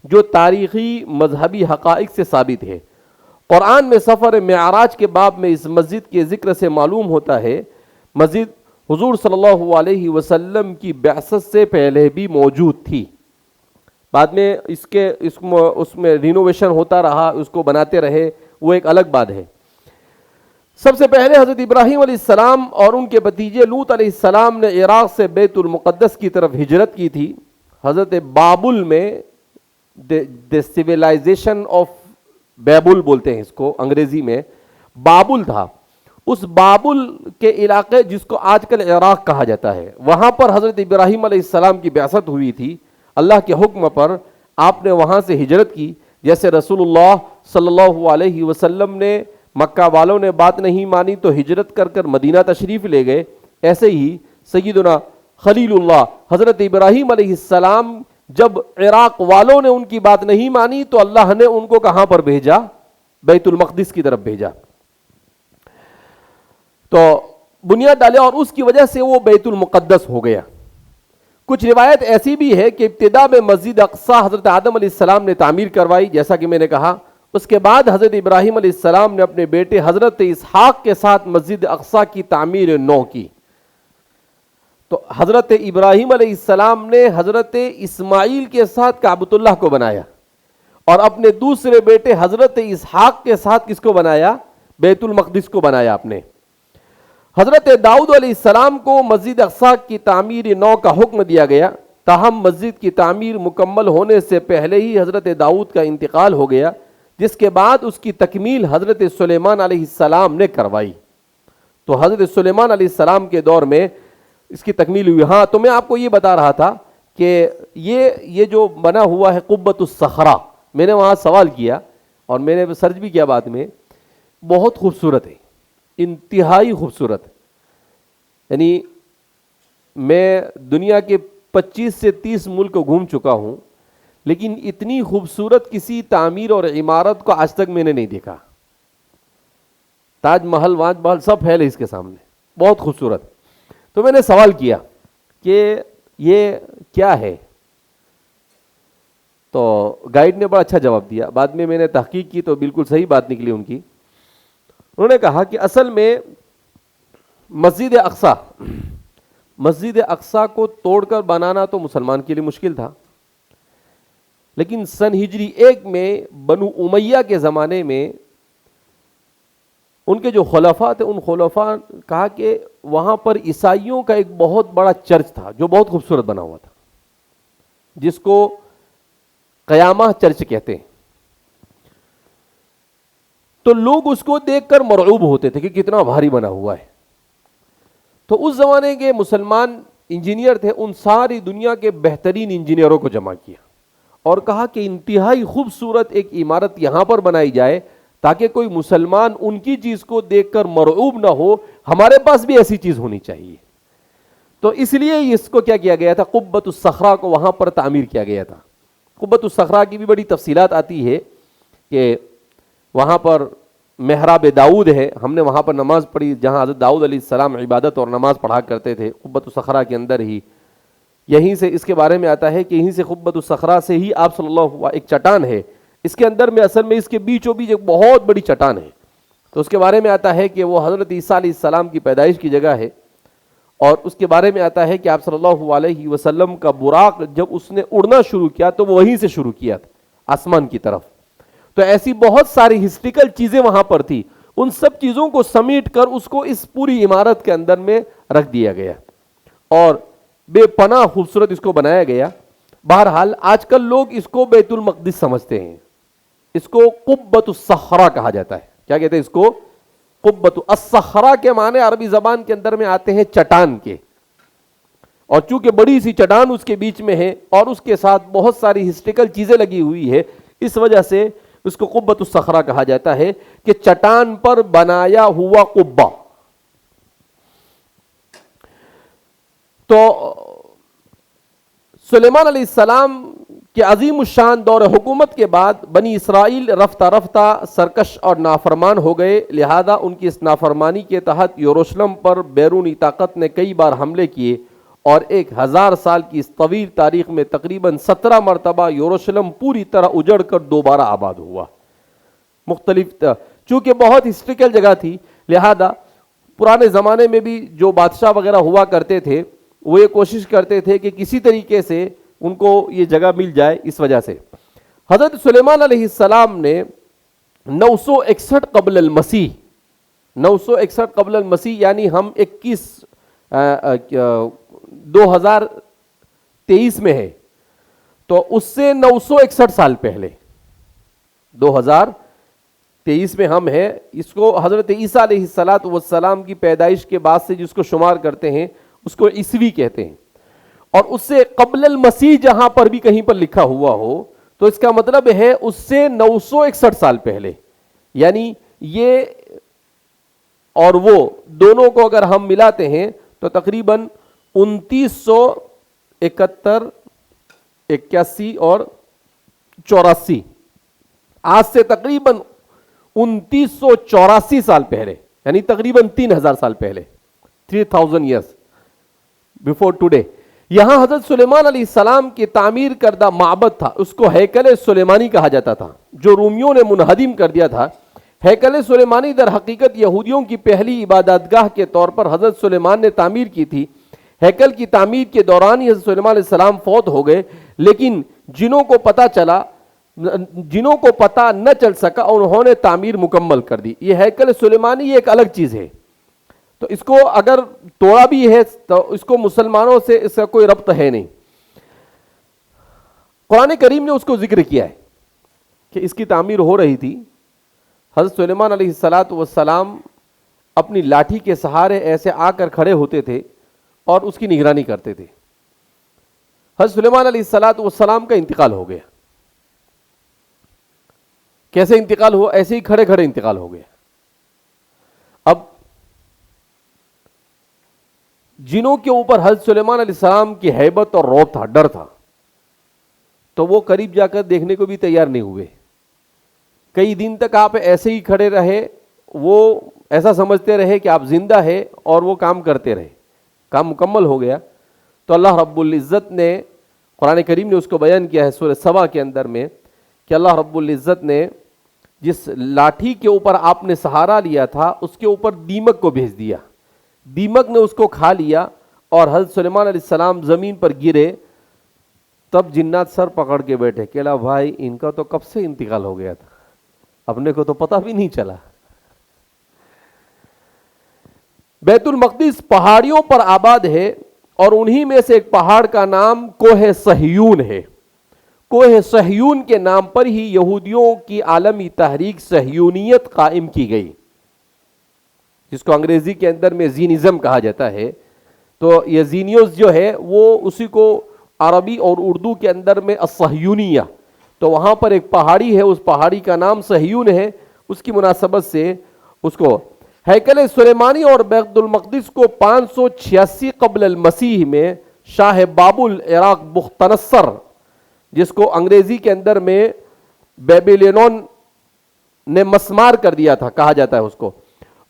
جو تاریخی مذہبی حقائق سے ثابت ہے. قرآن میں سفر معراج کے باب میں اس مسجد کے ذکر سے معلوم ہوتا ہے مسجد حضور صلی اللہ علیہ وسلم کی بعثت سے پہلے بھی موجود تھی. بعد میں اس میں رینوویشن ہوتا رہا, اس کو بناتے رہے, وہ ایک الگ بات ہے. سب سے پہلے حضرت ابراہیم علیہ السلام اور ان کے بھتیجے لوط علیہ السلام نے عراق سے بیت المقدس کی طرف ہجرت کی تھی. حضرت بابل میں دی سیویلائزیشن آف بیبل بولتے ہیں اس کو انگریزی میں, بابل تھا. اس بابل کے علاقے جس کو آج کل عراق کہا جاتا ہے, وہاں پر حضرت ابراہیم علیہ السلام کی بعثت ہوئی تھی. اللہ کے حکم پر آپ نے وہاں سے ہجرت کی. جیسے رسول اللہ صلی اللہ علیہ وسلم نے مکہ والوں نے بات نہیں مانی تو ہجرت کر کر مدینہ تشریف لے گئے, ایسے ہی سیدنا خلیل اللہ حضرت ابراہیم علیہ السلام جب عراق والوں نے ان کی بات نہیں مانی تو اللہ نے ان کو کہاں پر بھیجا؟ بیت المقدس کی طرف بھیجا. تو بنیاد ڈالے اور اس کی وجہ سے وہ بیت المقدس ہو گیا. کچھ روایت ایسی بھی ہے کہ ابتدا میں مسجد اقصی حضرت آدم علیہ السلام نے تعمیر کروائی, جیسا کہ میں نے کہا. اس کے بعد حضرت ابراہیم علیہ السلام نے اپنے بیٹے حضرت اسحاق کے ساتھ مسجد اقصی کی تعمیر نو کی. تو حضرت ابراہیم علیہ السلام نے حضرت اسماعیل کے ساتھ کعبۃ اللہ کو بنایا اور اپنے دوسرے بیٹے حضرت اسحاق کے ساتھ کس کو بنایا؟ بیت المقدس کو بنایا آپ نے. حضرت داؤد علیہ السلام کو مسجد اقصی کی تعمیر نو کا حکم دیا گیا, تاہم مسجد کی تعمیر مکمل ہونے سے پہلے ہی حضرت داؤد کا انتقال ہو گیا, جس کے بعد اس کی تکمیل حضرت سلیمان علیہ السلام نے کروائی. تو حضرت سلیمان علیہ السلام کے دور میں اس کی تکمیل ہوئی. ہاں, تو میں آپ کو یہ بتا رہا تھا کہ یہ جو بنا ہوا ہے قبۃ الصخرہ, میں نے وہاں سوال کیا اور میں نے سرچ بھی کیا بعد میں, بہت خوبصورت ہے, انتہائی خوبصورت. یعنی میں دنیا کے 25 سے 30 ملک گھوم چکا ہوں, لیکن اتنی خوبصورت کسی تعمیر اور عمارت کو آج تک میں نے نہیں دیکھا. تاج محل واج محل سب پھیلے اس کے سامنے, بہت خوبصورت. تو میں نے سوال کیا کہ یہ کیا ہے, تو گائیڈ نے بڑا اچھا جواب دیا. بعد میں نے تحقیق کی تو بالکل صحیح بات نکلی ان کی. انہوں نے کہا کہ اصل میں مسجد اقصی کو توڑ کر بنانا تو مسلمان کے لیے مشکل تھا. لیکن سن ہجری 1 میں بنو امیہ کے زمانے میں ان کے جو خلفاء تھے، ان خلفاء کہا کہ وہاں پر عیسائیوں کا ایک بہت بڑا چرچ تھا جو بہت خوبصورت بنا ہوا تھا، جس کو قیامہ چرچ کہتے ہیں. تو لوگ اس کو دیکھ کر مرعوب ہوتے تھے کہ کتنا بھاری بنا ہوا ہے. تو اس زمانے کے مسلمان انجینئر تھے، ان ساری دنیا کے بہترین انجینئروں کو جمع کیا اور کہا کہ انتہائی خوبصورت ایک عمارت یہاں پر بنائی جائے تاکہ کوئی مسلمان ان کی چیز کو دیکھ کر مرعوب نہ ہو، ہمارے پاس بھی ایسی چیز ہونی چاہیے. تو اس لیے اس کو کیا کیا گیا تھا، قبۃ الصخرہ کو وہاں پر تعمیر کیا گیا تھا. قبۃ الصخرہ کی بھی بڑی تفصیلات آتی ہے کہ وہاں پر محراب داؤد ہے، ہم نے وہاں پر نماز پڑھی جہاں حضرت داؤد علیہ السلام عبادت اور نماز پڑھا کرتے تھے، قبۃ الصخرہ کے اندر ہی. یہیں سے اس کے بارے میں آتا ہے کہ یہیں سے قبۃ الصخرہ سے ہی آپ صلی اللہ ایک چٹان ہے، اس کے اندر میں اصل میں اس کے بیچوں بیچ ایک بہت بڑی چٹان ہے. تو اس کے بارے میں آتا ہے کہ وہ حضرت عیسیٰ علیہ السلام کی پیدائش کی جگہ ہے، اور اس کے بارے میں آتا ہے کہ آپ صلی اللہ علیہ وسلم کا براق جب اس نے اڑنا شروع کیا تو وہ وہیں سے شروع کیا تھا آسمان کی طرف. تو ایسی بہت ساری ہسٹریکل چیزیں وہاں پر تھی، ان سب چیزوں کو سمیٹ کر اس کو اس پوری عمارت کے اندر میں رکھ دیا گیا اور بے پناہ خوبصورت اس کو بنایا گیا. بہرحال آج کل لوگ اس کو بیت المقدس سمجھتے ہیں، اس کو قبۃ الصخرہ کہا جاتا ہے. کیا کہتے ہیں اس کو؟ قبۃ الصخرہ کے معنی عربی زبان کے اندر میں آتے ہیں چٹان کے، اور چونکہ بڑی سی چٹان اس کے بیچ میں ہے اور اس کے ساتھ بہت ساری ہسٹریکل چیزیں لگی ہوئی ہے، اس وجہ سے اس کو قبۃ الصخرہ کہا جاتا ہے کہ چٹان پر بنایا ہوا قبہ. تو سلیمان علیہ السلام کے عظیم الشان دور حکومت کے بعد بنی اسرائیل رفتہ رفتہ سرکش اور نافرمان ہو گئے، لہذا ان کی اس نافرمانی کے تحت یروشلم پر بیرونی طاقت نے کئی بار حملے کیے اور 1000 سال کی اس طویل تاریخ میں تقریباً 17 مرتبہ یروشلم پوری طرح اجڑ کر دوبارہ آباد ہوا. مختلف چونکہ بہت ہسٹریکل جگہ تھی، لہذا پرانے زمانے میں بھی جو بادشاہ وغیرہ ہوا کرتے تھے وہ یہ کوشش کرتے تھے کہ کسی طریقے سے ان کو یہ جگہ مل جائے. اس وجہ سے حضرت سلیمان علیہ السلام نے 961 قبل المسیح 961 قبل المسیح یعنی ہم 2023 میں ہے، تو اس سے 961 سال پہلے 2023 میں ہم ہیں، اس کو حضرت عیسیٰ علیہ السلام کی پیدائش کے بعد سے جس کو شمار کرتے ہیں اس کو عیسوی کہتے ہیں. اور اس سے قبل المسیح جہاں پر بھی کہیں پر لکھا ہوا ہو تو اس کا مطلب ہے اس سے 961 سال پہلے، یعنی یہ اور وہ دونوں کو اگر ہم ملاتے ہیں تو تقریباً 2971 81 اور 84، آج سے تقریباً 2984 سال پہلے، یعنی تقریباً 3000 سال پہلے، 3000 years before today، یہاں حضرت سلیمان علیہ السلام کی تعمیر کردہ معبد تھا، اس کو ہیکل سلیمانی کہا جاتا تھا، جو رومیوں نے منہدم کر دیا تھا. ہیکل سلیمانی در حقیقت یہودیوں کی پہلی عبادت گاہ کے طور پر حضرت سلیمان نے تعمیر کی تھی. ہیکل کی تعمیر کے دوران ہی حضرت سلیمان علیہ السلام فوت ہو گئے، لیکن جنوں کو پتہ نہ چل سکا انہوں نے تعمیر مکمل کر دی. یہ ہیکل سلیمانی ایک الگ چیز ہے، تو اس کو اگر توڑا بھی ہے تو اس کو مسلمانوں سے اس کا کوئی ربط ہے نہیں. قرآن کریم نے اس کو ذکر کیا ہے کہ اس کی تعمیر ہو رہی تھی. حضرت سلیمان علیہ السلام اپنی لاٹھی کے سہارے ایسے آ کر کھڑے ہوتے تھے اور اس کی نگرانی کرتے تھے. حضرت سلیمان علیہ السلام کا انتقال ہو گیا. کیسے انتقال ہوا؟ ایسے ہی کھڑے کھڑے انتقال ہو گیا. اب جنوں کے اوپر حضرت سلیمان علیہ السلام کی ہیبت اور رعب تھا، ڈر تھا، تو وہ قریب جا کر دیکھنے کو بھی تیار نہیں ہوئے. کئی دن تک آپ ایسے ہی کھڑے رہے، وہ ایسا سمجھتے رہے کہ آپ زندہ ہے اور وہ کام کرتے رہے. کام مکمل ہو گیا تو اللہ رب العزت نے، قرآن کریم نے اس کو بیان کیا ہے سورہ سبا کے اندر میں، کہ اللہ رب العزت نے جس لاٹھی کے اوپر آپ نے سہارا لیا تھا اس کے اوپر دیمک کو بھیج دیا. دیمک نے اس کو کھا لیا اور حضرت سلیمان علیہ السلام زمین پر گرے. تب جنات سر پکڑ کے بیٹھے کہ بھائی ان کا تو کب سے انتقال ہو گیا تھا، اپنے کو تو پتہ بھی نہیں چلا۔ بیت المقدس پہاڑیوں پر آباد ہے اور انہی میں سے ایک پہاڑ کا نام کوہ صہیون ہے۔ کوہ صہیون کے نام پر ہی یہودیوں کی عالمی تحریک صہیونیت قائم کی گئی، جس کو انگریزی کے اندر میں زینزم کہا جاتا ہے۔ تو یہ زینیوز جو ہے وہ اسی کو عربی اور اردو کے اندر میں الصہیونیہ، تو وہاں پر ایک پہاڑی ہے، اس پہاڑی کا نام صہیون ہے، اس کی مناسبت سے اس کو ہیکل سلیمانی اور بیت المقدس کو 586 قبل المسیح میں شاہ بابل عراق بختنصر، جس کو انگریزی کے اندر میں بیبیلونین نے مسمار کر دیا تھا کہا جاتا ہے اس کو،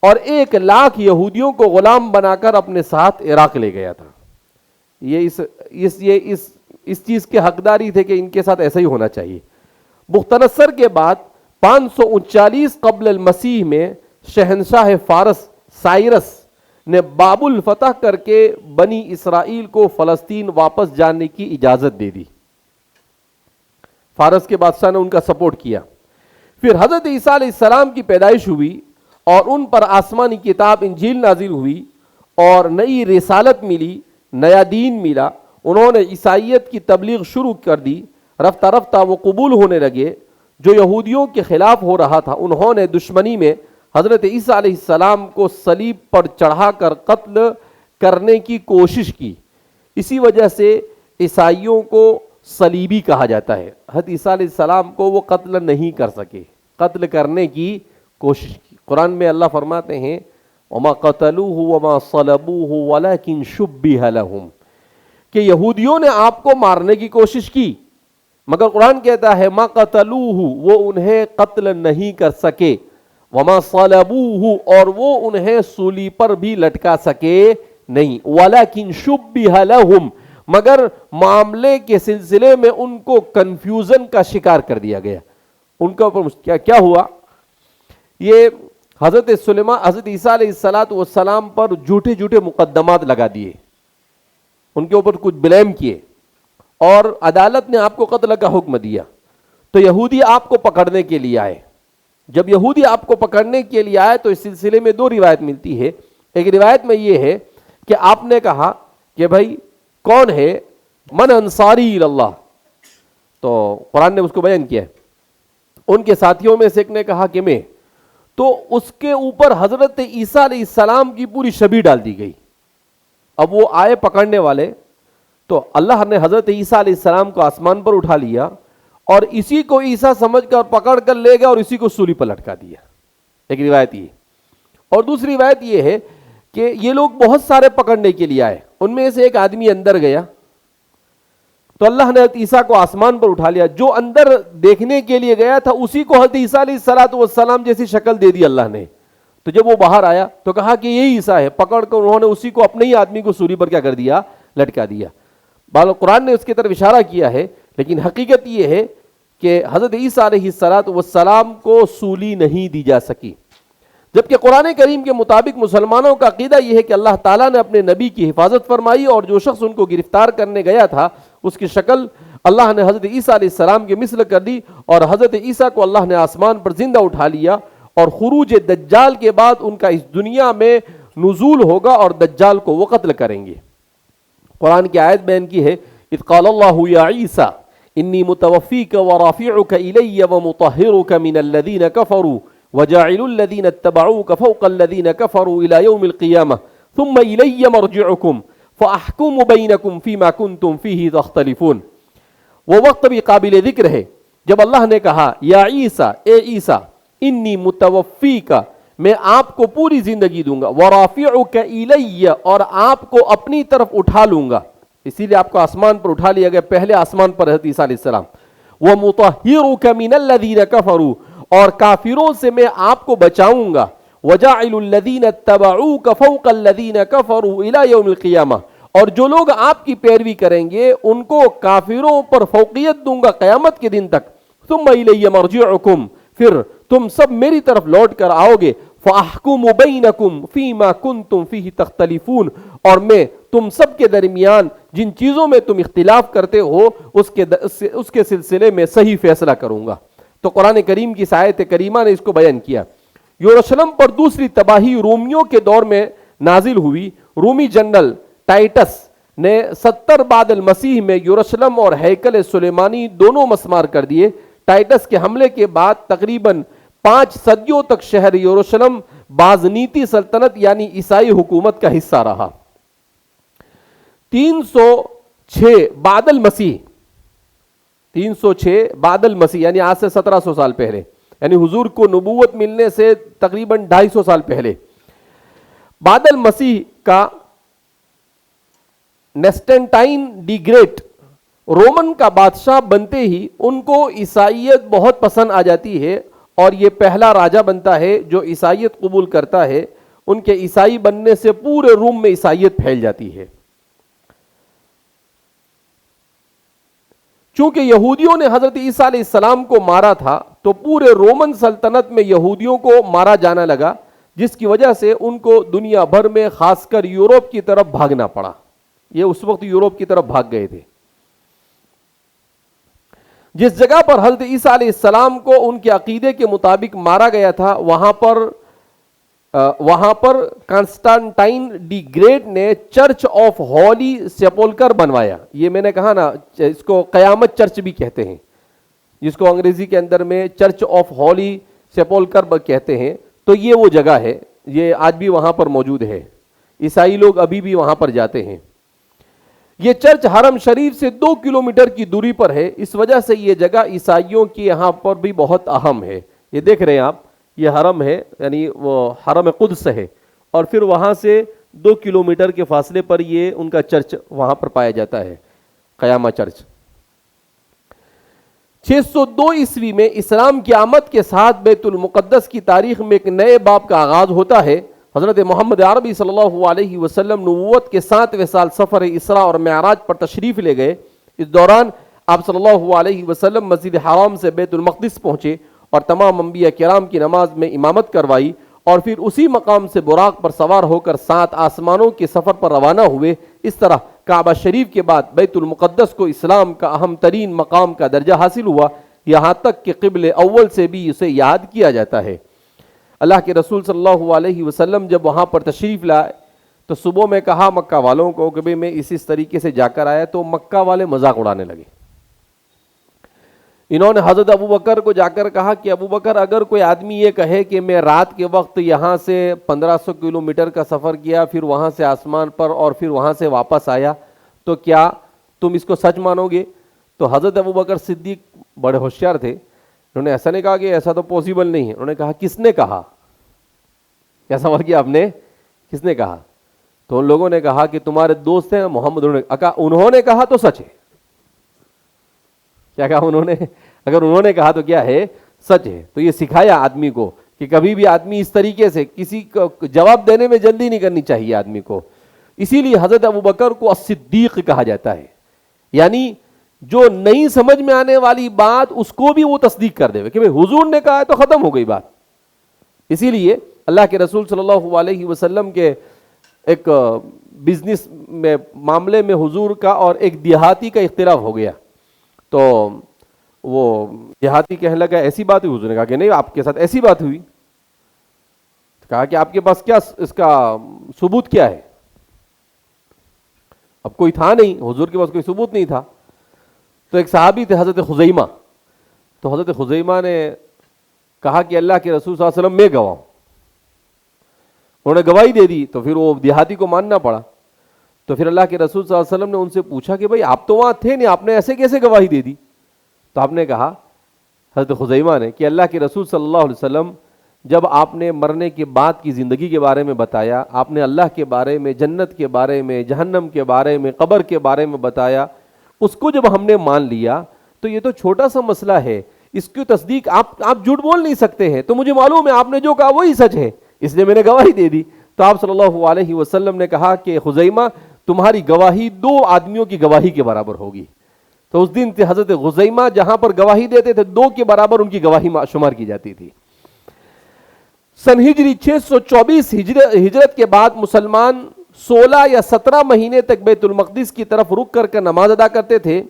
اور 1,00,000 یہودیوں کو غلام بنا کر اپنے ساتھ عراق لے گیا تھا۔ یہ اس چیز کے حقداری تھے کہ ان کے ساتھ ایسا ہی ہونا چاہیے۔ بختنصر کے بعد 539 قبل المسیح میں شہنشاہ فارس سائرس نے بابل فتح کر کے بنی اسرائیل کو فلسطین واپس جانے کی اجازت دے دی۔ فارس کے بادشاہ نے ان کا سپورٹ کیا۔ پھر حضرت عیسیٰ علیہ السلام کی پیدائش ہوئی اور ان پر آسمانی کتاب انجیل نازل ہوئی اور نئی رسالت ملی، نیا دین ملا۔ انہوں نے عیسائیت کی تبلیغ شروع کر دی، رفتہ رفتہ وہ قبول ہونے لگے۔ جو یہودیوں کے خلاف ہو رہا تھا، انہوں نے دشمنی میں حضرت عیسیٰ علیہ السلام کو صلیب پر چڑھا کر قتل کرنے کی کوشش کی۔ اسی وجہ سے عیسائیوں کو صلیبی کہا جاتا ہے۔ حضرت عیسیٰ علیہ السلام کو وہ قتل نہیں کر سکے، قتل کرنے کی کوشش کی۔ قرآن میں اللہ فرماتے ہیں وَمَا قَتَلُوهُ وَمَا صَلَبُوهُ وَلَكِنْ شُبِّهَ لَهُمْ، کہ یہودیوں نے آپ کو مارنے کی کوشش کی، مگر قرآن کہتا ہے مَا قَتَلُوهُ، وہ انہیں قتل نہیں کر سکے، وَمَا صَلَبُوهُ، اور وہ انہیں سولی پر بھی لٹکا سکے نہیں، وَلَكِنْ شُبِّهَ لَهُمْ، مگر معاملے کے سلسلے میں ان کو کنفیوژن کا شکار کر دیا گیا۔ ان کا اوپر کیا ہوا، یہ حضرت عیسیٰ علیہ السلام پر جھوٹے مقدمات لگا دیے، ان کے اوپر کچھ بلیم کیے اور عدالت نے آپ کو قتل کا حکم دیا۔ تو یہودی آپ کو پکڑنے کے لیے آئے۔ جب یہودی آپ کو پکڑنے کے لیے آئے تو اس سلسلے میں 2 روایت ملتی ہے۔ ایک روایت میں یہ ہے کہ آپ نے کہا کہ بھائی کون ہے، من انصاری اللہ، تو قرآن نے اس کو بیان کیا ہے۔ ان کے ساتھیوں میں سے ایک نے کہا کہ میں، تو اس کے اوپر حضرت عیسیٰ علیہ السلام کی پوری شبیہ ڈال دی گئی۔ اب وہ آئے پکڑنے والے، تو اللہ نے حضرت عیسیٰ علیہ السلام کو آسمان پر اٹھا لیا اور اسی کو عیسیٰ سمجھ کر پکڑ کر لے گیا اور اسی کو سولی پر لٹکا دیا۔ ایک روایت یہ، اور دوسری روایت یہ ہے کہ یہ لوگ بہت سارے پکڑنے کے لیے آئے، ان میں سے ایک آدمی اندر گیا تو اللہ نے حضرت عیسیٰ کو آسمان پر اٹھا لیا۔ جو اندر دیکھنے کے لیے گیا تھا اسی کو حضرت عیسیٰ علیہ السلام جیسی شکل دے دی اللہ نے۔ تو جب وہ باہر آیا تو کہا کہ یہی عیسیٰ ہے، پکڑ کر انہوں نے اسی کو اپنے ہی آدمی کو سولی پر کیا کر دیا، لٹکا دیا۔ قرآن نے اس کی طرف اشارہ کیا ہے، لیکن حقیقت یہ ہے کہ حضرت عیسیٰ علیہ السلام کو سولی نہیں دی جا سکی، جبکہ قرآن کریم کے مطابق مسلمانوں کا عقیدہ یہ ہے کہ اللہ تعالیٰ نے اپنے نبی کی حفاظت فرمائی اور جو شخص ان کو گرفتار کرنے گیا تھا اس کی شکل اللہ نے حضرت عیسیٰ علیہ السلام کے مثل کر دی، اور حضرت عیسیٰ کو اللہ نے آسمان پر زندہ اٹھا لیا، اور خروج دجال کے بعد ان کا اس دنیا میں نزول ہوگا اور دجال کو وہ قتل کریں گے۔ قرآن کی آیت بیان کی ہے اذ قال اللہ یا عیسیٰ انی متوفیک ورافعک الی ومطہرک من الذین کفروا وجاعل الذین اتبعوک فوق الذین کفروا الی یوم القیامہ ثم الی مرجعکم فاحکم بینکم فیما کنتم فیہ تختلفون۔ وہ وقت بھی قابل ذکر ہے جب اللہ نے کہا یا عیسیٰ، اے عیسیٰ، انی متوفیک، میں آپ کو پوری زندگی دوں گا، ورافعک الی، اور آپ کو اپنی طرف اٹھا لوں گا، اسی لیے آپ کو آسمان پر اٹھا لیا گیا، پہلے آسمان پر حضرت عیسیٰ علیہ السلام، ومطہرک من الذین کفروا، اور کافروں سے میں آپ کو بچاؤں گا، وجاعل الذین اتبعوک فوق الذین کفروا الی یوم القیامہ، اور جو لوگ آپ کی پیروی کریں گے ان کو کافروں پر فوقیت دوں گا قیامت کے دن تک، ثم الی مرجعکم، پھر تم سب میری طرف لوٹ کر آؤ گے، فاحکم بینکم فیما کنتم فیہ تختلفون، اور میں تم سب کے درمیان جن چیزوں میں تم اختلاف کرتے ہو اس کے سلسلے میں صحیح فیصلہ کروں گا۔ تو قرآن کریم کی آیت کریمہ نے اس کو بیان کیا۔ یروشلم پر دوسری تباہی رومیوں کے دور میں نازل ہوئی۔ رومی جنرل ٹائٹس نے 70 بعد المسیح میں یروشلم اور ہیکل سلیمانی دونوں مسمار کر دیے۔ ٹائٹس کے حملے کے بعد تقریباً 5 صدیوں تک شہر یروشلم بازنیتی سلطنت یعنی عیسائی حکومت کا حصہ رہا۔ 306 بعد المسیح 306 بعد المسیح یعنی آج سے 1700 سال پہلے، یعنی حضور کو نبوت ملنے سے تقریباً 250 سال پہلے، بعد المسیح کا نیسٹنٹائن ڈی گریٹ رومن کا بادشاہ بنتے ہی ان کو عیسائیت بہت پسند آ جاتی ہے، اور یہ پہلا راجہ بنتا ہے جو عیسائیت قبول کرتا ہے۔ ان کے عیسائی بننے سے پورے روم میں عیسائیت پھیل جاتی ہے۔ چونکہ یہودیوں نے حضرت عیسیٰ علیہ السلام کو مارا تھا تو پورے رومن سلطنت میں یہودیوں کو مارا جانا لگا، جس کی وجہ سے ان کو دنیا بھر میں خاص کر یورپ کی طرف بھاگنا پڑا۔ یہ اس وقت یورپ کی طرف بھاگ گئے تھے۔ جس جگہ پر حضرت عیسیٰ علیہ السلام کو ان کے عقیدے کے مطابق مارا گیا تھا، وہاں پر کانسٹانٹائن ڈی گریٹ نے چرچ آف ہولی سیپولکر بنوایا۔ یہ میں نے کہا نا، اس کو قیامت چرچ بھی کہتے ہیں، جس کو انگریزی کے اندر میں چرچ آف ہولی سیپولکر کہتے ہیں۔ تو یہ وہ جگہ ہے، یہ آج بھی وہاں پر موجود ہے، عیسائی لوگ ابھی بھی وہاں پر جاتے ہیں۔ یہ چرچ حرم شریف سے 2 کلومیٹر کی دوری پر ہے، اس وجہ سے یہ جگہ عیسائیوں کی یہاں پر بھی بہت اہم ہے۔ یہ دیکھ رہے ہیں آپ، یہ حرم ہے، یعنی وہ حرم قدس ہے، اور پھر وہاں سے 2 کلومیٹر کے فاصلے پر یہ ان کا چرچ وہاں پر پایا جاتا ہے، قیامہ چرچ۔ 602 عیسوی میں اسلام کی آمد کے ساتھ بیت المقدس کی تاریخ میں ایک نئے باب کا آغاز ہوتا ہے۔ حضرت محمد عربی صلی اللہ علیہ وسلم نبوت کے 7ویں سال سفر اسراء اور معراج پر تشریف لے گئے۔ اس دوران آپ صلی اللہ علیہ وسلم مسجد حرام سے بیت المقدس پہنچے اور تمام انبیاء کرام کی نماز میں امامت کروائی، اور پھر اسی مقام سے براق پر سوار ہو کر 7 آسمانوں کے سفر پر روانہ ہوئے۔ اس طرح کعبہ شریف کے بعد بیت المقدس کو اسلام کا اہم ترین مقام کا درجہ حاصل ہوا، یہاں تک کہ قبل اول سے بھی اسے یاد کیا جاتا ہے۔ اللہ کے رسول صلی اللہ علیہ وسلم جب وہاں پر تشریف لائے تو صبح میں کہا مکہ والوں کو کہ بھئی میں اس طریقے سے جا کر آیا، تو مکہ والے مذاق اڑانے لگے۔ انہوں نے حضرت ابو بکر کو جا کر کہا کہ ابو بکر، اگر کوئی آدمی یہ کہے کہ میں رات کے وقت یہاں سے 1500 کلومیٹر کا سفر کیا، پھر وہاں سے آسمان پر اور پھر وہاں سے واپس آیا، تو کیا تم اس کو سچ مانو گے؟ تو حضرت ابو بکر صدیق بڑے ہوشیار تھے، انہوں نے ایسا نہیں کہا کہ ایسا تو پاسبل نہیں ہے، انہوں نے کہا کس نے کہا؟ کیا سوال کیا آپ نے؟ کس نے کہا؟ تو ان لوگوں نے کہا کہ تمہارے دوست ہیں محمد۔ انہوں نے کہا تو سچ ہے۔ کیا کہا انہوں نے؟ اگر انہوں نے کہا تو کیا ہے؟ سچ ہے۔ تو یہ سکھایا آدمی کو کہ کبھی بھی آدمی اس طریقے سے کسی کو جواب دینے میں جلدی نہیں کرنی چاہیے آدمی کو۔ اسی لیے حضرت ابو بکر کو الصدیق کہا جاتا ہے، یعنی جو نہیں سمجھ میں آنے والی بات اس کو بھی وہ تصدیق کر دے کہ بھئی حضور نے کہا ہے تو ختم ہو گئی بات۔ اسی لیے اللہ کے رسول صلی اللہ علیہ وسلم کے ایک بزنس میں معاملے میں حضور کا اور ایک دیہاتی کا اختلاف ہو گیا، تو وہ دیہاتی کہنے لگا ایسی بات ہوئی؟ حضور نے کہا کہ نہیں، آپ کے ساتھ ایسی بات ہوئی۔ کہا کہ آپ کے پاس کیا اس کا ثبوت کیا ہے؟ اب کوئی تھا نہیں، حضور کے پاس کوئی ثبوت نہیں تھا۔ تو ایک صحابی تھے حضرت خزیمہ، تو حضرت خزیمہ نے کہا کہ اللہ کے رسول صلی اللہ علیہ وسلم میں گواہ ہوں۔ انہوں نے گواہی دے دی، تو پھر وہ دیہاتی کو ماننا پڑا۔ تو پھر اللہ کے رسول صلی اللہ علیہ وسلم نے ان سے پوچھا کہ بھئی آپ تو وہاں تھے نہیں، آپ نے ایسے کیسے گواہی دے دی؟ تو آپ نے کہا حضرت خزیمہ نے کہ اللہ کے رسول صلی اللہ علیہ وسلم جب آپ نے مرنے کے بعد کی زندگی کے بارے میں بتایا، آپ نے اللہ کے بارے میں، جنت کے بارے میں، جہنم کے بارے میں، قبر کے بارے میں بتایا، اس کو جب ہم نے مان لیا تو یہ تو چھوٹا سا مسئلہ ہے، اس کی تصدیق آپ جھوٹ بول نہیں سکتے ہیں، تو مجھے معلوم ہے آپ نے جو کہا وہی سچ ہے، اس لیے میں نے گواہی دے دی۔ تو آپ صلی اللہ علیہ وسلم نے کہا کہ خزیمہ تمہاری گواہی 2 آدمیوں کی گواہی کے برابر ہوگی۔ تو اس دن سے حضرت خزیمہ جہاں پر گواہی دیتے تھے 2 کے برابر ان کی گواہی شمار کی جاتی تھی۔ سن ہجری 624 ہجرت کے بعد مسلمان 16 یا 17 مہینے تک بیت المقدس کی طرف رک کر نماز ادا کرتے تھے،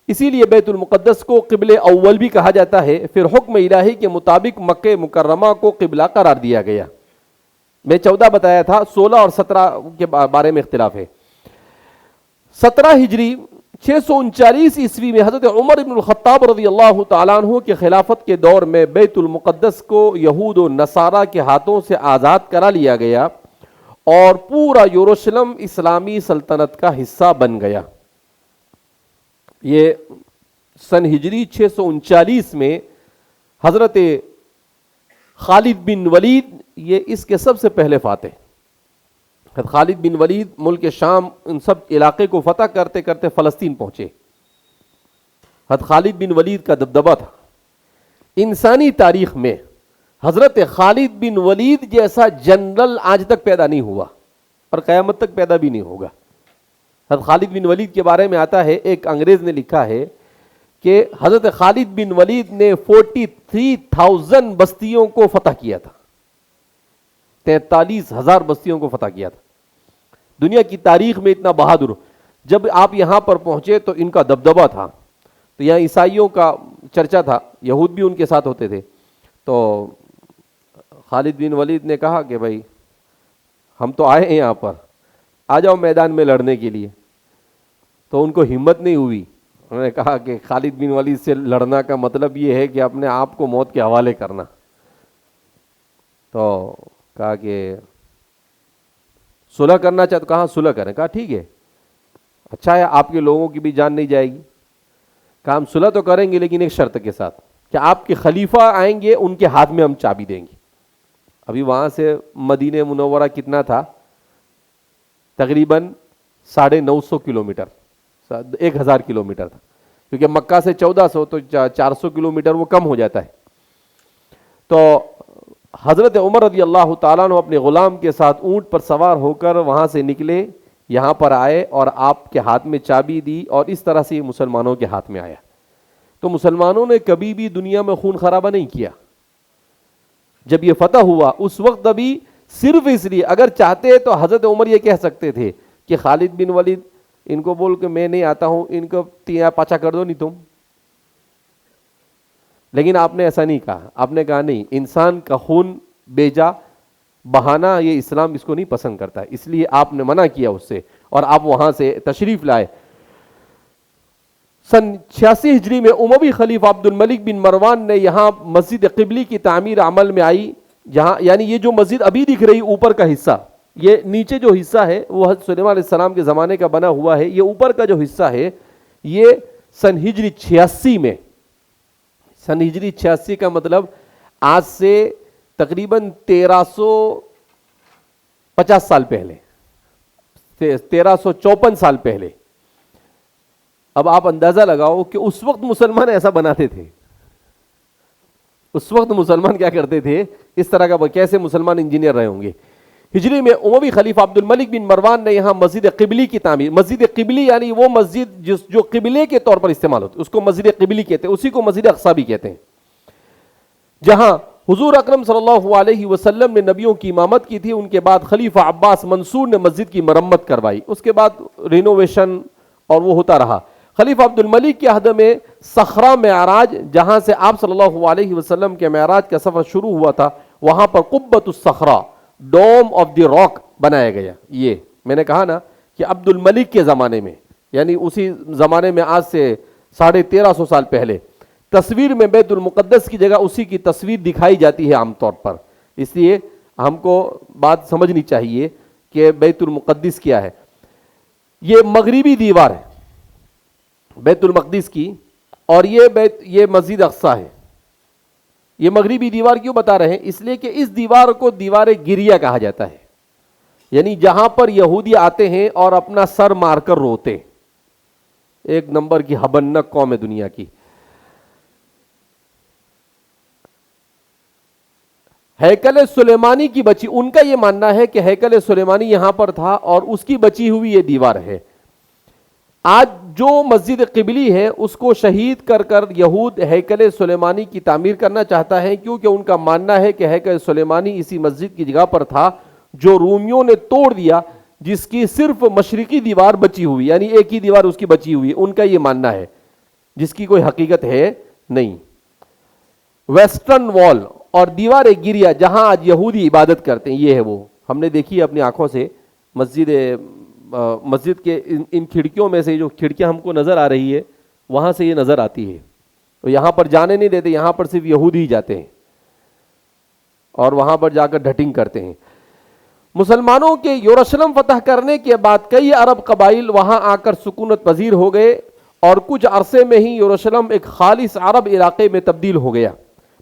اسی لیے بیت المقدس کو قبلہ اول بھی کہا جاتا ہے۔ پھر حکم الہی کے مطابق مکہ مکرمہ کو قبلہ قرار دیا گیا۔ میں 14 بتایا تھا، 16 اور 17 کے بارے میں اختلاف ہے۔ 17 ہجری 639 عیسوی میں حضرت عمر بن الخطاب رضی اللہ تعالیٰ عنہ کے خلافت کے دور میں بیت المقدس کو یہود و نصارہ کے ہاتھوں سے آزاد کرا لیا گیا اور پورا یروشلم اسلامی سلطنت کا حصہ بن گیا۔ یہ سن ہجری 639 میں حضرت خالد بن ولید، یہ اس کے سب سے پہلے فاتح، خالد بن ولید ملک شام ان سب علاقے کو فتح کرتے کرتے فلسطین پہنچے۔ حضرت خالد بن ولید کا دبدبہ تھا۔ انسانی تاریخ میں حضرت خالد بن ولید جیسا جنرل آج تک پیدا نہیں ہوا اور قیامت تک پیدا بھی نہیں ہوگا۔ حضرت خالد بن ولید کے بارے میں آتا ہے، ایک انگریز نے لکھا ہے کہ حضرت خالد بن ولید نے 43,000 بستیوں کو فتح کیا تھا، 43,000 بستیوں کو فتح کیا تھا۔ دنیا کی تاریخ میں اتنا بہادر، جب آپ یہاں پر پہنچے تو ان کا دبدبہ تھا، تو یہاں عیسائیوں کا چرچا تھا، یہود بھی ان کے ساتھ ہوتے تھے۔ تو خالد بن ولید نے کہا کہ بھائی ہم تو آئے ہیں یہاں پر، آ جاؤ میدان میں لڑنے کے لیے۔ تو ان کو ہمت نہیں ہوئی، انہوں نے کہا کہ خالد بن ولید سے لڑنا کا مطلب یہ ہے کہ اپنے آپ کو موت کے حوالے کرنا۔ تو کہا کہ صلح کرنا چاہتے، کہا صلح کریں، کہا ٹھیک ہے، اچھا ہے، آپ کے لوگوں کی بھی جان نہیں جائے گی۔ کہا ہم صلح تو کریں گے لیکن ایک شرط کے ساتھ کہ آپ کے خلیفہ آئیں گے، ان کے ہاتھ میں ہم چابی دیں گے۔ ابھی وہاں سے مدینہ منورہ کتنا تھا؟ تقریباً 950 کلومیٹر، 1000 کلومیٹر تھا، کیونکہ مکہ سے 1400 تو 400 کلومیٹر وہ کم ہو جاتا ہے۔ تو حضرت عمر رضی اللہ تعالیٰ عنہ اپنے غلام کے ساتھ اونٹ پر سوار ہو کر وہاں سے نکلے، یہاں پر آئے اور آپ کے ہاتھ میں چابی دی، اور اس طرح سے یہ مسلمانوں کے ہاتھ میں آیا۔ تو مسلمانوں نے کبھی بھی دنیا میں خون خرابہ نہیں کیا۔ جب یہ فتح ہوا اس وقت ابھی صرف اس لیے، اگر چاہتے تو حضرت عمر یہ کہہ سکتے تھے کہ خالد بن ولید ان کو بول کہ میں نہیں آتا ہوں، ان کو تیا پاچا کر دو نہیں تم، لیکن آپ نے ایسا نہیں کہا۔ آپ نے کہا نہیں، انسان کا خون بیجا بہانہ یہ اسلام اس کو نہیں پسند کرتا، اس لیے آپ نے منع کیا اس سے، اور آپ وہاں سے تشریف لائے۔ سن 86 ہجری میں اموی خلیفہ عبد الملک بن مروان نے یہاں مسجد قبلی کی تعمیر عمل میں آئی، جہاں یعنی یہ جو مسجد ابھی دکھ رہی اوپر کا حصہ، یہ نیچے جو حصہ ہے وہ حضرت سلیمان علیہ السلام کے زمانے کا بنا ہوا ہے، یہ اوپر کا جو حصہ ہے یہ سن ہجری 86 میں، سن ہجری 86 کا مطلب آج سے تقریباً 1350 سال پہلے، 1354 سال پہلے۔ اب آپ اندازہ لگاؤ کہ اس وقت مسلمان ایسا بناتے تھے، اس وقت مسلمان کیا کرتے تھے، اس طرح کا کیسے مسلمان انجینئر رہے ہوں گے۔ ہجری میں اموی خلیفہ عبد الملک بن مروان نے یہاں مسجد قبلی کی تعمیر، مسجد قبلی یعنی وہ مسجد جو قبلے کے طور پر استعمال ہوتی ہے اس کو مسجد قبلی کہتے ہیں، اسی کو مسجد اقصی بھی کہتے ہیں، جہاں حضور اکرم صلی اللہ علیہ وسلم نے نبیوں کی امامت کی تھی۔ ان کے بعد خلیفہ عباس منصور نے مسجد کی مرمت کروائی، اس کے بعد رینوویشن اور وہ ہوتا رہا۔ خلیفہ عبد الملک کے عہد میں صخرہ معراج، جہاں سے آپ صلی اللہ علیہ وسلم کے معراج کا سفر شروع ہوا تھا، وہاں پر قبۃ الصخرہ، ڈوم آف دی راک بنایا گیا۔ یہ میں نے کہا نا کہ عبد الملک کے زمانے میں، یعنی اسی زمانے میں آج سے 1350 سال پہلے، تصویر میں بیت المقدس کی جگہ اسی کی تصویر دکھائی جاتی ہے عام طور پر، اس لیے ہم کو بات سمجھنی چاہیے کہ بیت المقدس کیا ہے۔ یہ مغربی دیوار ہے بیت المقدس کی، اور یہ مسجد اقصی ہے۔ یہ مغربی دیوار کیوں بتا رہے ہیں؟ اس لیے کہ اس دیوار کو دیوار گریہ کہا جاتا ہے، یعنی جہاں پر یہودی آتے ہیں اور اپنا سر مار کر روتے، ایک نمبر کی ہبنک قوم ہے دنیا کی۔ ہیکل سلیمانی کی بچی، ان کا یہ ماننا ہے کہ ہیکل سلیمانی یہاں پر تھا اور اس کی بچی ہوئی یہ دیوار ہے۔ آج جو مسجد قبلی ہے اس کو شہید کر کر یہود ہیکل سلیمانی کی تعمیر کرنا چاہتا ہے، کیونکہ ان کا ماننا ہے کہ ہیکل سلیمانی اسی مسجد کی جگہ پر تھا جو رومیوں نے توڑ دیا۔ جس کی صرف مشرقی دیوار بچی ہوئی، یعنی ایک ہی دیوار اس کی بچی ہوئی، ان کا یہ ماننا ہے، جس کی کوئی حقیقت ہے نہیں۔ ویسٹرن وال اور دیوار گریا جہاں آج یہودی عبادت کرتے ہیں، یہ ہے وہ، ہم نے دیکھی اپنی آنکھوں سے مسجد کے ان کھڑکیوں میں سے، جو کھڑکیاں ہم کو نظر آ رہی ہے وہاں سے یہ نظر آتی ہے، تو یہاں پر جانے نہیں دیتے، یہاں پر صرف یہودی ہی جاتے ہیں اور وہاں پر جا کر ڈھٹنگ کرتے ہیں۔ مسلمانوں کے یروشلم فتح کرنے کے بعد کئی عرب قبائل وہاں آ کر سکونت پذیر ہو گئے اور کچھ عرصے میں ہی یروشلم ایک خالص عرب علاقے میں تبدیل ہو گیا۔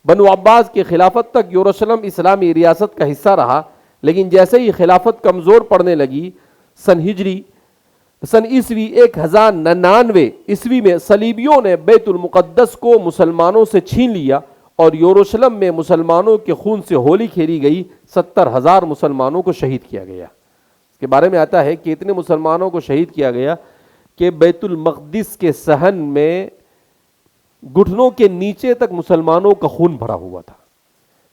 بنو عباس کی خلافت تک یروشلم اسلامی ریاست کا حصہ رہا، لیکن جیسے ہی خلافت کمزور پڑنے لگی، سن عیسوی 1099 عیسوی میں صلیبیوں نے بیت المقدس کو مسلمانوں سے چھین لیا اور یروشلم میں مسلمانوں کے خون سے ہولی کھیلی گئی، 70,000 مسلمانوں کو شہید کیا گیا۔ اس کے بارے میں آتا ہے کہ اتنے مسلمانوں کو شہید کیا گیا کہ بیت المقدس کے صحن میں گھٹنوں کے نیچے تک مسلمانوں کا خون بھرا ہوا تھا،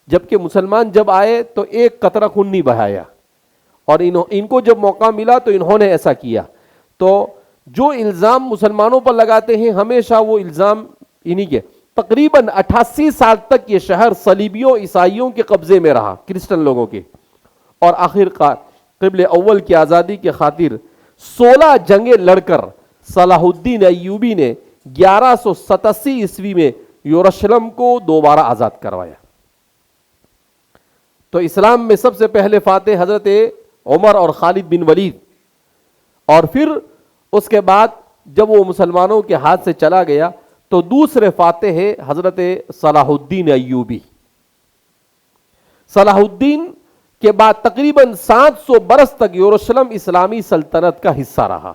جبکہ مسلمان جب آئے تو ایک قطرہ خون نہیں بہایا، اور ان کو جب موقع ملا تو انہوں نے ایسا کیا۔ تو جو الزام مسلمانوں پر لگاتے ہیں ہمیشہ وہ الزام انہی کے۔ تقریباً 88 سال تک یہ شہر صلیبیوں عیسائیوں کے قبضے میں رہا، کرسچن لوگوں کے، اور آخر کار قبل اول کی آزادی کے خاطر 16 جنگیں لڑ کر صلاح الدین ایوبی نے 1187 عیسوی میں یروشلم کو دوبارہ آزاد کروایا۔ تو اسلام میں سب سے پہلے فاتح حضرت عمر اور خالد بن ولید، اور پھر اس کے بعد جب وہ مسلمانوں کے ہاتھ سے چلا گیا تو دوسرے فاتح ہے حضرت صلاح الدین ایوبی۔ صلاح الدین کے بعد تقریباً 700 برس تک یروشلم اسلامی سلطنت کا حصہ رہا،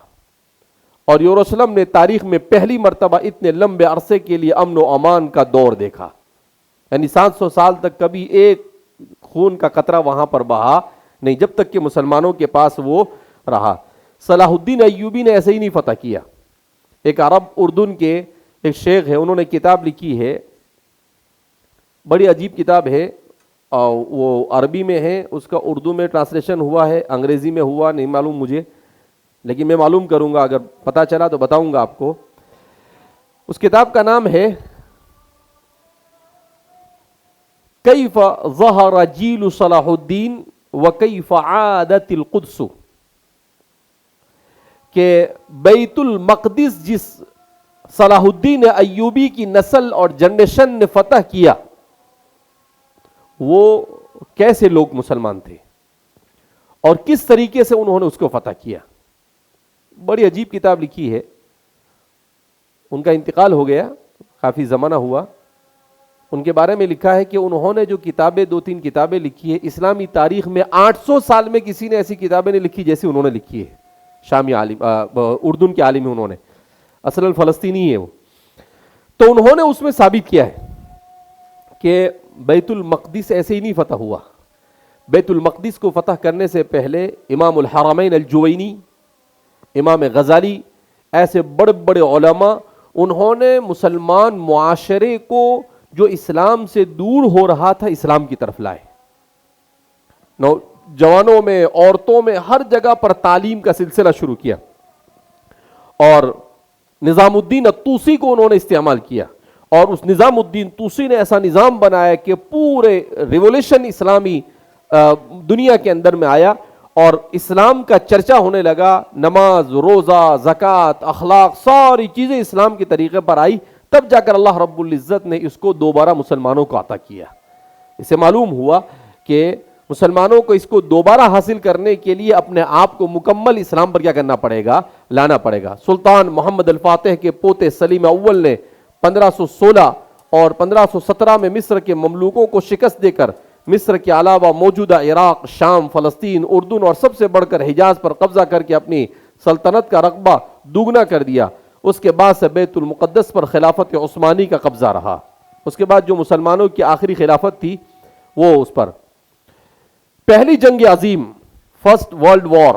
اور یروشلم نے تاریخ میں پہلی مرتبہ اتنے لمبے عرصے کے لیے امن و امان کا دور دیکھا، یعنی 700 سال تک کبھی ایک خون کا قطرہ وہاں پر بہا نہیں، جب تک کہ مسلمانوں کے پاس وہ رہا۔ صلاح الدین ایوبی نے ایسے ہی نہیں فتح کیا۔ ایک عرب اردن کے ایک شیخ ہے، انہوں نے کتاب لکھی ہے، بڑی عجیب کتاب ہے، وہ عربی میں ہے، اس کا اردو میں ٹرانسلیشن ہوا ہے، انگریزی میں ہوا نہیں معلوم مجھے، لیکن میں معلوم کروں گا، اگر پتہ چلا تو بتاؤں گا آپ کو۔ اس کتاب کا نام ہے کیف ظہر جیل صلاح الدین وکیف عادت القدس، کہ بیت المقدس جس صلاح الدین ایوبی کی نسل اور جنریشن نے فتح کیا، وہ کیسے لوگ مسلمان تھے اور کس طریقے سے انہوں نے اس کو فتح کیا۔ بڑی عجیب کتاب لکھی ہے، ان کا انتقال ہو گیا، کافی زمانہ ہوا۔ ان کے بارے میں لکھا ہے کہ انہوں نے جو کتابیں 2-3 کتابیں لکھی ہے، اسلامی تاریخ میں 800 سال میں کسی نے ایسی کتابیں نہیں لکھی جیسی انہوں نے لکھی ہے۔ شامی عالم، اردن کے عالم ہیں، انہوں نے اصل فلسطینی ہے وہ۔ تو انہوں نے اس میں ثابت کیا ہے کہ بیت المقدس ایسے ہی نہیں فتح ہوا۔ بیت المقدس کو فتح کرنے سے پہلے امام الحرمین الجوینی، امام غزالی، ایسے بڑے بڑے علماء، انہوں نے مسلمان معاشرے کو جو اسلام سے دور ہو رہا تھا اسلام کی طرف لائے۔ جوانوں میں، عورتوں میں، ہر جگہ پر تعلیم کا سلسلہ شروع کیا، اور نظام الدین الطوسی کو انہوں نے استعمال کیا، اور اس نظام الدین طوسی نے ایسا نظام بنایا کہ پورے ریولیوشن اسلامی دنیا کے اندر میں آیا، اور اسلام کا چرچا ہونے لگا، نماز، روزہ، زکوٰۃ، اخلاق، ساری چیزیں اسلام کے طریقے پر آئی، تب جا کر اللہ رب العزت نے اس کو دوبارہ مسلمانوں کو عطا کیا۔ اسے معلوم ہوا کہ مسلمانوں کو اس کو دوبارہ حاصل کرنے کے لیے اپنے آپ کو مکمل اسلام پر کیا کرنا پڑے گا، لانا پڑے گا۔ سلطان محمد الفاتح کے پوتے سلیم اول نے 1516 اور 1517 میں مصر کے مملوکوں کو شکست دے کر مصر کے علاوہ موجودہ عراق، شام، فلسطین، اردن اور سب سے بڑھ کر حجاز پر قبضہ کر کے اپنی سلطنت کا رقبہ دوگنا کر دیا۔ اس کے بعد سے بیت المقدس پر خلافت عثمانی کا قبضہ رہا۔ اس کے بعد جو مسلمانوں کی آخری خلافت تھی وہ اس پر پہلی جنگ عظیم، فرسٹ ورلڈ وار،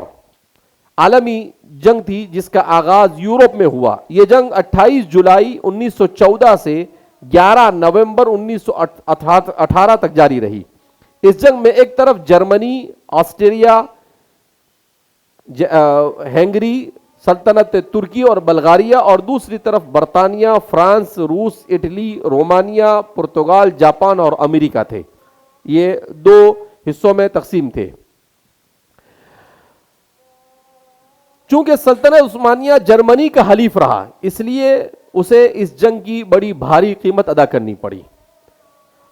عالمی جنگ تھی جس کا آغاز یورپ میں ہوا۔ یہ جنگ 28 جولائی 1914 سے 11 نومبر 1918 تک جاری رہی۔ اس جنگ میں ایک طرف جرمنی، آسٹریا، ہنگری سلطنت ترکی اور بلغاریہ، اور دوسری طرف برطانیہ، فرانس، روس، اٹلی، رومانیہ، پرتگال، جاپان اور امریکہ تھے۔ یہ دو حصوں میں تقسیم تھے۔ چونکہ سلطنت عثمانیہ جرمنی کا حلیف رہا، اس لیے اسے اس جنگ کی بڑی بھاری قیمت ادا کرنی پڑی۔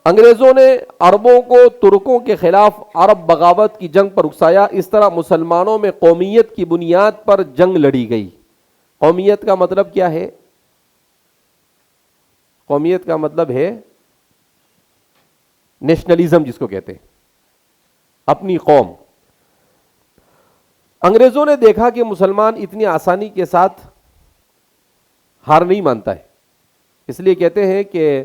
انگریزوں نے عربوں کو ترکوں کے خلاف عرب بغاوت کی جنگ پر اکسایا۔ اس طرح مسلمانوں میں قومیت کی بنیاد پر جنگ لڑی گئی۔ قومیت کا مطلب کیا ہے؟ قومیت کا مطلب ہے نیشنلزم، جس کو کہتے ہیں، اپنی قوم۔ انگریزوں نے دیکھا کہ مسلمان اتنی آسانی کے ساتھ ہار نہیں مانتا ہے، اس لیے کہتے ہیں کہ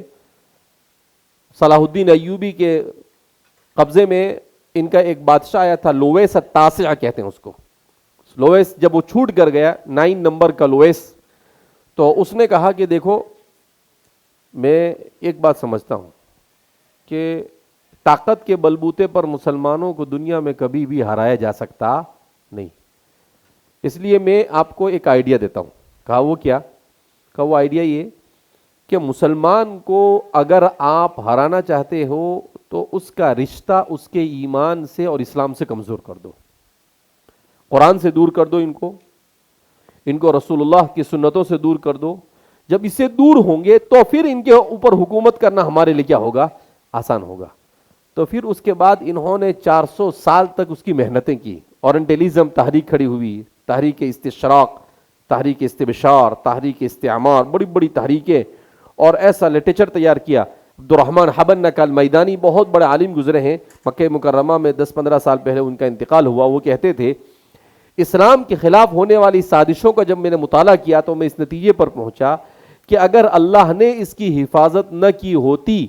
صلاح الدین ایوبی کے قبضے میں ان کا ایک بادشاہ آیا تھا، لویس التاسع کہتے ہیں اس کو۔ لویس جب وہ چھوٹ کر گیا، 9 نمبر کا لویس، تو اس نے کہا کہ دیکھو، میں ایک بات سمجھتا ہوں کہ طاقت کے بلبوتے پر مسلمانوں کو دنیا میں کبھی بھی ہرایا جا سکتا نہیں، اس لیے میں آپ کو ایک آئیڈیا دیتا ہوں۔ کہا وہ کیا؟ کہا وہ آئیڈیا یہ کہ مسلمان کو اگر آپ ہرانا چاہتے ہو تو اس کا رشتہ اس کے ایمان سے اور اسلام سے کمزور کر دو، قرآن سے دور کر دو، ان کو رسول اللہ کی سنتوں سے دور کر دو۔ جب اس سے دور ہوں گے تو پھر ان کے اوپر حکومت کرنا ہمارے لیے کیا ہوگا؟ آسان ہوگا۔ تو پھر اس کے بعد انہوں نے 400 سال تک اس کی محنتیں کی۔ اورینٹلزم تحریک کھڑی ہوئی، تحریک استشراق، تحریک استبشار، تحریک استعمار، بڑی بڑی تحریکیں، اور ایسا لٹریچر تیار کیا۔ عبدالرحمن حبنک المیدانی بہت بڑے عالم گزرے ہیں، مکہ مکرمہ میں 10-15 سال پہلے ان کا انتقال ہوا۔ وہ کہتے تھے اسلام کے خلاف ہونے والی سازشوں کا جب میں نے مطالعہ کیا تو میں اس نتیجے پر پہنچا کہ اگر اللہ نے اس کی حفاظت نہ کی ہوتی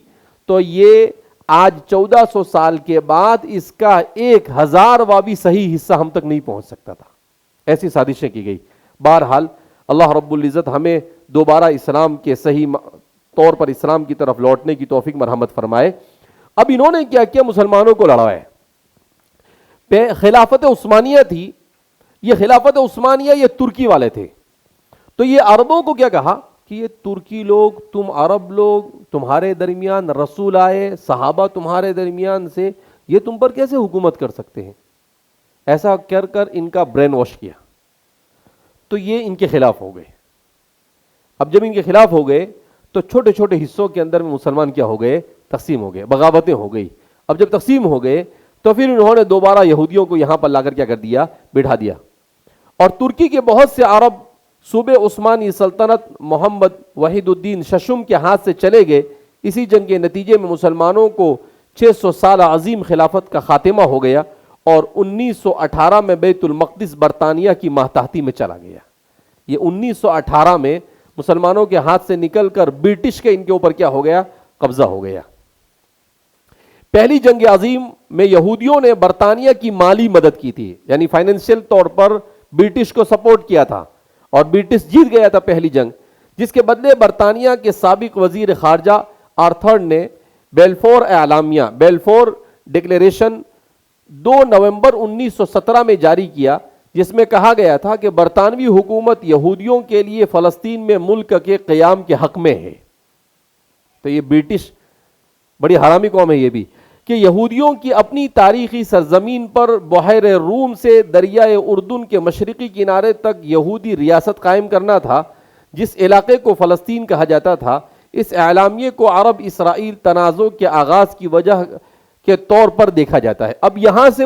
تو یہ آج 1400 سال کے بعد اس کا 1000واں بھی صحیح حصہ ہم تک نہیں پہنچ سکتا تھا۔ ایسی سازشیں کی گئی۔ بہرحال اللہ رب العزت ہمیں دوبارہ اسلام کے صحیح طور پر اسلام کی طرف لوٹنے کی توفیق مرحمت فرمائے۔ اب انہوں نے کیا کیا؟ مسلمانوں کو لڑا ہے۔ خلافت عثمانیہ تھی، یہ خلافت عثمانیہ یہ ترکی والے تھے، تو یہ عربوں کو کیا کہا کہ یہ ترکی لوگ، تم عرب لوگ، تمہارے درمیان رسول آئے، صحابہ تمہارے درمیان سے، یہ تم پر کیسے حکومت کر سکتے ہیں؟ ایسا کر ان کا برین واش کیا، تو یہ ان کے خلاف ہو گئے۔ اب جب ان کے خلاف ہو گئے تو چھوٹے چھوٹے حصوں کے اندر میں مسلمان کیا ہو گئے؟ تقسیم ہو گئے، بغاوتیں ہو گئی۔ اب جب تقسیم ہو گئے تو پھر انہوں نے دوبارہ یہودیوں کو یہاں پر لا کر کیا کر دیا؟ بٹھا دیا، اور ترکی کے بہت سے عرب صوبے عثمانی سلطنت محمد وحید الدین ششم کے ہاتھ سے چلے گئے۔ اسی جنگ کے نتیجے میں مسلمانوں کو 600 سال عظیم خلافت کا خاتمہ ہو گیا، اور 1918 میں بیت المقدس برطانیہ کی ماتحتی میں چلا گیا۔ یہ 1918 میں مسلمانوں کے ہاتھ سے نکل کر برٹش کے ان کے اوپر کیا ہو گیا؟ قبضہ ہو گیا۔ پہلی جنگ عظیم میں یہودیوں نے برطانیہ کی مالی مدد کی تھی، یعنی فائنینشیل طور پر برٹش کو سپورٹ کیا تھا، اور برٹش جیت گیا تھا پہلی جنگ، جس کے بدلے برطانیہ کے سابق وزیر خارجہ آرتھر نے بیلفور اعلامیہ، بیلفور ڈکلیریشن 2 نومبر 1917 میں جاری کیا، جس میں کہا گیا تھا کہ برطانوی حکومت یہودیوں کے لیے فلسطین میں ملک کے قیام کے حق میں ہے۔ تو یہ برٹش بڑی حرامی قوم ہے یہ بھی، کہ یہودیوں کی اپنی تاریخی سرزمین پر بحیر روم سے دریائے اردن کے مشرقی کنارے تک یہودی ریاست قائم کرنا تھا، جس علاقے کو فلسطین کہا جاتا تھا۔ اس اعلامیے کو عرب اسرائیل تنازع کے آغاز کی وجہ کے طور پر دیکھا جاتا ہے۔ اب یہاں سے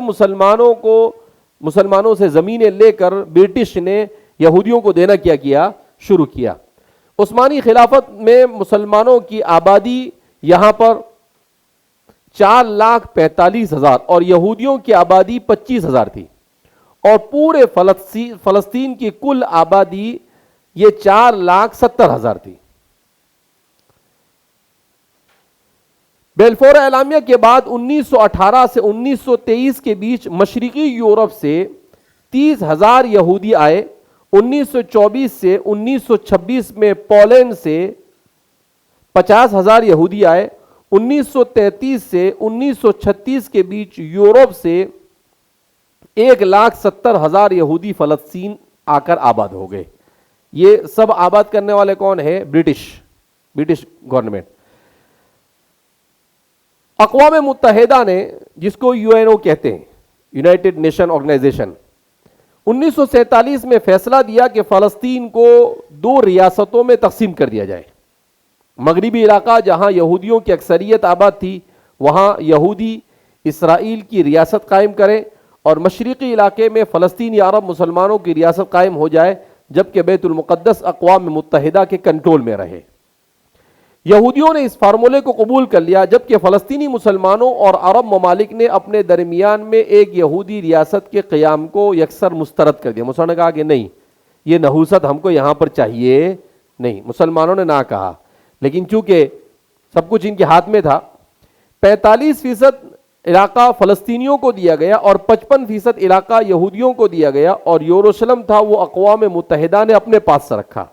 مسلمانوں سے زمینیں لے کر برٹش نے یہودیوں کو دینا کیا شروع کیا۔ عثمانی خلافت میں مسلمانوں کی آبادی یہاں پر 4,45,000 اور یہودیوں کی آبادی 25,000 تھی، اور پورے فلسطین کی کل آبادی یہ 4,70,000 تھی۔ بیلفور اعلامیہ کے بعد 1918 سے 1923 کے بیچ مشرقی یورپ سے 30,000 یہودی آئے۔ 1924 سے 1926 میں پولینڈ سے 50,000 یہودی آئے۔ 1933 سے 1936 کے بیچ یورپ سے 1,70,000 یہودی فلسطین آ کر آباد ہو گئے. یہ سب آباد کرنے والے کون ہیں؟ British government. اقوام متحدہ نے، جس کو UNO کہتے ہیں، یونائٹڈ نیشن آرگنائزیشن، 1947 میں فیصلہ دیا کہ فلسطین کو 2 ریاستوں میں تقسیم کر دیا جائے. مغربی علاقہ جہاں یہودیوں کی اکثریت آباد تھی، وہاں یہودی اسرائیل کی ریاست قائم کریں، اور مشرقی علاقے میں فلسطینی عرب مسلمانوں کی ریاست قائم ہو جائے، جبکہ بیت المقدس اقوام متحدہ کے کنٹرول میں رہے. یہودیوں نے اس فارمولے کو قبول کر لیا، جبکہ فلسطینی مسلمانوں اور عرب ممالک نے اپنے درمیان میں ایک یہودی ریاست کے قیام کو یکسر مسترد کر دیا. مسلمانوں نے کہا کہ نہیں، یہ نحوست ہم کو یہاں پر چاہیے نہیں. مسلمانوں نے نہ کہا، لیکن چونکہ سب کچھ ان کے ہاتھ میں تھا، 45% علاقہ فلسطینیوں کو دیا گیا اور 55% علاقہ یہودیوں کو دیا گیا، اور یروشلم تھا وہ اقوام متحدہ نے اپنے پاس سے رکھا،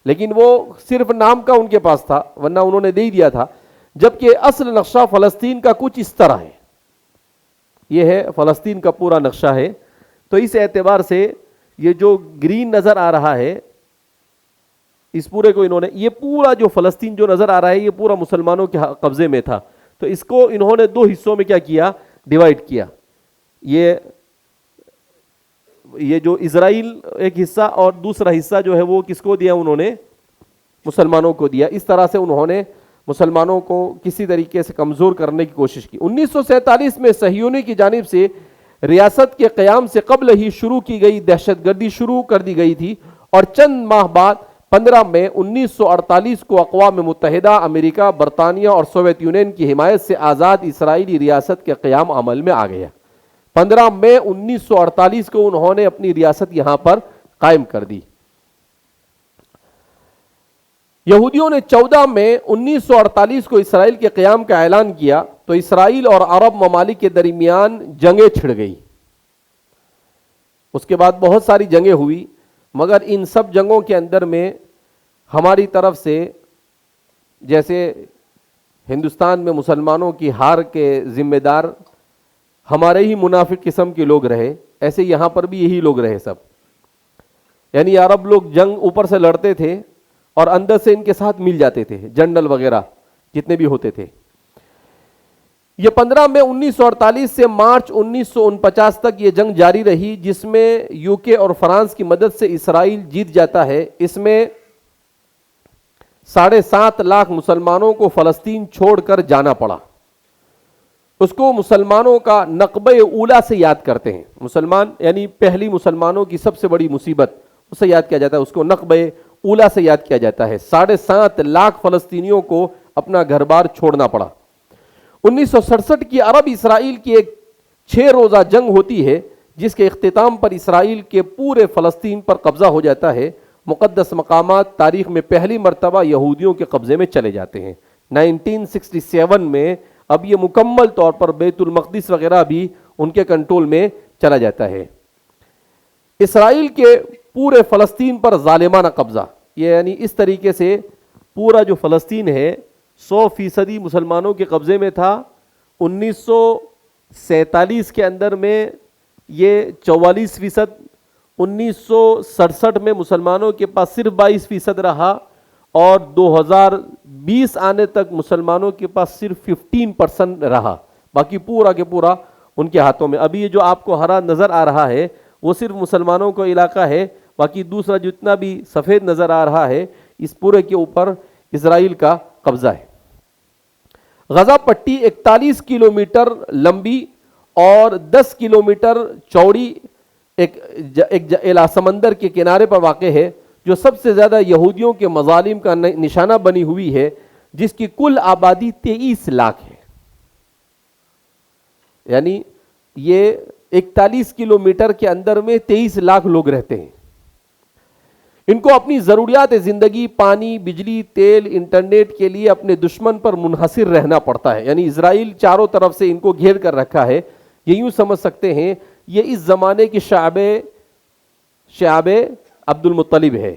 لیکن وہ صرف نام کا ان کے پاس تھا، ورنہ انہوں نے دے ہی دیا تھا. جبکہ اصل نقشہ فلسطین کا کچھ اس طرح ہے. یہ ہے فلسطین کا پورا نقشہ ہے. تو اس اعتبار سے یہ جو گرین نظر آ رہا ہے، اس پورے کو انہوں نے، یہ پورا جو فلسطین جو نظر آ رہا ہے، یہ پورا مسلمانوں کے قبضے میں تھا. تو اس کو انہوں نے 2 حصوں میں کیا کیا؟ ڈیوائیڈ کیا. یہ جو اسرائیل ایک حصہ اور دوسرا حصہ جو ہے وہ کس کو دیا؟ انہوں نے مسلمانوں کو دیا. اس طرح سے انہوں نے مسلمانوں کو کسی طریقے سے کمزور کرنے کی کوشش کی. 1947 میں صہیونی کی جانب سے ریاست کے قیام سے قبل ہی شروع کی گئی دہشت گردی شروع کر دی گئی تھی، اور چند ماہ بعد 15 مئی 1948 کو اقوام متحدہ، امریکہ، برطانیہ اور سوویت یونین کی حمایت سے آزاد اسرائیلی ریاست کے قیام عمل میں آ گیا. 15 مئی 1948 کو انہوں نے اپنی ریاست یہاں پر قائم کر دی. یہودیوں نے 14 مئی 1948 کو اسرائیل کے قیام کا اعلان کیا تو اسرائیل اور عرب ممالک کے درمیان جنگیں چھڑ گئی. اس کے بعد بہت ساری جنگیں ہوئی، مگر ان سب جنگوں کے اندر میں ہماری طرف سے، جیسے ہندوستان میں مسلمانوں کی ہار کے ذمہ دار ہمارے ہی منافق قسم کے لوگ رہے، ایسے یہاں پر بھی یہی لوگ رہے سب. یعنی عرب لوگ جنگ اوپر سے لڑتے تھے اور اندر سے ان کے ساتھ مل جاتے تھے، جنرل وغیرہ جتنے بھی ہوتے تھے. یہ 15 مئی 1948 سے مارچ 1949 تک یہ جنگ جاری رہی، جس میں UK اور فرانس کی مدد سے اسرائیل جیت جاتا ہے. اس میں 7.5 لاکھ مسلمانوں کو فلسطین چھوڑ کر جانا پڑا. اس کو مسلمانوں کا نقبہ اولا سے یاد کرتے ہیں. مسلمان یعنی پہلی مسلمانوں کی سب سے بڑی مصیبت، اسے یاد کیا جاتا ہے، اس کو نقبہ اولا سے یاد کیا جاتا ہے. 7.5 لاکھ فلسطینیوں کو اپنا گھر بار چھوڑنا پڑا. 1967 کی عرب اسرائیل کی ایک 6 روزہ جنگ ہوتی ہے، جس کے اختتام پر اسرائیل کے پورے فلسطین پر قبضہ ہو جاتا ہے. مقدس مقامات تاریخ میں پہلی مرتبہ یہودیوں کے قبضے میں چلے جاتے ہیں. 1967 میں اب یہ مکمل طور پر بیت المقدس وغیرہ بھی ان کے کنٹرول میں چلا جاتا ہے. اسرائیل کے پورے فلسطین پر ظالمانہ قبضہ، یہ یعنی اس طریقے سے پورا جو فلسطین ہے 100% مسلمانوں کے قبضے میں تھا. 1947 کے اندر میں یہ 44%، 1967 میں مسلمانوں کے پاس صرف 22% رہا، اور 2020 آنے تک مسلمانوں کے پاس صرف 15% رہا. باقی پورا کے پورا ان کے ہاتھوں میں. ابھی یہ جو آپ کو ہرا نظر آ رہا ہے وہ صرف مسلمانوں کا علاقہ ہے، باقی دوسرا جتنا بھی سفید نظر آ رہا ہے اس پورے کے اوپر اسرائیل کا قبضہ ہے. غزہ پٹی 41 کلومیٹر لمبی اور 10 کلومیٹر چوڑی ایک سمندر کے کنارے پر واقع ہے، جو سب سے زیادہ یہودیوں کے مظالم کا نشانہ بنی ہوئی ہے، جس کی کل آبادی 23 لاکھ ہے. یعنی یہ 41 کلومیٹر کے اندر میں 23 لاکھ لوگ رہتے ہیں. ان کو اپنی ضروریات زندگی، پانی، بجلی، تیل، انٹرنیٹ کے لیے اپنے دشمن پر منحصر رہنا پڑتا ہے. یعنی اسرائیل چاروں طرف سے ان کو گھیر کر رکھا ہے. یہ یوں سمجھ سکتے ہیں یہ اس زمانے کی شعب عبد المطلب ہے.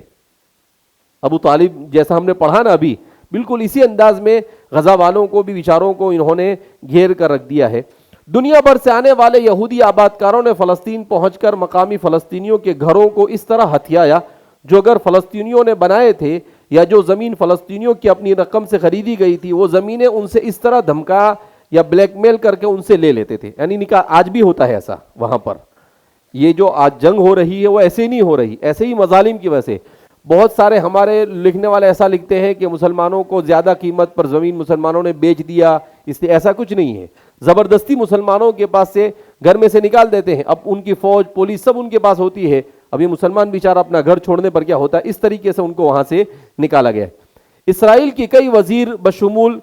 ابو طالب جیسا ہم نے پڑھا نا ابھی، بالکل اسی انداز میں غزہ والوں کو بھی بیچاروں کو انہوں نے گھیر کر رکھ دیا ہے. دنیا بھر سے آنے والے یہودی آبادکاروں نے فلسطین پہنچ کر مقامی فلسطینیوں کے گھروں کو اس طرح ہتھیایا جو اگر فلسطینیوں نے بنائے تھے یا جو زمین فلسطینیوں کی اپنی رقم سے خریدی گئی تھی وہ زمینیں ان سے اس طرح دھمکا یا بلیک میل کر کے ان سے لے لیتے تھے. یعنی نکاح آج بھی ہوتا ہے ایسا وہاں پر. یہ جو آج جنگ ہو رہی ہے وہ ایسے نہیں ہو رہی, ایسے ہی مظالم کی وجہ سے. بہت سارے ہمارے لکھنے والے ایسا لکھتے ہیں کہ مسلمانوں کو زیادہ قیمت پر زمین مسلمانوں نے بیچ دیا, اس لیے ایسا کچھ نہیں ہے. زبردستی مسلمانوں کے پاس سے گھر میں سے نکال دیتے ہیں. اب ان کی فوج پولیس سب ان کے پاس ہوتی ہے. اب یہ مسلمان بیچارہ اپنا گھر چھوڑنے پر کیا ہوتا ہے, اس طریقے سے ان کو وہاں سے نکالا گیا. اسرائیل کی کئی وزیر بشمول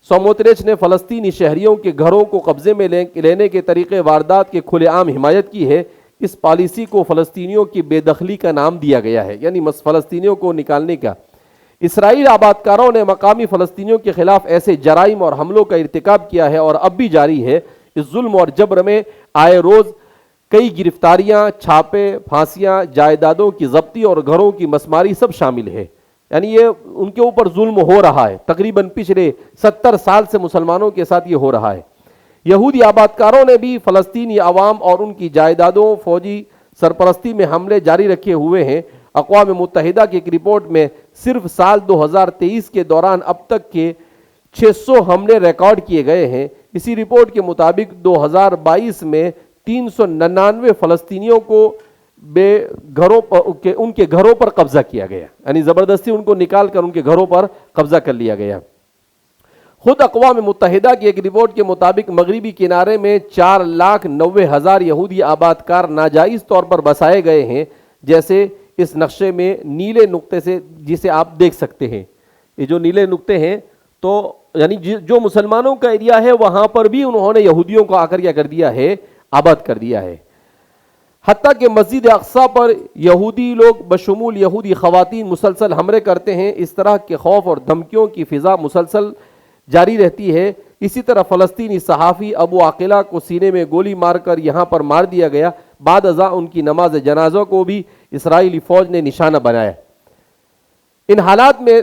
سوموتریچ نے فلسطینی شہریوں کے گھروں کو قبضے میں لینے کے طریقے واردات کے کھلے عام حمایت کی ہے. اس پالیسی کو فلسطینیوں کی بے دخلی کا نام دیا گیا ہے, یعنی فلسطینیوں کو نکالنے کا. اسرائیل آبادکاروں نے مقامی فلسطینیوں کے خلاف ایسے جرائم اور حملوں کا ارتکاب کیا ہے اور اب بھی جاری ہے. اس ظلم اور جبر میں آئے روز کئی گرفتاریاں, چھاپے, پھانسیاں, جائیدادوں کی ضبطی اور گھروں کی مسماری سب شامل ہے. یعنی یہ ان کے اوپر ظلم ہو رہا ہے. تقریباً پچھلے 70 سال سے مسلمانوں کے ساتھ یہ ہو رہا ہے. یہودی آبادکاروں نے بھی فلسطینی عوام اور ان کی جائیدادوں فوجی سرپرستی میں حملے جاری رکھے ہوئے ہیں. اقوام متحدہ کی ایک رپورٹ میں صرف سال 2023 کے دوران اب تک کے 600 حملے ریکارڈ کیے گئے ہیں. اسی رپورٹ کے مطابق 2022 میں 399 فلسطینیوں کو ان کے گھروں پر قبضہ کیا گیا, یعنی زبردستی ان کو نکال کر ان کے گھروں پر قبضہ کر لیا گیا. خود اقوام متحدہ کی ایک رپورٹ کے مطابق مغربی کنارے میں 4,90,000 یہودی آبادکار ناجائز طور پر بسائے گئے ہیں, جیسے اس نقشے میں نیلے نقطے سے جسے آپ دیکھ سکتے ہیں. یہ جو نیلے نقطے ہیں تو یعنی جو مسلمانوں کا ایریا ہے وہاں پر بھی انہوں نے یہودیوں کو آ کر کیا کر دیا ہے, آباد کر دیا ہے. حتیٰ کہ مسجد اقصیٰ پر یہودی لوگ بشمول یہودی خواتین مسلسل حملے کرتے ہیں. اس طرح کے خوف اور دھمکیوں کی فضا مسلسل جاری رہتی ہے. اسی طرح فلسطینی صحافی ابو عاقلہ کو سینے میں گولی مار کر یہاں پر مار دیا گیا. بعد ازاں ان کی نماز جنازہ کو بھی اسرائیلی فوج نے نشانہ بنایا. ان حالات میں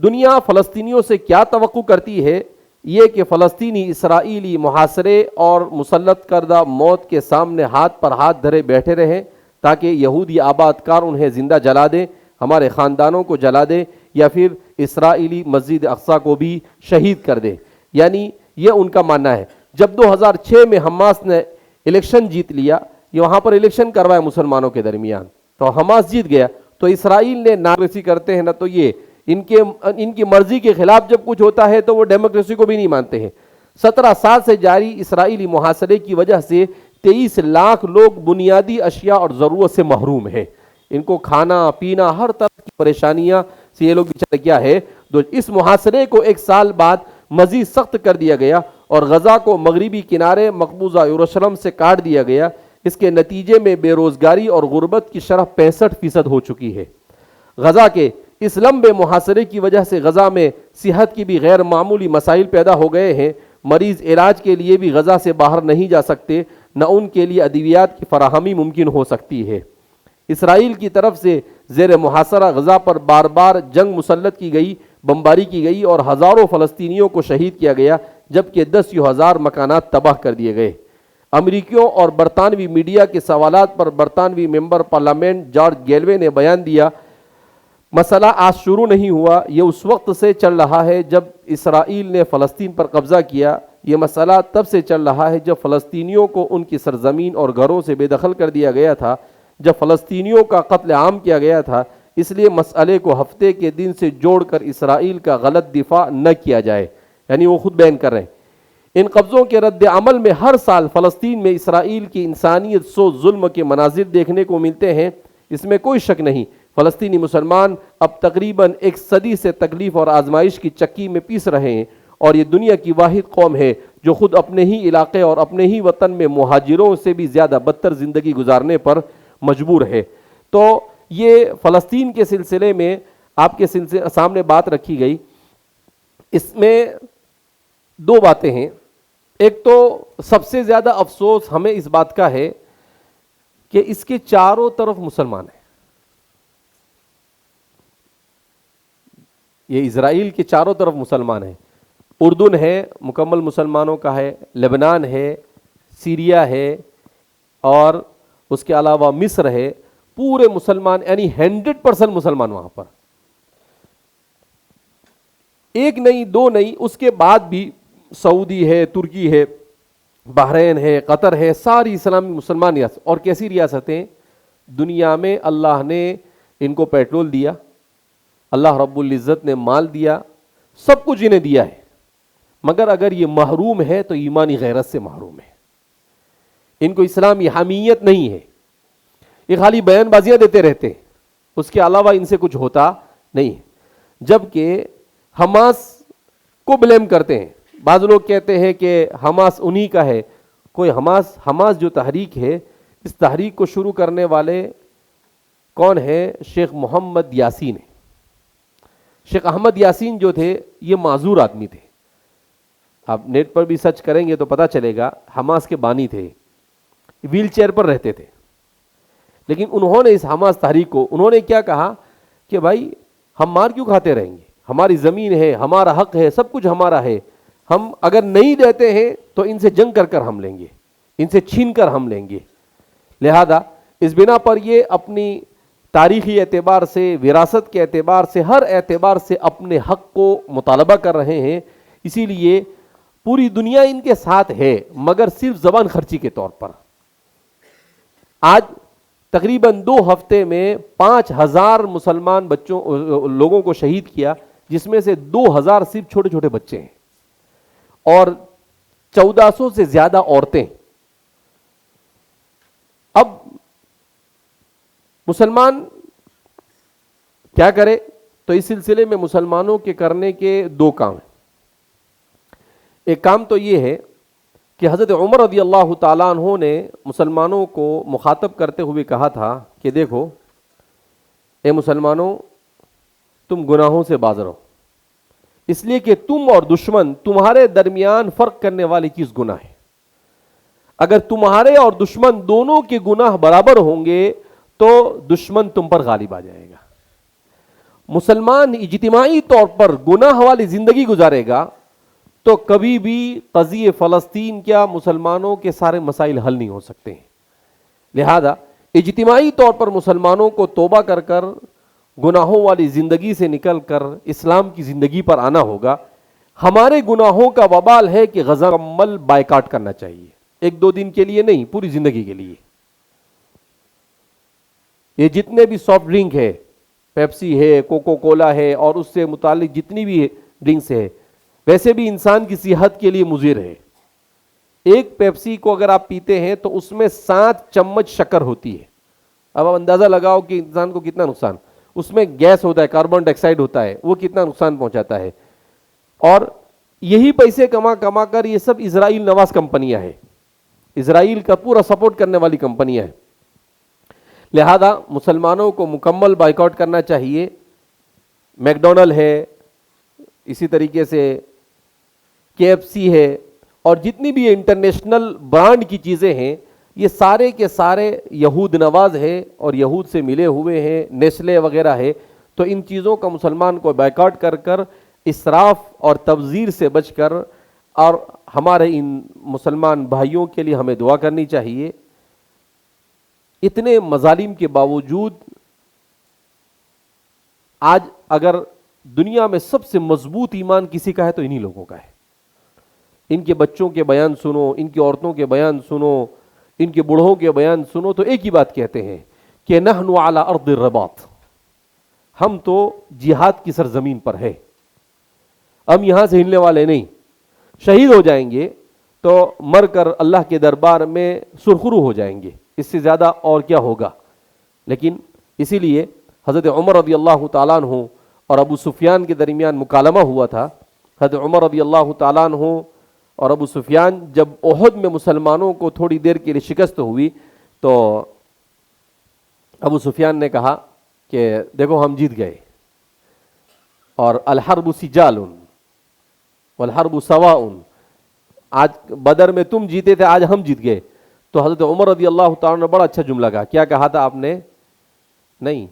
دنیا فلسطینیوں سے کیا توقع کرتی ہے؟ یہ کہ فلسطینی اسرائیلی محاصرے اور مسلط کردہ موت کے سامنے ہاتھ پر ہاتھ دھرے بیٹھے رہیں تاکہ یہودی آبادکار انہیں زندہ جلا دیں, ہمارے خاندانوں کو جلا دیں یا پھر اسرائیلی مسجد اقصیٰ کو بھی شہید کر دیں. یعنی یہ ان کا ماننا ہے. جب 2006 میں حماس نے الیکشن جیت لیا, یہ وہاں پر الیکشن کروایا مسلمانوں کے درمیان, تو حماس جیت گیا, تو اسرائیل نے ڈیموکریسی کرتے ہیں نا, تو یہ ان کی مرضی کے خلاف جب کچھ ہوتا ہے تو وہ ڈیموکریسی کو بھی نہیں مانتے ہیں. 17 سال سے جاری اسرائیلی محاصرے کی وجہ سے 23 لاکھ لوگ بنیادی اشیاء اور ضرورت سے محروم ہیں. ان کو کھانا پینا ہر طرح کی پریشانیاں سے یہ لوگ بیچارے کیا ہے. اس محاصرے کو 1 سال بعد مزید سخت کر دیا گیا اور غزہ کو مغربی کنارے مقبوضہ یروشلم سے کاٹ دیا گیا. اس کے نتیجے میں بے روزگاری اور غربت کی شرح 65% ہو چکی ہے. غزہ کے اس لمبے محاصرے کی وجہ سے غزہ میں صحت کی بھی غیر معمولی مسائل پیدا ہو گئے ہیں. مریض علاج کے لیے بھی غزہ سے باہر نہیں جا سکتے, نہ ان کے لیے ادویات کی فراہمی ممکن ہو سکتی ہے. اسرائیل کی طرف سے زیر محاصرہ غزہ پر بار بار جنگ مسلط کی گئی, بمباری کی گئی اور ہزاروں فلسطینیوں کو شہید کیا گیا, جبکہ 10,000 مکانات تباہ کر دیے گئے. امریکیوں اور برطانوی میڈیا کے سوالات پر برطانوی ممبر پارلیمنٹ جارج گیلوے نے بیان دیا, مسئلہ آج شروع نہیں ہوا, یہ اس وقت سے چل رہا ہے جب اسرائیل نے فلسطین پر قبضہ کیا. یہ مسئلہ تب سے چل رہا ہے جب فلسطینیوں کو ان کی سرزمین اور گھروں سے بے دخل کر دیا گیا تھا, جب فلسطینیوں کا قتل عام کیا گیا تھا. اس لیے مسئلے کو ہفتے کے دن سے جوڑ کر اسرائیل کا غلط دفاع نہ کیا جائے. یعنی وہ خود بیان کر رہے ہیں. ان قبضوں کے رد عمل میں ہر سال فلسطین میں اسرائیل کی انسانیت سو ظلم کے مناظر دیکھنے کو ملتے ہیں. اس میں کوئی شک نہیں, فلسطینی مسلمان اب تقریباً 1 صدی سے تکلیف اور آزمائش کی چکی میں پیس رہے ہیں, اور یہ دنیا کی واحد قوم ہے جو خود اپنے ہی علاقے اور اپنے ہی وطن میں مہاجروں سے بھی زیادہ بدتر زندگی گزارنے پر مجبور ہے. تو یہ فلسطین کے سلسلے میں آپ کے سامنے بات رکھی گئی. اس میں 2 باتیں ہیں. ایک تو سب سے زیادہ افسوس ہمیں اس بات کا ہے کہ اس کے چاروں طرف مسلمان ہیں. یہ اسرائیل کے چاروں طرف مسلمان ہیں. اردن ہے, مکمل مسلمانوں کا ہے. لبنان ہے, سیریا ہے اور اس کے علاوہ مصر ہے، پورے مسلمان، یعنی 100% مسلمان وہاں پر، ایک نہیں دو نہیں، اس کے بعد بھی سعودی ہے، ترکی ہے، بحرین ہے، قطر ہے، ساری اسلامی مسلمان ریاست. اور کیسی ریاستیں؟ دنیا میں اللہ نے ان کو پیٹرول دیا، اللہ رب العزت نے مال دیا، سب کچھ انہیں دیا ہے، مگر اگر یہ محروم ہے تو ایمانی غیرت سے محروم ہے. ان کو اسلامی حمیت نہیں ہے، یہ خالی بیان بازیاں دیتے رہتے ہیں، اس کے علاوہ ان سے کچھ ہوتا نہیں ہے. جبکہ حماس کو بلیم کرتے ہیں، بعض لوگ کہتے ہیں کہ حماس انہی کا ہے. کوئی حماس جو تحریک ہے، اس تحریک کو شروع کرنے والے کون ہیں؟ شیخ محمد یاسین ہے. شیخ احمد یاسین جو تھے یہ معذور آدمی تھے، آپ نیٹ پر بھی سرچ کریں گے تو پتہ چلے گا، حماس کے بانی تھے، ویل چیئر پر رہتے تھے. لیکن انہوں نے اس حماس تحریک کو، انہوں نے کیا کہا کہ بھائی ہم مار کیوں کھاتے رہیں گے، ہماری زمین ہے، ہمارا حق ہے، سب کچھ ہمارا ہے، ہم اگر نہیں دیتے ہیں تو ان سے جنگ کر کر ہم لیں گے، ان سے چھین کر ہم لیں گے. لہذا اس بنا پر یہ اپنی تاریخی اعتبار سے، وراثت کے اعتبار سے، ہر اعتبار سے اپنے حق کو مطالبہ کر رہے ہیں. اسی لیے پوری دنیا ان کے ساتھ ہے، مگر صرف زبان خرچی کے طور پر. آج تقریباً 2 ہفتے میں 5000 مسلمان لوگوں کو شہید کیا، جس میں سے 2000 صرف چھوٹے چھوٹے بچے ہیں اور 1400 سے زیادہ عورتیں. اب مسلمان کیا کرے؟ تو اس سلسلے میں مسلمانوں کے کرنے کے 2 کام ہیں. ایک کام تو یہ ہے کہ حضرت عمر رضی اللہ تعالیٰ عنہ نے مسلمانوں کو مخاطب کرتے ہوئے کہا تھا کہ دیکھو اے مسلمانوں، تم گناہوں سے باز رہو، اس لیے کہ تم اور دشمن، تمہارے درمیان فرق کرنے والی چیز گناہ ہے. اگر تمہارے اور دشمن دونوں کے گناہ برابر ہوں گے تو دشمن تم پر غالب آ جائے گا. مسلمان اجتماعی طور پر گناہ والی زندگی گزارے گا تو کبھی بھی قضیہ فلسطین کیا مسلمانوں کے سارے مسائل حل نہیں ہو سکتے ہیں. لہذا اجتماعی طور پر مسلمانوں کو توبہ کر کر گناہوں والی زندگی سے نکل کر اسلام کی زندگی پر آنا ہوگا. ہمارے گناہوں کا وبال ہے کہ غزہ مکمل بائیکاٹ کرنا چاہیے، 1-2 دن کے لیے نہیں، پوری زندگی کے لیے. یہ جتنے بھی سافٹ ڈرنک ہے، پیپسی ہے، کوکو کولا ہے، اور اس سے متعلق جتنی بھی ڈرنکس ہے، ویسے بھی انسان کی صحت کے لیے مضر ہے. ایک پیپسی کو اگر آپ پیتے ہیں تو اس میں 7 چمچ شکر ہوتی ہے. اب آپ اندازہ لگاؤ کہ انسان کو کتنا نقصان، اس میں گیس ہوتا ہے، کاربن ڈائی آکسائڈ ہوتا ہے، وہ کتنا نقصان پہنچاتا ہے. اور یہی پیسے کما کر یہ سب اسرائیل نواز کمپنیاں ہیں، اسرائیل کا پورا سپورٹ کرنے والی کمپنیاں ہیں. لہذا مسلمانوں کو مکمل بائیکاٹ کرنا چاہیے. میکڈونلڈ ہے، اسی طریقے سے KFC ہے، اور جتنی بھی انٹرنیشنل برانڈ کی چیزیں ہیں، یہ سارے کے سارے یہود نواز ہے اور یہود سے ملے ہوئے ہیں، نیسلے وغیرہ ہے. تو ان چیزوں کا مسلمان کو بائیکاٹ کر کر اسراف اور تبذیر سے بچ کر، اور ہمارے ان مسلمان بھائیوں کے لیے ہمیں دعا کرنی چاہیے. اتنے مظالم کے باوجود آج اگر دنیا میں سب سے مضبوط ایمان کسی کا ہے تو انہی لوگوں کا ہے. ان کے بچوں کے بیان سنو، ان کی عورتوں کے بیان سنو، ان کے بوڑھوں کے بیان سنو، تو ایک ہی بات کہتے ہیں کہ نحن علی ارض الرباط، ہم تو جہاد کی سرزمین پر ہے، ہم یہاں سے ہلنے والے نہیں. شہید ہو جائیں گے تو مر کر اللہ کے دربار میں سرخرو ہو جائیں گے، اس سے زیادہ اور کیا ہوگا. لیکن اسی لیے حضرت عمر رضی اللہ تعالیٰ عنہ اور ابو سفیان کے درمیان مکالمہ ہوا تھا. حضرت عمر رضی اللہ تعالیٰ عنہ اور ابو سفیان جب احد میں مسلمانوں کو تھوڑی دیر کے لیے شکست ہوئی تو ابو سفیان نے کہا کہ دیکھو ہم جیت گئے، اور الحرب سجال والحرب سواء، آج بدر میں تم جیتے تھے، آج ہم جیت گئے. تو حضرت عمر رضی اللہ تعالیٰ نے بڑا اچھا جملہ کہا. کیا کہا تھا آپ نے؟ نہیں،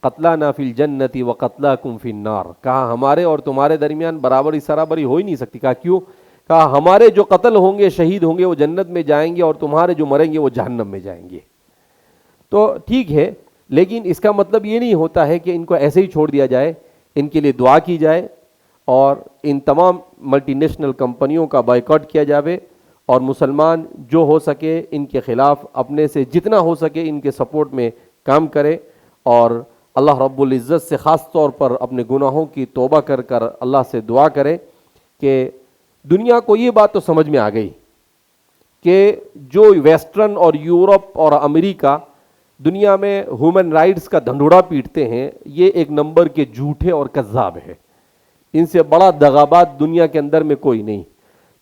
قتلانا فی الجنت وقتلاکم فی النار، کہا ہمارے اور تمہارے درمیان برابری سرابری ہو ہی نہیں سکتی. کہا کیوں؟ کہا ہمارے جو قتل ہوں گے شہید ہوں گے وہ جنت میں جائیں گے اور تمہارے جو مریں گے وہ جہنم میں جائیں گے. تو ٹھیک ہے، لیکن اس کا مطلب یہ نہیں ہوتا ہے کہ ان کو ایسے ہی چھوڑ دیا جائے. ان کے لیے دعا کی جائے اور ان تمام ملٹی نیشنل کمپنیوں کا بائیکاٹ کیا جاوے، اور مسلمان جو ہو سکے ان کے خلاف اپنے سے جتنا ہو سکے ان کے سپورٹ میں کام کرے، اور اللہ رب العزت سے خاص طور پر اپنے گناہوں کی توبہ کر کر اللہ سے دعا کرے کہ دنیا کو یہ بات تو سمجھ میں آ گئی کہ جو ویسٹرن اور یورپ اور امریکہ دنیا میں ہیومن رائٹس کا دھنڈوڑا پیٹتے ہیں، یہ ایک نمبر کے جھوٹے اور کذاب ہیں. ان سے بڑا دغابات دنیا کے اندر میں کوئی نہیں،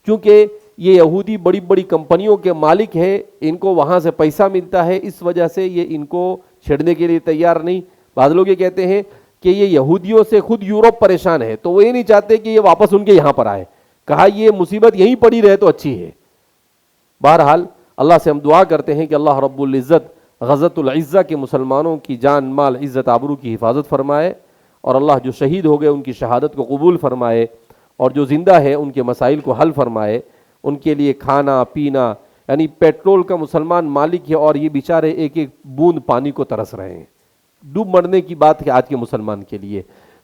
کیونکہ یہ یہودی بڑی بڑی کمپنیوں کے مالک ہیں، ان کو وہاں سے پیسہ ملتا ہے، اس وجہ سے یہ ان کو چھیڑنے کے لیے تیار نہیں. بعض لوگ یہ کہتے ہیں کہ یہ یہودیوں سے خود یورپ پریشان ہے، تو وہ یہ نہیں چاہتے کہ یہ واپس ان کے یہاں پر آئے. کہا یہ مصیبت یہیں پڑی رہے تو اچھی ہے. بہرحال اللہ سے ہم دعا کرتے ہیں کہ اللہ رب العزت غزوۃ العزہ کے مسلمانوں کی جان مال عزت آبرو کی حفاظت فرمائے، اور اللہ جو شہید ہو گئے ان کی شہادت کو قبول فرمائے، اور جو زندہ ہے ان کے مسائل کو حل فرمائے. ان کے لیے کھانا پینا، یعنی پیٹرول کا مسلمان مالک ہے اور یہ بیچارے ایک ایک بوند پانی کو ترس رہے ہیں. ڈوب مرنے کی بات ہے آج کے مسلمان کے لیے.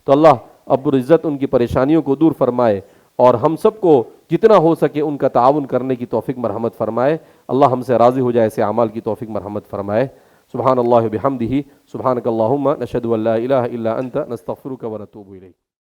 تو اللہ رب العزت ان کی پریشانیوں کو دور فرمائے اور ہم سب کو جتنا ہو سکے ان کا تعاون کرنے کی توفیق مرحمت فرمائے. اللہ ہم سے راضی ہو جائے، ایسے اعمال کی توفیق مرحمت فرمائے. سبحان اللہ بحمدہ، سبحانک اللہم نشہد ان لا الہ الا انت نستغفرک ونتوب الیک.